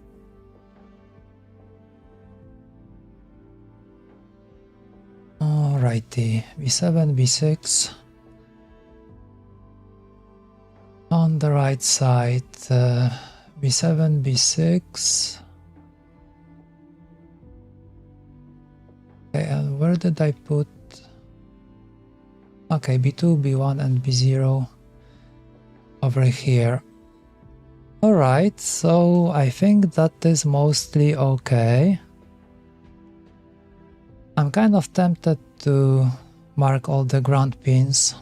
Speaker 1: Alrighty, B7, B6. On the right side, B7, B6. Okay, and where did I put? Okay, B2, B1, and B0. over here. Alright, so I think that is mostly okay. I'm kind of tempted to mark all the ground pins.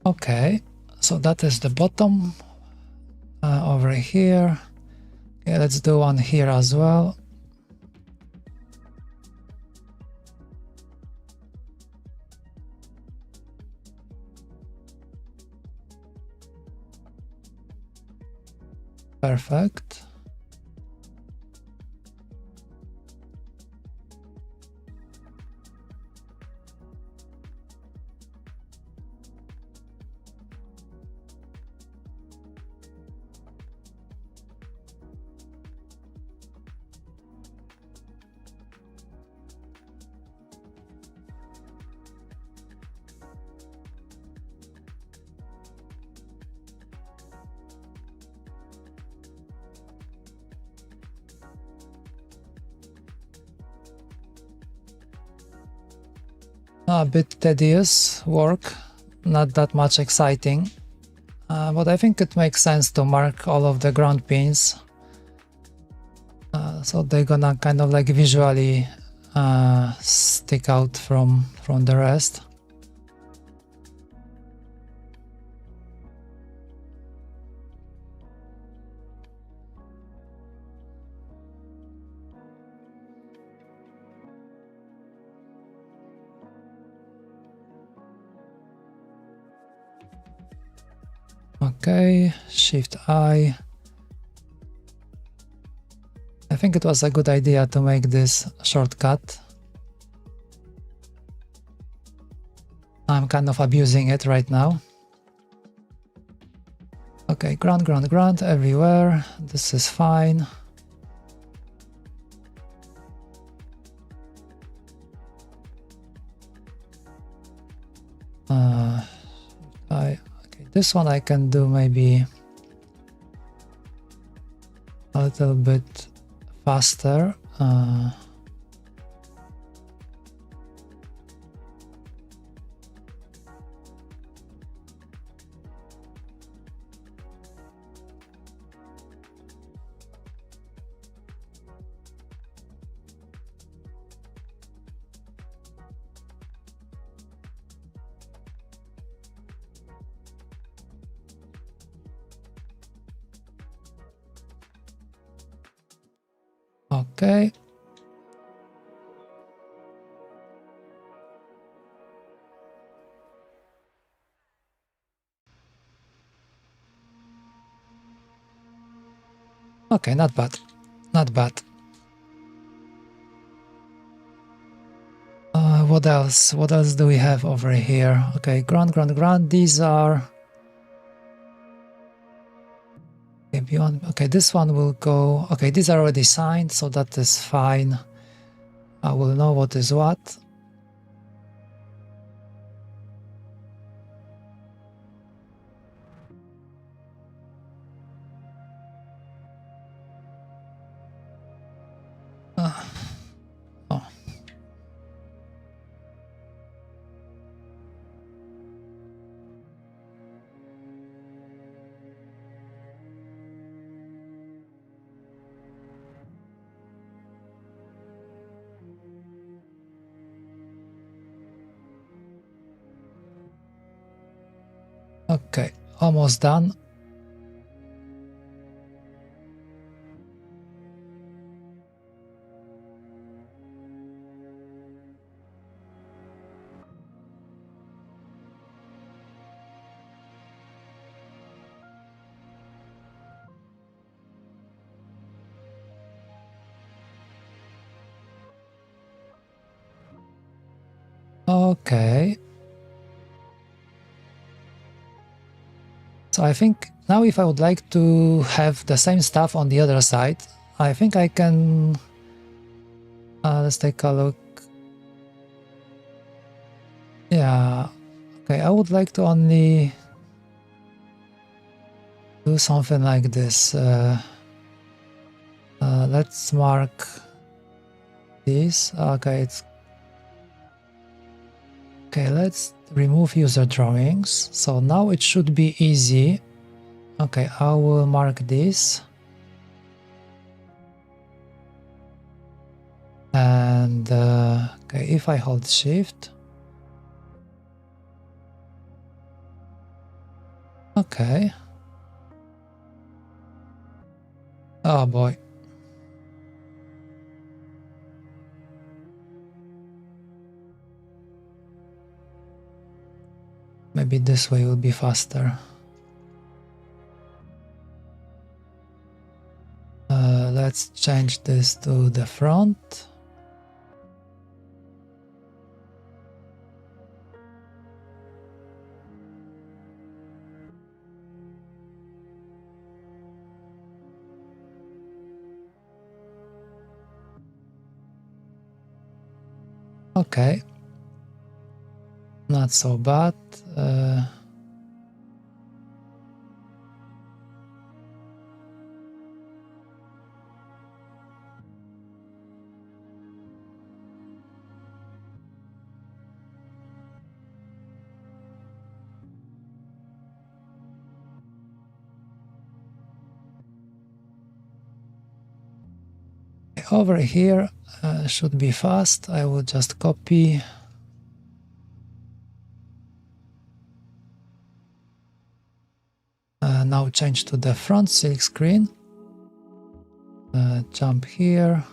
Speaker 1: Okay, so that is the bottom over here. Okay, let's do one here as well. Perfect. A bit tedious work, not that much exciting, but I think it makes sense to mark all of the ground pins, so they're gonna kind of like visually stick out from the rest. Okay, Shift I. I think it was a good idea to make this shortcut. I'm kind of abusing it right now. Okay, ground, ground, ground everywhere. This is fine. Okay, this one I can do maybe a little bit faster. Okay. Okay, not bad. Not bad. What else? What else do we have over here? Okay, ground, ground, ground. These are... Okay, beyond... Okay, this one will go... Okay, these are already signed, so that is fine. I will know what is what. Oh. Okay, almost done. Okay. So I think now if I would like to have the same stuff on the other side, I think I can... let's take a look. Yeah, okay, I would like to only do something like this. Let's mark this. Okay, it's... Okay, let's remove user drawings. So now it should be easy. Okay, I will mark this. And okay, if I hold shift. Okay. Oh boy. Maybe this way will be faster. Let's change this to the front. Okay. Not so bad. Over here should be fast. I will just copy. Now change to the front silk screen. Jump here.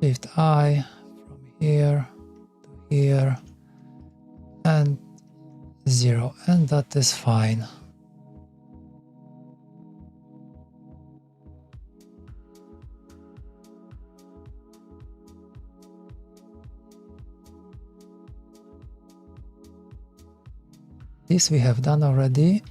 Speaker 1: Shift I from here to here. And 0. And that is fine. This we have done already.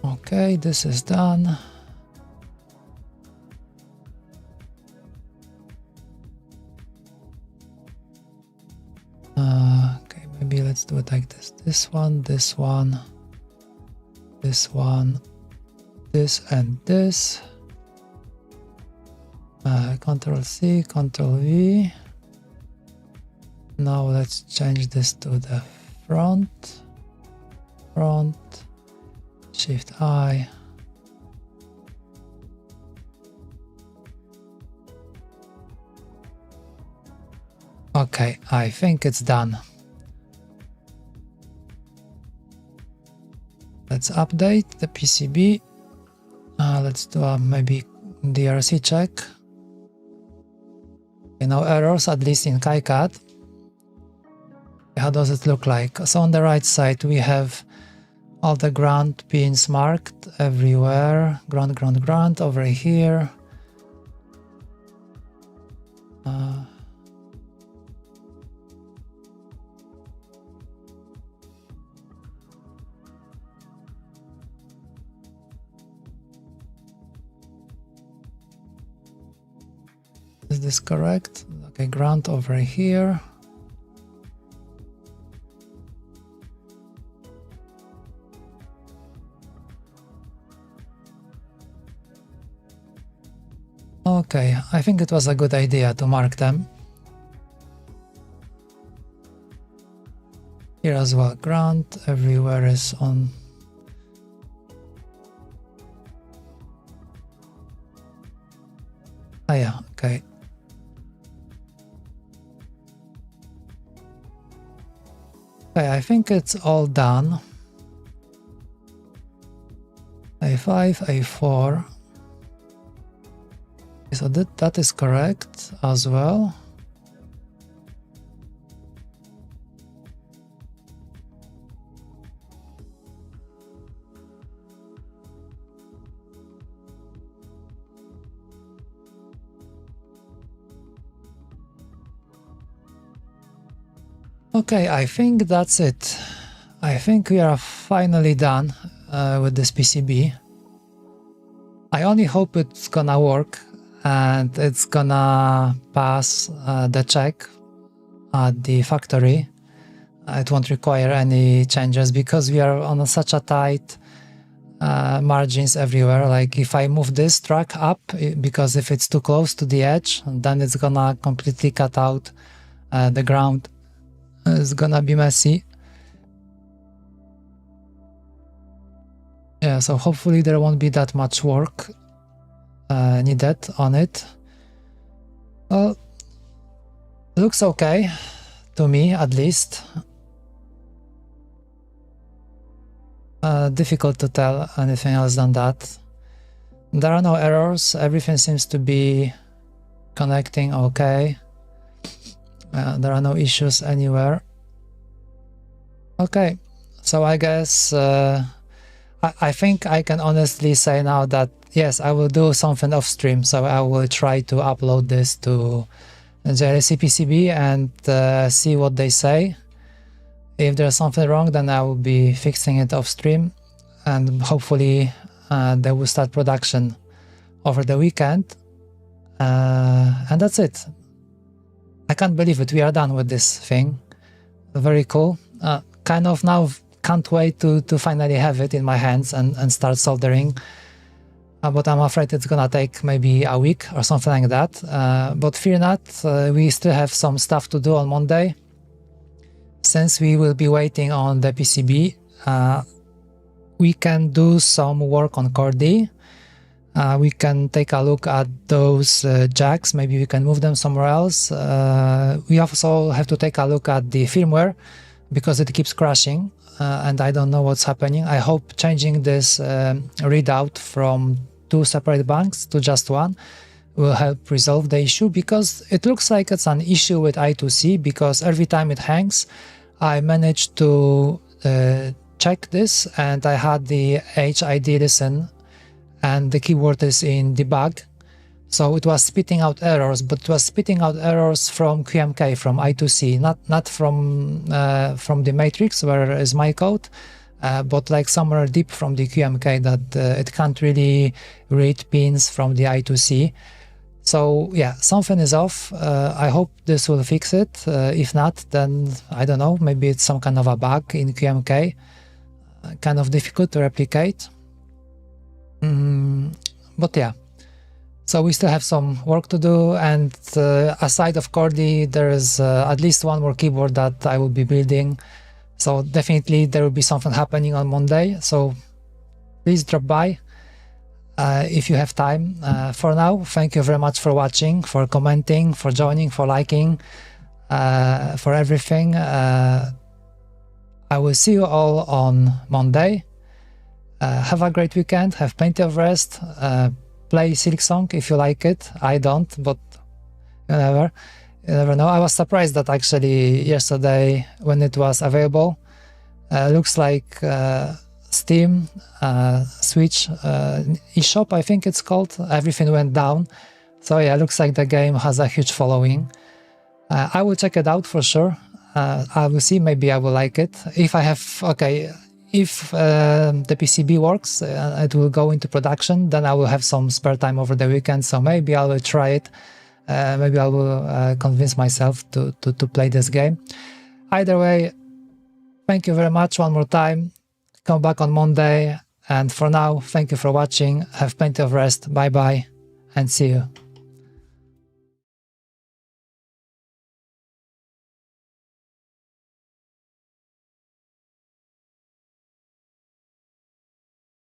Speaker 1: Okay, this is done. Okay, maybe let's do it like this. This one, this one, this one, this and this. Ctrl C, Ctrl V. Now let's change this to the front. Shift I. Okay, I think it's done. Let's update the PCB. Let's do a maybe DRC check. No errors, at least in KiCAD. How does it look like? So on the right side we have all the ground pins marked everywhere. Ground over here. Is this correct? Okay, ground over here. Okay, I think it was a good idea to mark them. Here as well, ground everywhere is on. Ah yeah, okay. Okay, I think it's all done. A5, A4. So that is correct as well. Okay, I think that's it. I think we are finally done with this PCB. I only hope it's gonna work and it's gonna pass the check at the factory. It won't require any changes because we are on such a tight margins everywhere. Like if I move this track up, because if it's too close to the edge, then it's gonna completely cut out the ground. It's gonna be messy. Yeah, so hopefully there won't be that much work needed on it. Well, looks okay to me, at least. Difficult to tell anything else than that. There are no errors, everything seems to be connecting okay. There are no issues anywhere. Okay, so I guess I think I can honestly say now that yes, I will do something off stream. So I will try to upload this to JLC PCB and see what they say. If there's something wrong, then I will be fixing it off stream, and hopefully they will start production over the weekend. And that's it. I can't believe it. We are done with this thing. Very cool. Kind of now can't wait to finally have it in my hands and start soldering. But I'm afraid it's gonna take maybe a week or something like that. But fear not, we still have some stuff to do on Monday. Since we will be waiting on the PCB, we can do some work on Chordie. We can take a look at those jacks, maybe we can move them somewhere else. We also have to take a look at the firmware because it keeps crashing and I don't know what's happening. I hope changing this readout from 2 separate banks to just one will help resolve the issue, because it looks like it's an issue with I2C, because every time it hangs, I managed to check this and I had the HID listen and the keyboard is in debug, so it was spitting out errors, but it was spitting out errors from QMK, from I2C, not from the matrix where is my code, but like somewhere deep from the QMK that it can't really read pins from the I2C. So yeah, something is off. I hope this will fix it. If not, then I don't know, maybe it's some kind of a bug in QMK, kind of difficult to replicate. But yeah, so we still have some work to do, and aside of Chordie, there is at least one more keyboard that I will be building, so definitely there will be something happening on Monday, so please drop by if you have time. For now, thank you very much for watching, for commenting, for joining, for liking, for everything. I will see you all on Monday. Have a great weekend, have plenty of rest, play Silksong if you like it. I don't, but you never know. I was surprised that actually yesterday when it was available, looks like Steam, Switch, eShop I think it's called, everything went down. So yeah, looks like the game has a huge following. I will check it out for sure. I will see, maybe I will like it. If I have, okay, if the PCB works, it will go into production, then I will have some spare time over the weekend, so maybe I will try it. Maybe I will convince myself to play this game. Either way, thank you very much one more time. Come back on Monday, and for now, thank you for watching. Have plenty of rest. Bye bye, and see you.